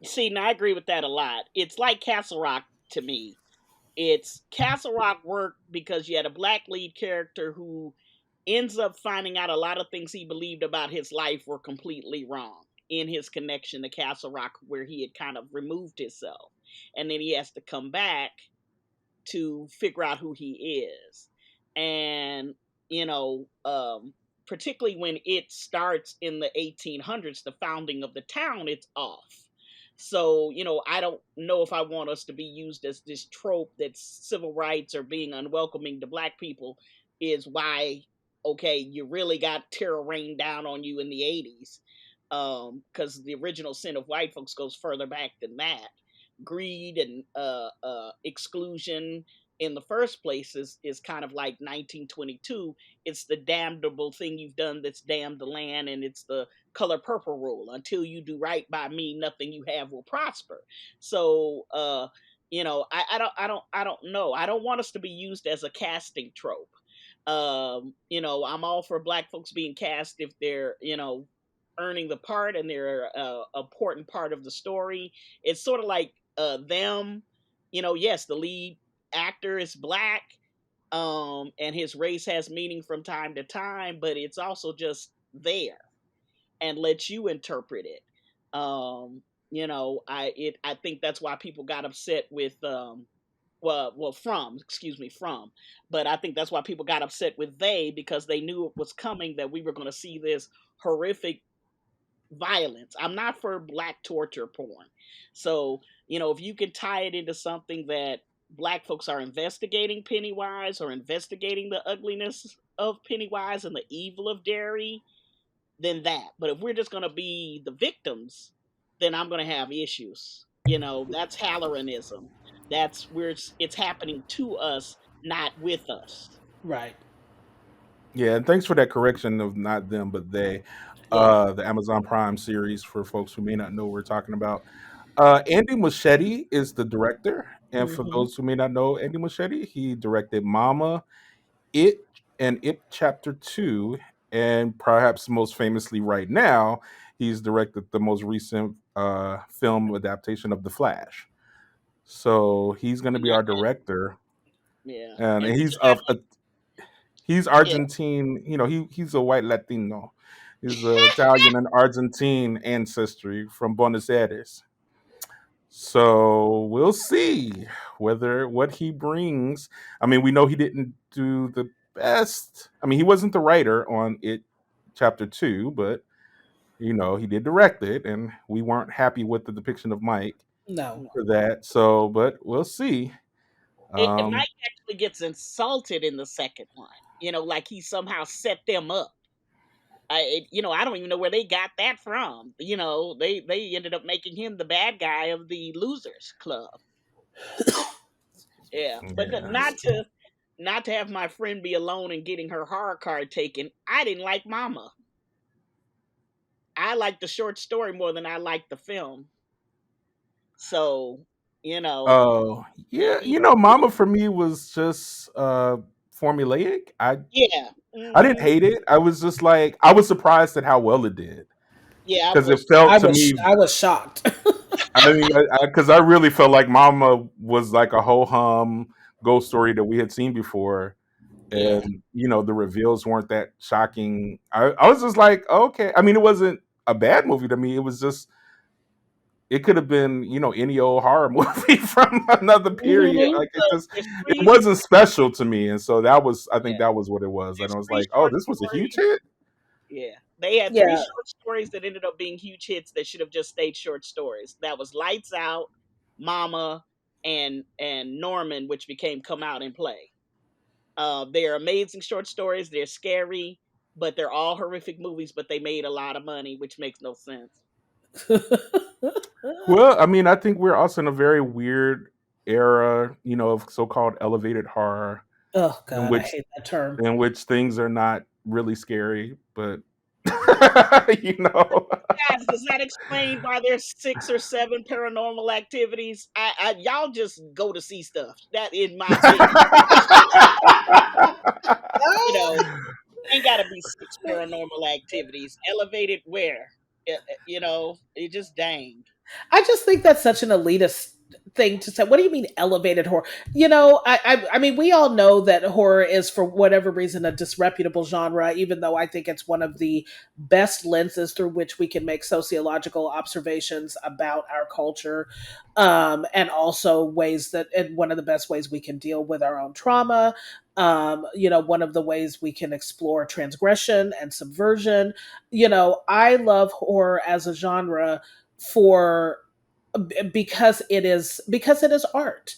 S2: See, now I agree with that a lot. It's like Castle Rock to me. It's Castle Rock worked because you had a black lead character who ends up finding out a lot of things he believed about his life were completely wrong in his connection to Castle Rock, where he had kind of removed himself. And then he has to come back to figure out who he is. And, you know, particularly when it starts in the 1800s, the founding of the town, it's off. So, I don't know if I want us to be used as this trope that civil rights or being unwelcoming to black people is why, okay, you really got terror rained down on you in the 80s. Because the original sin of white folks goes further back than that. Greed and exclusion in the first place is kind of like 1922. It's the damnable thing you've done that's damned the land, and it's the color purple rule. Until you do right by me, nothing you have will prosper. So I don't know. I don't want us to be used as a casting trope. I'm all for black folks being cast if they're earning the part and they're a important part of the story. It's sort of like them, yes, the lead actor is black, and his race has meaning from time to time, but it's also just there and lets you interpret it. I think that's why people got upset with from, but I think that's why people got upset with they, because they knew it was coming, that we were going to see this horrific violence. I'm not for black torture porn. So, if you can tie it into something that black folks are investigating Pennywise, or investigating the ugliness of Pennywise and the evil of Derry, then that. But if we're just going to be the victims, then I'm going to have issues. That's Halloranism. That's where it's happening to us, not with us.
S3: Right.
S1: Yeah, and thanks for that correction of not them but they.
S2: Yeah.
S1: The Amazon Prime series for folks who may not know what we're talking about. Andy Muschietti is the director, and for
S3: Hmm.
S1: those who may not know Andy Muschietti, he directed Mama, It, and It Chapter Two, and perhaps most famously right now, he's directed the most recent film adaptation of The Flash. So he's going to be our director,
S2: Yeah.
S1: and
S2: And
S1: he's
S2: he's got,
S1: he's
S2: yeah.
S1: Argentine. He's a white Latino. He's Italian and Argentine ancestry from Buenos Aires. So we'll see whether what he brings. I mean, we know he didn't do the best. I mean, he wasn't the writer on it, chapter two, but he did direct it, and we weren't happy with the depiction of Mike
S3: No.
S1: for that. So, but we'll see.
S2: Mike
S1: Um,
S2: actually gets insulted in the second one. Like he somehow set them up. I don't even know where they got that from. They ended up making him the bad guy of the losers club. Yeah, but
S1: yeah.
S2: not to have my friend be alone and getting her horror card taken. I didn't like Mama. I liked the short story more than I liked the film. So, you know,
S1: Oh, yeah.
S2: y-
S1: Mama for me was just formulaic.
S2: yeah,
S1: I didn't hate it. I was just like I was surprised at how well it did
S2: yeah, I
S1: because it
S2: was too.
S1: felt to me.
S3: I was shocked.
S1: I mean, because I really felt like Mama was like a ho hum ghost story that we had seen before,
S2: Yeah,
S1: and the reveals weren't that shocking. I was just like, okay. I mean, it wasn't a bad movie to me. It was just it could have been any old horror movie from another period.
S3: Hmm.
S1: Like
S2: there's
S1: it
S2: three.
S1: wasn't special to me, and so that was I think
S2: Yeah,
S1: that was what it was, and I
S2: there's
S1: was
S2: three
S1: like, oh,
S2: short
S1: this was a huge
S2: stories.
S1: hit.
S2: Yeah, they had three
S3: Yeah.
S2: short stories that ended up being huge hits that should have just stayed short stories. That was Lights Out, Mama, and Norman, which became Come Out and Play. They're amazing short stories. They're scary, but they're all horrific movies. But they made a lot of money, which makes no sense.
S1: Well, I mean, I think we're also in a very weird era, of so-called elevated horror,
S3: Oh
S1: in
S3: God, I
S1: which
S3: hate that term.
S1: things are not really scary, but you know.
S2: Guys, does that explain why there's 6 or 7 paranormal activities? Y'all just go to see stuff. That, in my opinion, you know, ain't got to be 6 paranormal activities. Elevated where? It just dang.
S3: I just think that's such an elitist thing to say. What do you mean elevated horror? I mean, we all know that horror is, for whatever reason, a disreputable genre, even though I think it's one of the best lenses through which we can make sociological observations about our culture, and also ways that, and one of the best ways we can deal with our own trauma. One of the ways we can explore transgression and subversion. I love horror as a genre for because it is art,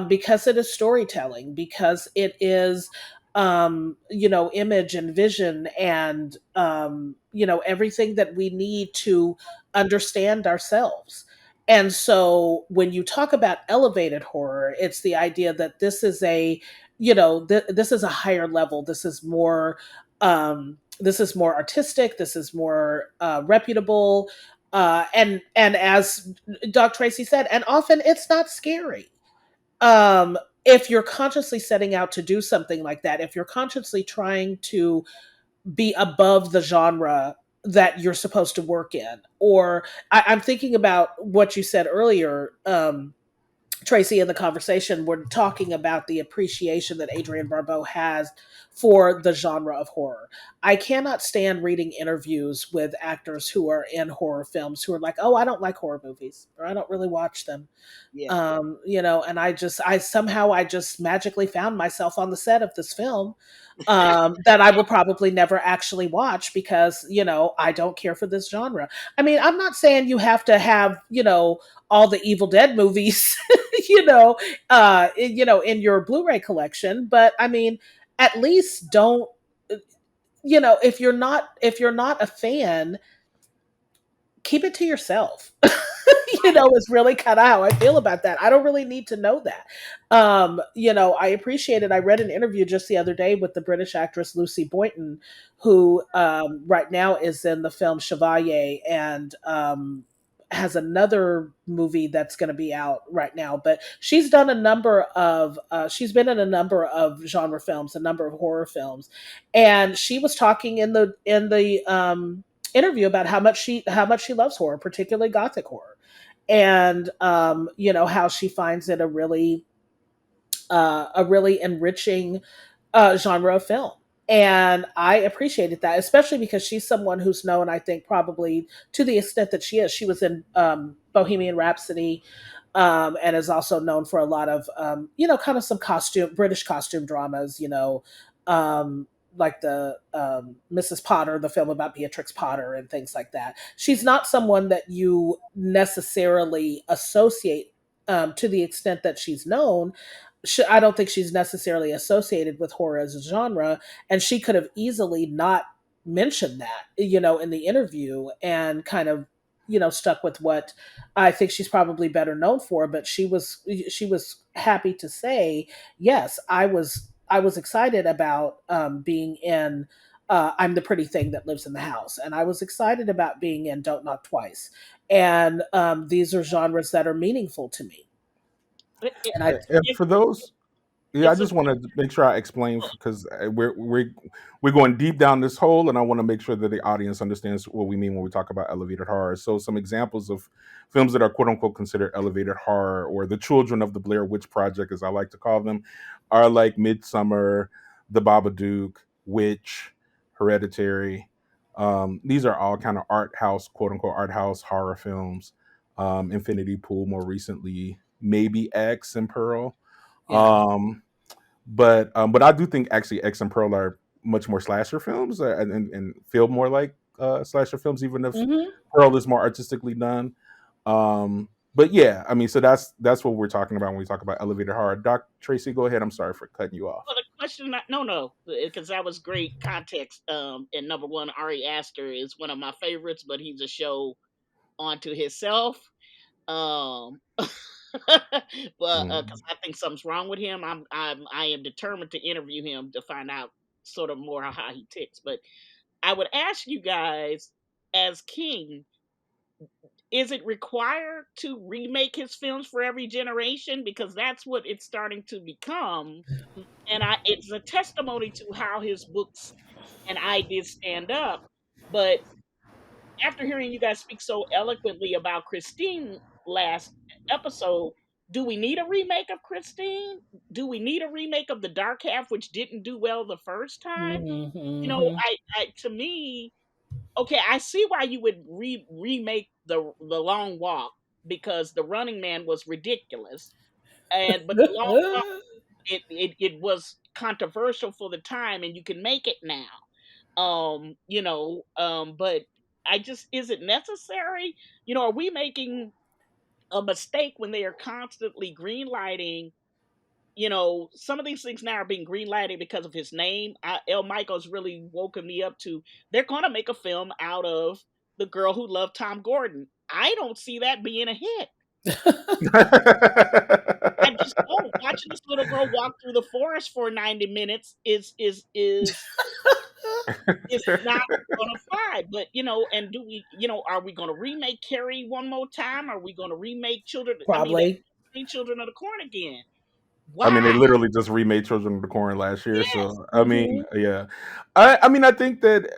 S3: because it is storytelling, because it is image and vision, and everything that we need to understand ourselves. And so when you talk about elevated horror, it's the idea that this is this is a higher level. This is more artistic, this is more reputable, and as Doc Tracy said, and often it's not scary. If you're consciously setting out to do something like that, if you're consciously trying to be above the genre that you're supposed to work in, or I'm thinking about what you said earlier, Tracy, in the conversation, we're talking about the appreciation that Adrienne Barbeau has for the genre of horror. I cannot stand reading interviews with actors who are in horror films who are like, "Oh, I don't like horror movies, or I don't really watch them."
S2: Yeah.
S3: And I just magically found myself on the set of this film, that I will probably never actually watch because, I don't care for this genre. I mean, I'm not saying you have to have, all the Evil Dead movies, in your Blu-ray collection, but I mean, at least don't, if you're not a fan, keep it to yourself. Is really kind of how I feel about that. I don't really need to know that. I appreciate it. I read an interview just the other day with the British actress Lucy Boynton, who right now is in the film Chevalier, and has another movie that's going to be out right now. But she's been in a number of genre films, a number of horror films, and she was talking in the interview about how much she loves horror, particularly gothic horror, and how she finds it a really enriching genre of film. And I appreciated that, especially because she's someone who's known, I think, probably to the extent that she is. She was in Bohemian Rhapsody, and is also known for a lot of, kind of some British costume dramas, um, like the Mrs. Potter, the film about Beatrix Potter, and things like that. She's not someone that you necessarily associate, to the extent that she's known. I don't think she's necessarily associated with horror as a genre, and she could have easily not mentioned that, in the interview, and kind of, stuck with what I think she's probably better known for. But she was happy to say, yes, I was excited about being in. I'm the pretty thing that lives in the house, and I was excited about being in Don't Knock Twice, and these are genres that are meaningful to me,
S2: It, it,
S3: and I
S1: And
S2: it,
S1: for those, yeah, I
S2: it's a
S1: just want to make sure I explain because we're going deep down this hole, and I want to make sure that the audience understands what we mean when we talk about elevated horror. So, some examples of films that are quote unquote considered elevated horror, or the children of the Blair Witch Project, as I like to call them, are like Midsummer, The Babadook, Witch, Hereditary. These are all kind of art house, quote unquote, art house horror films. Infinity Pool, more recently, maybe X and Pearl.
S3: yeah.
S1: Um, but I do think actually X and Pearl are much more slasher films, and feel more like slasher films, even if
S3: Hmm.
S1: Pearl is more artistically done. But yeah, I mean, so that's what we're talking about when we talk about elevator horror. Doc Tracy, go ahead. I'm sorry for cutting you off.
S2: well, the question. No, because that was great context. And number one, Ari Aster is one of my favorites, but he's a show onto himself. Um, but
S1: Mm.
S2: because I think something's wrong with him, I am determined to interview him to find out sort of more how he ticks. But I would ask you guys, as King, is it required to remake his films for every generation? Because that's what it's starting to become, and it's a testimony to how his books and ideas stand up. But after hearing you guys speak so eloquently about Christine last episode, do we need a remake of Christine? Do we need a remake of The Dark Half, which didn't do well the first time?
S3: Mm-hmm.
S2: I to me, okay, I see why you would remake the Long Walk, because The Running Man was ridiculous, but the Long Walk, it was controversial for the time, and you can make it now. But I just, is it necessary? Are we making a mistake when they are constantly greenlighting? Some of these things now are being greenlighted because of his name. El Michael's really woken me up to, they're gonna make a film out of The Girl Who Loved Tom Gordon. I don't see that being a hit. I just don't. Watching this little girl walk through the forest for 90 minutes is not gonna fly. But and do we, are we gonna remake Carrie one more time? Are we gonna remake
S3: Probably.
S2: Children of the Corn again?
S1: I mean, they
S2: Why?
S1: literally just remade Children of the Corn last year,
S2: Yes.
S1: so I mean,
S3: Hmm.
S1: yeah. I mean, I think that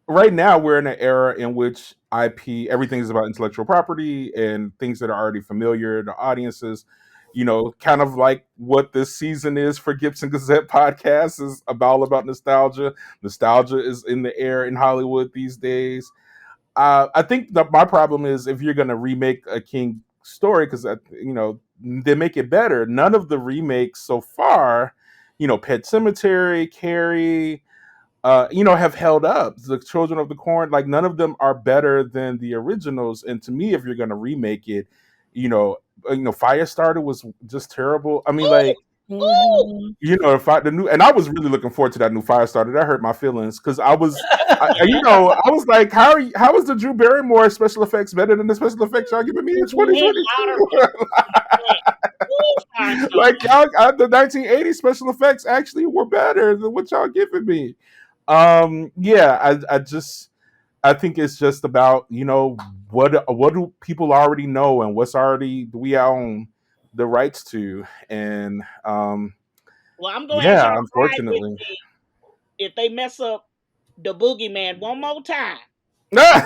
S1: right now we're in an era in which IP, everything is about intellectual property and things that are already familiar to audiences. Kind of like what this season is for Gipson Gazette podcast is all about nostalgia. Nostalgia is in the air in Hollywood these days. I think that my problem is if you're going to remake a King story, because they make it better. None of the remakes so far, Pet Cemetery, Carrie, have held up. The Children of the Corn, like none of them are better than the originals. And to me, if you're going to remake it, Firestarter was just terrible. I mean, like,
S2: Ooh,
S3: Hmm.
S1: if the new, and I was really looking forward to that new Firestarter. That hurt my feelings because I was like, how is the Drew Barrymore special effects better than the special effects y'all giving me in
S2: man, louder,
S1: 2022?
S2: man. Ooh, Firestarter.
S1: Like the 1980 special effects actually were better than what y'all giving me. Yeah, I think it's just about what do people already know and what's already do we own the rights to, and
S2: Well, I'm gonna ask
S1: yeah,
S2: y'all to ride with
S1: unfortunately.
S2: me if they mess up the Boogeyman one more time. I'm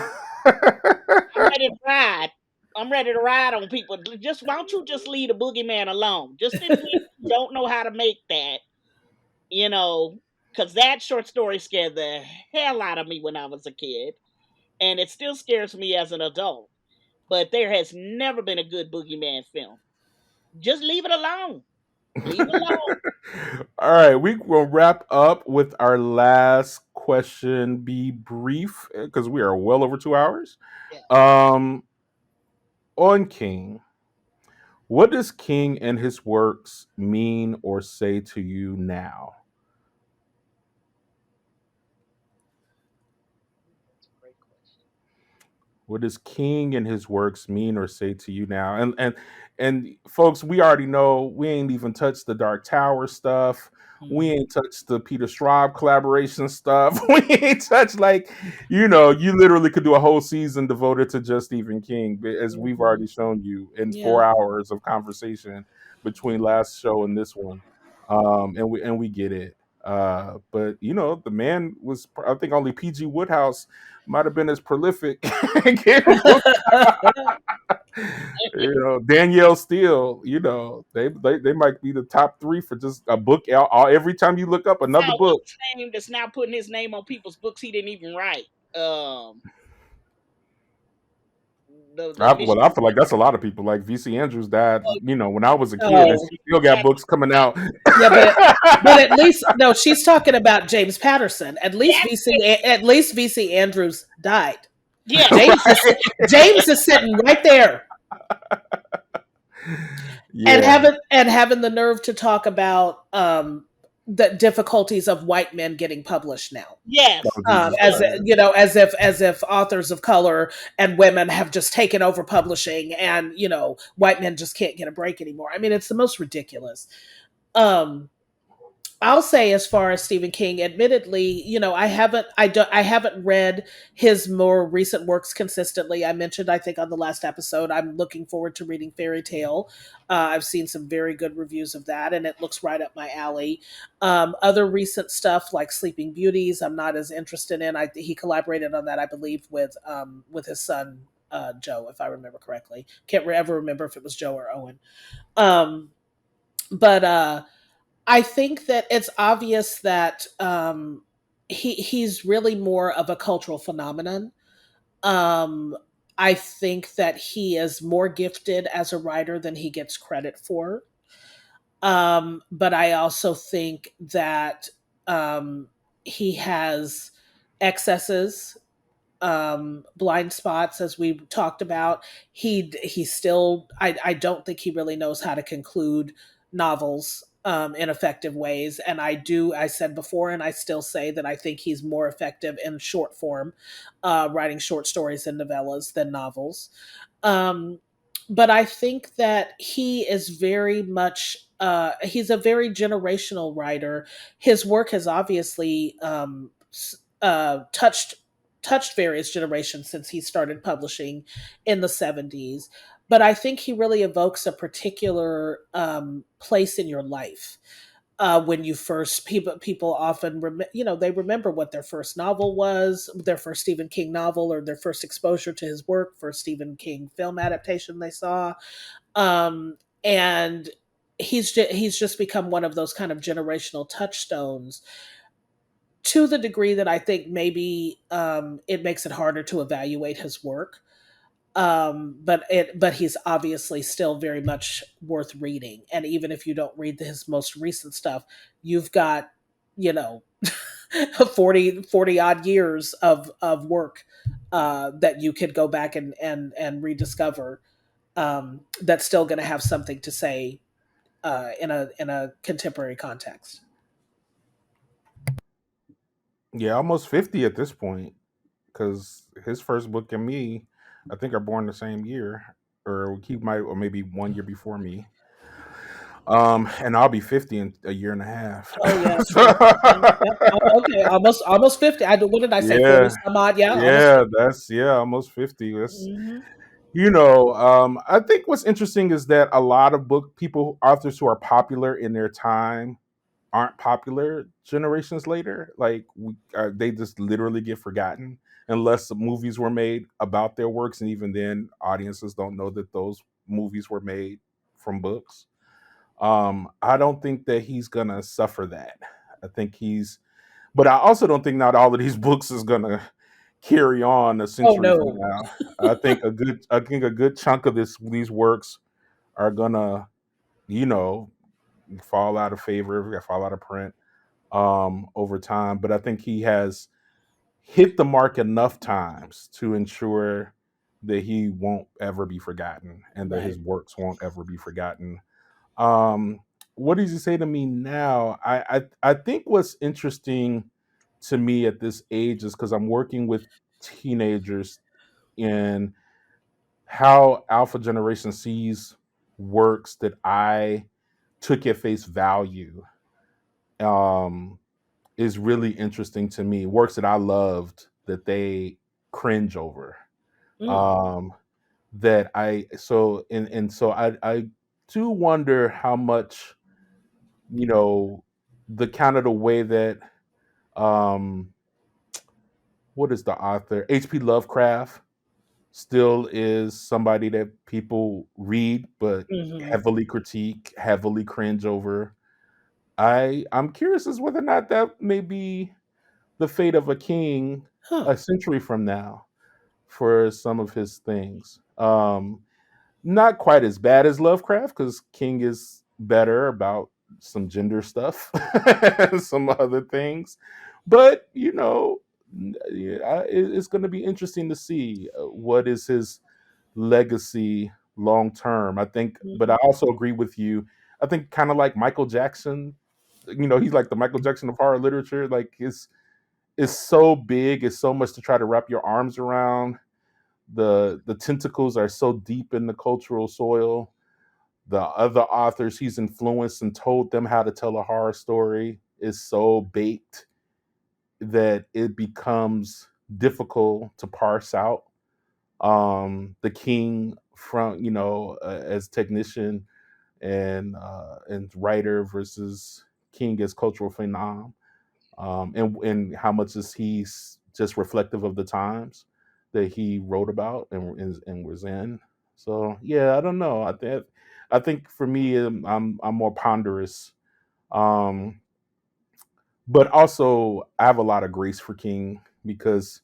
S2: ready to ride. I'm ready to ride on people. Just why don't you just leave the Boogeyman alone? Just admit you don't know how to make that. You know, because that short story scared the hell out of me when I was a kid, and it still scares me as an adult. But there has never been a good Boogeyman film. Just leave it alone. Leave it alone.
S1: All right, we will wrap up with our last question. Be brief because we are well over 2 hours.
S2: Yeah.
S1: Um, on King, what does King and his works mean or say to you now?
S2: That's a great question.
S1: What does King and his works mean or say to you now? And folks, we already know we ain't even touched the Dark Tower stuff. We ain't touched the Peter Straub collaboration stuff. We ain't touched you literally could do a whole season devoted to just Stephen King, as we've
S3: Hmm.
S1: already shown you in
S3: Yeah.
S1: 4 hours of conversation between last show and this one. And we get it. But the man was, I think only PG Woodhouse might have been as prolific. Getting books. Danielle Steele. They might be the top three for just a book. Every time you look up another
S2: Now,
S1: book.
S2: what's his name that's now putting his name on people's books he didn't even write? Um, the
S1: Well, I
S2: Michigan.
S1: feel like that's a lot of people. Like VC Andrews died,
S2: Oh,
S1: when I was a kid, and
S3: Oh,
S1: she still got
S2: exactly.
S1: books coming out.
S3: yeah, but at least no, she's talking about James Patterson. At least VC Andrews died.
S2: Yes.
S3: James is James is sitting right there and
S1: Yeah,
S3: having the nerve to talk about the difficulties of white men getting published now.
S1: oh,
S2: Yes.
S1: Jesus
S3: As
S1: Christ.
S3: as if authors of color and women have just taken over publishing, and white men just can't get a break anymore. I mean, it's the most ridiculous. Um, I'll say, as far as Stephen King, admittedly, I haven't read his more recent works consistently. I mentioned, I think, on the last episode, I'm looking forward to reading Fairy Tale. I've seen some very good reviews of that, and it looks right up my alley. Other recent stuff like Sleeping Beauties, I'm not as interested in. He collaborated on that, I believe, with his son Joe, if I remember correctly. Can't ever remember if it was Joe or Owen. Um, but I think that it's obvious that he's really more of a cultural phenomenon. Um, I think that he is more gifted as a writer than he gets credit for. But I also think that um, he has excesses, blind spots, as we talked about. He still, I don't think he really knows how to conclude novels in effective ways. And I said before, and I still say that I think he's more effective in short form, writing short stories and novellas than novels. Um, but I think that he is very much, he's a very generational writer. His work has obviously touched various generations since he started publishing in the 70s. But I think he really evokes a particular place in your life. When you first, people often they remember what their first novel was, their first Stephen King novel, or their first exposure to his work, first Stephen King film adaptation they saw. And he's just become one of those kind of generational touchstones, to the degree that I think maybe it makes it harder to evaluate his work. But he's obviously still very much worth reading. And even if you don't read his most recent stuff, you've got, you know, 40 odd years of work that you could go back and rediscover, that's still going to have something to say in a contemporary context.
S1: Yeah, almost 50 at this point, because his first book and me, I think, are born the same year, or he might, or maybe 1 year before me. And I'll be 50 in a year and a half.
S3: Oh yeah, true. Yeah,
S1: So,
S3: yep. Okay, almost 50. What did I say? 40
S1: yeah,
S3: some odd? Yeah, almost
S1: yeah,
S3: 50.
S1: that's yeah, almost 50. That's
S3: Hmm.
S1: I think what's interesting is that a lot of book people, authors who are popular in their time, aren't popular generations later. Like they just literally get forgotten unless the movies were made about their works, and even then, audiences don't know that those movies were made from books. I don't think that he's gonna suffer that. I think he's, but I also don't think not all of these books is gonna carry on a
S3: Oh
S1: century from
S3: no.
S1: now. I think a good chunk of these works are gonna, you know, fall out of favor, fall out of print over time. But I think he has hit the mark enough times to ensure that he won't ever be forgotten and that
S3: Right.
S1: his works won't ever be forgotten. Um, what does he say to me now? I think what's interesting to me at this age is because I'm working with teenagers in how Alpha Generation sees works that I took at face value. Um, is really interesting to me. Works that I loved that they cringe over.
S3: Mm.
S1: Um, that I so and so I do wonder how much, you know, the kind of the way that um what is the author? H.P. Lovecraft still is somebody that people read but
S3: Hmm.
S1: heavily critique, heavily cringe over. I'm curious as whether or not that may be the fate of a king
S3: Huh.
S1: a century from now for some of his things. Not quite as bad as Lovecraft because King is better about some gender stuff, some other things, but yeah, it's going to be interesting to see what is his legacy long term. I think, but I
S3: Hmm.
S1: also agree with you. I think kind of like Michael Jackson, he's like the Michael Jackson of horror literature. Like his is so big, it's so much to try to wrap your arms around. The tentacles are so deep in the cultural soil. The other authors he's influenced and told them how to tell a horror story. is so baked that it becomes difficult to parse out the king from, as technician and writer versus king as cultural phenom, and how much is just reflective of the times that he wrote about and was in. So yeah, I don't know. I think for me, I'm more ponderous, um, but also I have a lot of grace for King because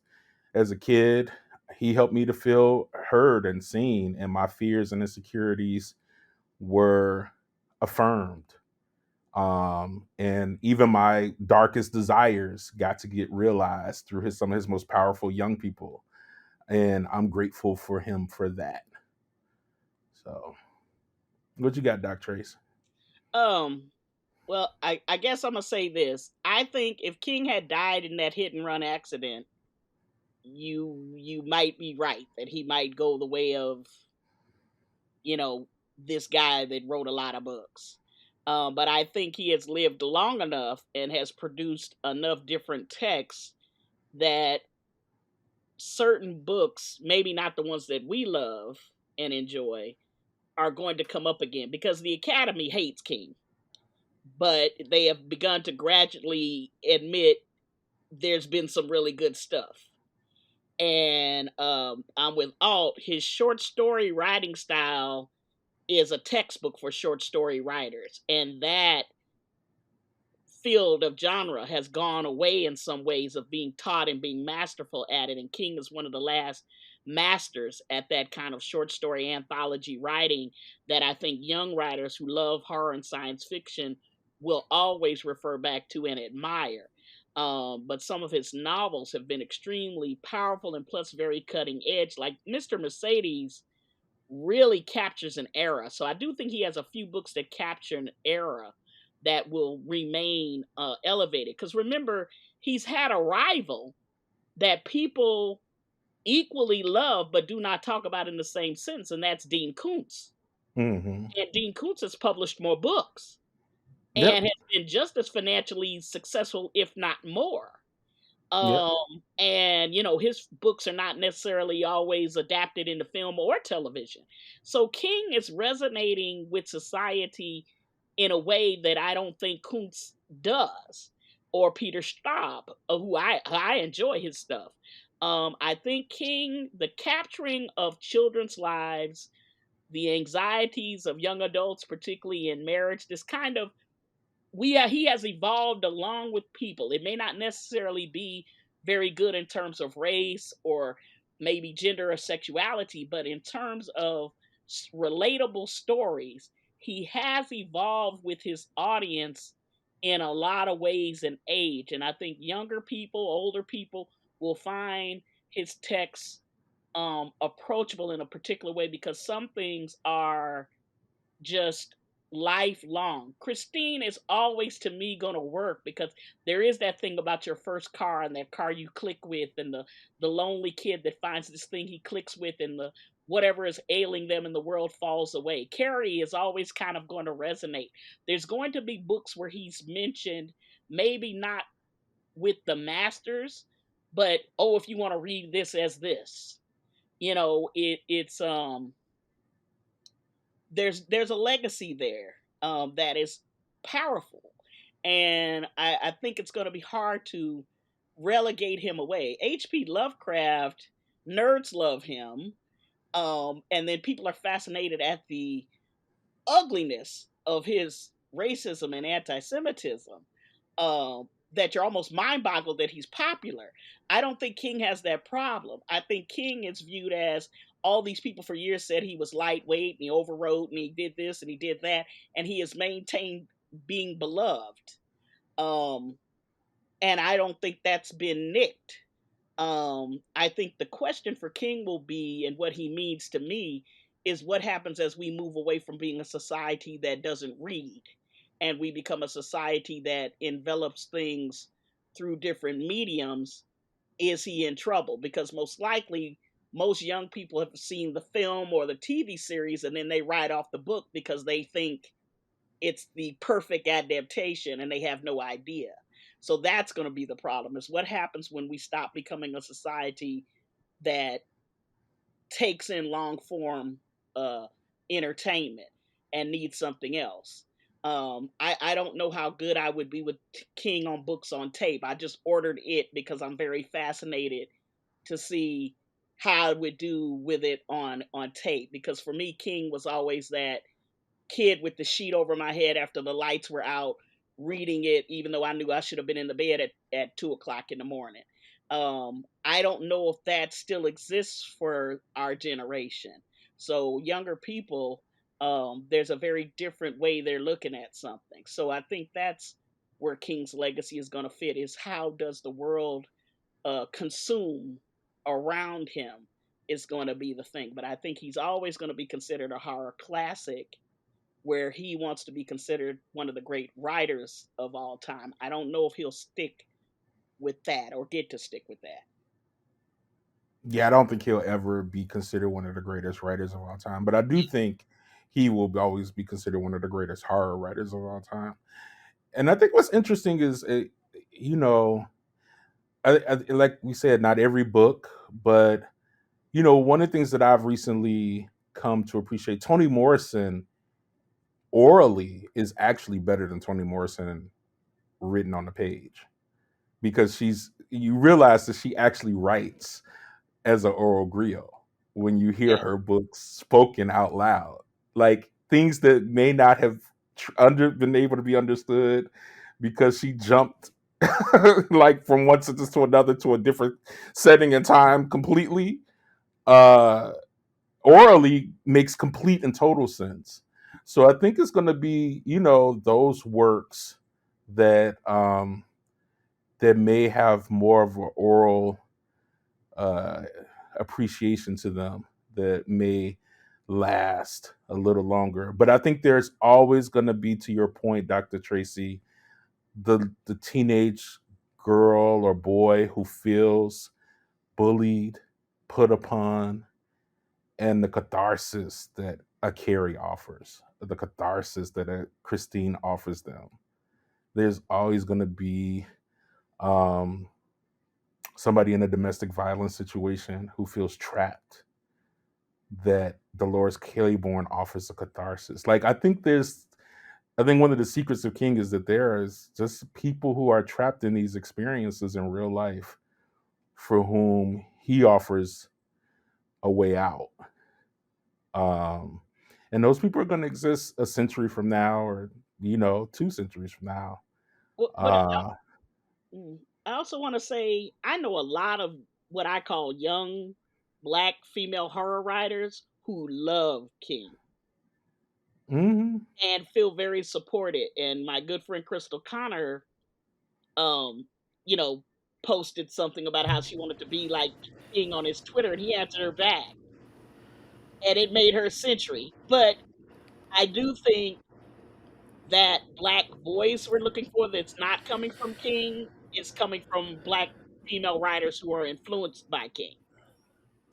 S1: as a kid, he helped me to feel heard and seen, and my fears and insecurities were affirmed. And even my darkest desires got to get realized through some of his most powerful young people. And I'm grateful for him for that. So, what you got, Doc Trace?
S2: Um, well, I guess I'm gonna say this. I think if King had died in that hit and run accident, you might be right that he might go the way of, you know, this guy that wrote a lot of books. But I think he has lived long enough and has produced enough different texts that certain books, maybe not the ones that we love and enjoy, are going to come up again because the Academy hates King, but they have begun to gradually admit there's been some really good stuff. And I'm with Alt. His short story writing style is a textbook for short story writers, and that field of genre has gone away in some ways of being taught and being masterful at it. And King is one of the last masters at that kind of short story anthology writing that I think young writers who love horror and science fiction will always refer back to and admire. But some of his novels have been extremely powerful and plus very cutting edge. Like Mr. Mercedes really captures an era. So I do think he has a few books that capture an era that will remain elevated. Because remember, he's had a rival that people equally love but do not talk about in the same sense, and that's Dean Koontz.
S1: Hmm.
S2: And Dean Koontz has published more books
S1: Yep.
S2: and has been just as financially successful, if not more.
S1: Yep.
S2: And his books are not necessarily always adapted into film or television. So King is resonating with society in a way that I don't think Kuntz does, or Peter Straub, who I enjoy his stuff. I think King, the capturing of children's lives, the anxieties of young adults, particularly in marriage, this kind of he has evolved along with people. It may not necessarily be very good in terms of race or maybe gender or sexuality, but in terms of relatable stories, he has evolved with his audience in a lot of ways and age. And I think younger people, older people will find his texts approachable in a particular way because some things are just lifelong. Christine is always to me going to work because there is that thing about your first car and that car you click with and the lonely kid that finds this thing he clicks with and the whatever is ailing them in the world falls away. Carrie is always kind of going to resonate. There's going to be books where he's mentioned, maybe not with the masters, but oh, if you want to read this as this, it's there's a legacy there that is powerful, and I think it's going to be hard to relegate him away. H.P. Lovecraft, nerds love him, and then people are fascinated at the ugliness of his racism and anti-Semitism. That you're almost mind boggled that he's popular. I don't think King has that problem. I think King is viewed as all these people for years said he was lightweight and he overwrote and he did this and he did that, and he has maintained being beloved. Um, and I don't think that's been nicked. I think the question for King will be, and what he means to me, is what happens as we move away from being a society that doesn't read and we become a society that envelops things through different mediums. Is he in trouble? Because most likely, most young people have seen the film or the TV series and then they write off the book because they think it's the perfect adaptation and they have no idea. So that's going to be the problem, is what happens when we stop becoming a society that takes in long form uh, entertainment and needs something else. I don't know how good I would be with King on books on tape. I just ordered it because I'm very fascinated to see how I would do with it on tape. Because for me, King was always that kid with the sheet over my head after the lights were out, reading it, even though I knew I should have been in the bed at 2 o'clock in the morning. I don't know if that still exists for our generation. So younger people, there's a very different way they're looking at something. So I think that's where King's legacy is going to fit, is how does the world consume around him is going to be the thing. But I think he's always going to be considered a horror classic, where he wants to be considered one of the great writers of all time. I don't know if he'll stick with that or get to stick with that.
S1: Yeah, I don't think he'll ever be considered one of the greatest writers of all time, but I do think he will always be considered one of the greatest horror writers of all time. And I think what's interesting is, you know, like we said, not every book, but one of the things that I've recently come to appreciate, Toni Morrison orally is actually better than Toni Morrison written on the page, because you realize that she actually writes as an oral griot when you hear
S2: Yeah.
S1: her books spoken out loud, like things that may not have been able to be understood because she jumped like from one sentence to another to a different setting and time completely. uh Orally makes complete and total sense. So I think it's going to be, those works that that may have more of an oral uh, appreciation to them, that may last a little longer. But I think there's always going to be, to your point, Dr. Tracy, the teenage girl or boy who feels bullied, put upon, and the catharsis that a Carrie offers, the catharsis that a Christine offers them. There's always going to be um, somebody in a domestic violence situation who feels trapped, that Dolores Claiborne offers a catharsis. Like, I think one of the secrets of King is that there is just people who are trapped in these experiences in real life, for whom he offers a way out. Um, and those people are going to exist a century from now, or 2 centuries from now.
S2: What
S1: Uh,
S2: I also want to say, I know a lot of what I call young black female horror writers who love King
S1: mhm.
S2: and feel very supported. And my good friend Crystal Connor, um, you know, posted something about how she wanted to be like King on his Twitter, and he answered her back, and it made her century. But I do think that black voice we're looking for, that's not coming from King, is coming from black female writers who are influenced by King,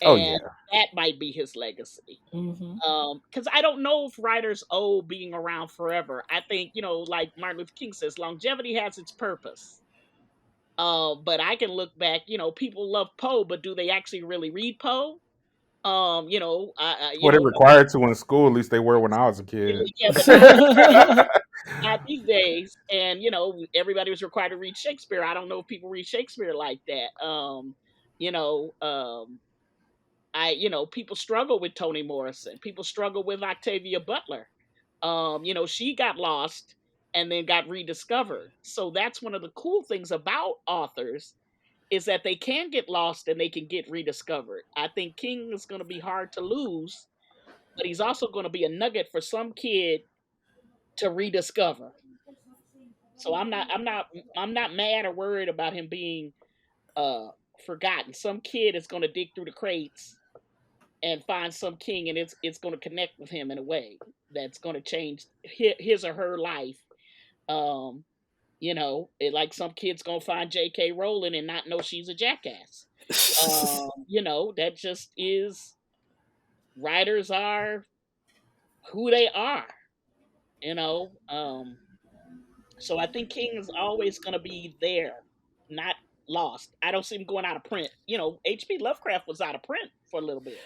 S1: Oh
S2: and
S1: yeah.
S2: that might be his legacy.
S3: Hmm.
S2: Because I don't know if writers owe being around forever. I think, like Martin Luther King says, longevity has its purpose. But I can look back. People love Poe, but do they actually really read Poe?
S1: What they required to in school, at least they were when I was a kid.
S2: yeah, but not these days. Not these days. And everybody was required to read Shakespeare. I don't know if people read Shakespeare like that. You know, um, people struggle with Toni Morrison. People struggle with Octavia Butler. She got lost and then got rediscovered. So that's one of the cool things about authors, is that they can get lost and they can get rediscovered. I think King is going to be hard to lose, but he's also going to be a nugget for some kid to rediscover. So I'm not mad or worried about him being uh forgotten. Some kid is going to dig through the crates and find some King, and it's going to connect with him in a way that's going to change his or her life. Um, like some kid's going to find J.K. Rowling and not know she's a jackass. That just is, writers are who they are. you know. So I think King is always going to be there, not lost. I don't see him going out of print. H.P. Lovecraft was out of print for a little bit.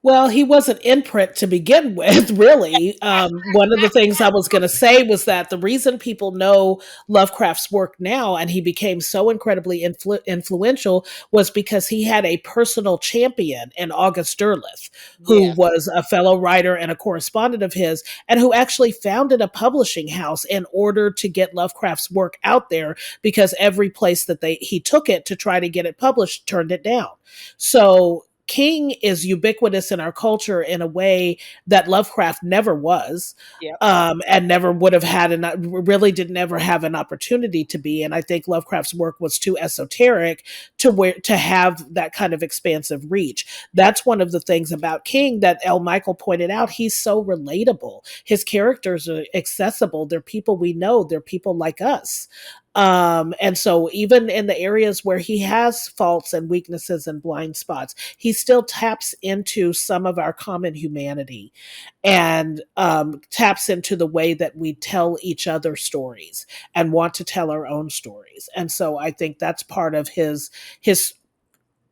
S3: Well, he wasn't in print to begin with, really. One of the things I was going to say was that the reason people know Lovecraft's work now and he became so incredibly influential was because he had a personal champion in August Derleth, who
S2: Yes,
S3: was a fellow writer and a correspondent of his, and who actually founded a publishing house in order to get Lovecraft's work out there because every place that he took it to try to get it published turned it down. So King is ubiquitous in our culture in a way that Lovecraft never was,
S2: yep,
S3: and never would have had really did never have an opportunity to be. And I think Lovecraft's work was too esoteric to have that kind of expansive reach. That's one of the things about King that L. Michael pointed out. He's so relatable. His characters are accessible. They're people we know. They're people like us. And so even in the areas where he has faults and weaknesses and blind spots, he still taps into some of our common humanity and taps into the way that we tell each other stories and want to tell our own stories. And so I think that's part of his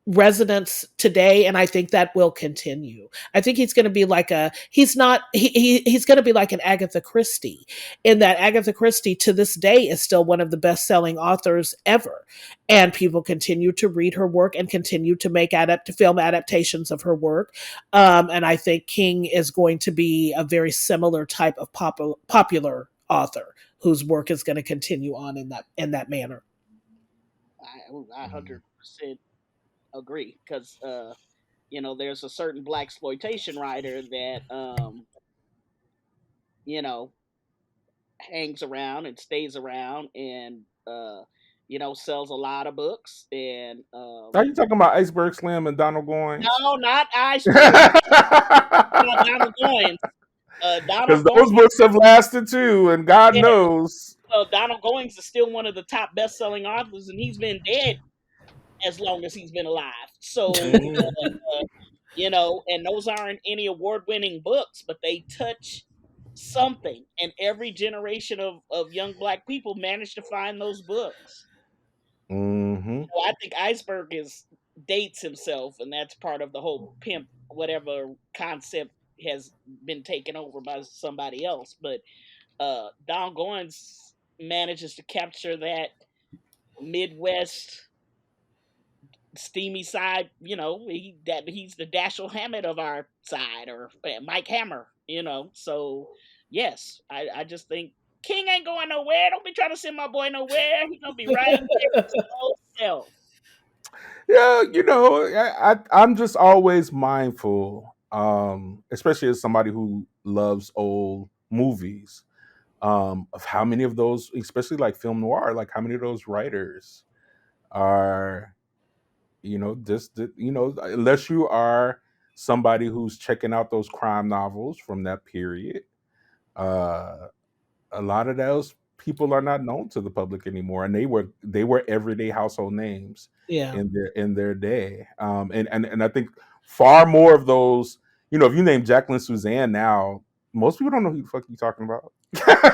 S3: resonance today, and I think that will continue. I think he's going to be like he's going to be like an Agatha Christie, in that Agatha Christie to this day is still one of the best-selling authors ever, and people continue to read her work and continue to make film adaptations of her work. And I think King is going to be a very similar type of popular author whose work is going to continue on in that manner.
S2: I 100% agree because there's a certain black exploitation writer that you know hangs around and stays around and sells a lot of books and
S1: Are you talking about Iceberg Slim and Donald Goines?
S2: no, not Iceberg,
S1: Because
S2: Donald Goins. Donald
S1: those
S2: Goins,
S1: books have lasted too, and God
S2: yeah,
S1: knows.
S2: Donald Goins is still one of the top best-selling authors, and he's been dead as long as he's been alive. So,
S1: Mhm.
S2: and those aren't any award-winning books, but they touch something, and every generation of young black people managed to find those books.
S1: Mhm.
S2: I think Iceberg is dates himself, and that's part of the whole pimp whatever concept has been taken over by somebody else. But Don Goins manages to capture that Midwest steamy side. He's the Dashiell Hammett of our side, or Mike Hammer. So yes, I just think King ain't going nowhere. Don't be trying to send my boy nowhere. He's gonna be right there with his old self.
S1: Yeah, I'm just always mindful, especially as somebody who loves old movies, of how many of those, especially like film noir, like how many of those writers are, unless you are somebody who's checking out those crime novels from that period, uh, a lot of those people are not known to the public anymore, and they were everyday household names
S3: Yeah.
S1: in their day. And I think far more of those, if you name Jacqueline Suzanne now, most people don't know who the fuck you talking about.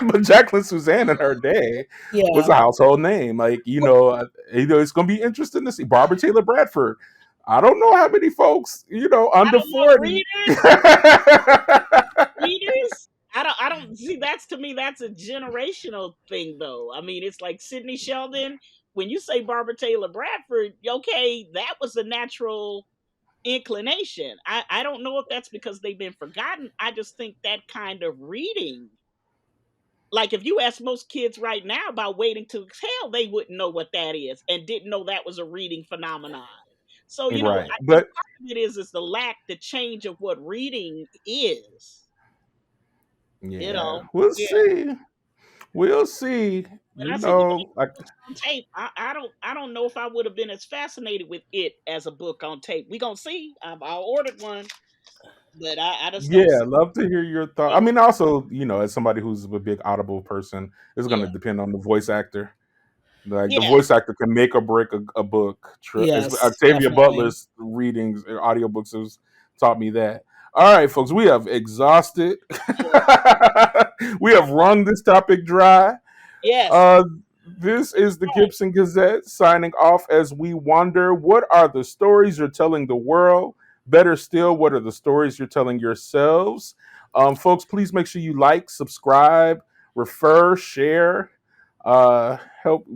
S1: But Jacqueline Suzanne in her day was
S3: Yeah.
S1: a household name. Like, it's gonna be interesting to see Barbara Taylor Bradford. I don't know how many folks,
S2: I
S1: under
S2: don't know
S1: 40.
S2: readers. I don't see, that's, to me, that's a generational thing though. I mean, it's like Sidney Sheldon. When you say Barbara Taylor Bradford, okay, that was a natural inclination. I don't know if that's because they've been forgotten. I just think that kind of reading, like if you ask most kids right now about Waiting to Exhale, they wouldn't know what that is and didn't know that was a reading phenomenon. So,
S1: Right.
S2: I think
S1: But
S2: part of it is the the change of what reading is. You
S1: yeah,
S2: know,
S1: we'll
S2: yeah.
S1: see. We'll see.
S2: When I said you got
S1: Like,
S2: books on tape, I don't know if I would have been as fascinated with it as a book on tape. We gonna see. I ordered one, but I just don't
S1: yeah,
S2: see.
S1: love to hear your thought. I
S2: Yeah,
S1: mean, also, as somebody who's a big Audible person, it's going
S2: yeah,
S1: to depend on the voice actor. Like, the
S2: yeah.
S1: voice actor can make or break a book.
S3: Yes,
S1: Octavia
S3: definitely.
S1: Butler's readings, audiobooks has taught me that. All right, folks, we have exhausted.
S2: Yes.
S1: We have wrung this topic dry.
S2: Yes.
S1: Uh, this is the Gipson Gazette signing off as we wonder what are the stories you're telling the world? Better still, what are the stories you're telling yourselves? Folks, please make sure you like, subscribe, refer, share, help,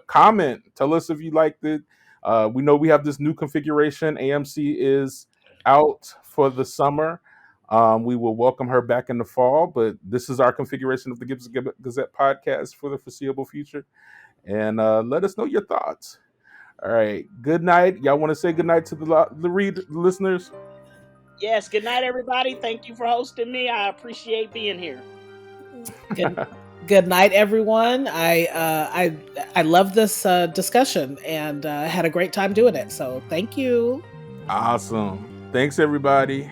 S1: comment. Tell us if you liked it. We know we have this new configuration. AMC is out for the summer. We will welcome her back in the fall, but this is our configuration of the Gipson Gazette podcast for the foreseeable future. And let us know your thoughts. All right. Good night. Y'all want to say good night to the listeners?
S2: Yes. Good night, everybody. Thank you for hosting me. I appreciate being here.
S3: Good night, everyone. I love this discussion and had a great time doing it. So thank you.
S1: Awesome. Thanks, everybody.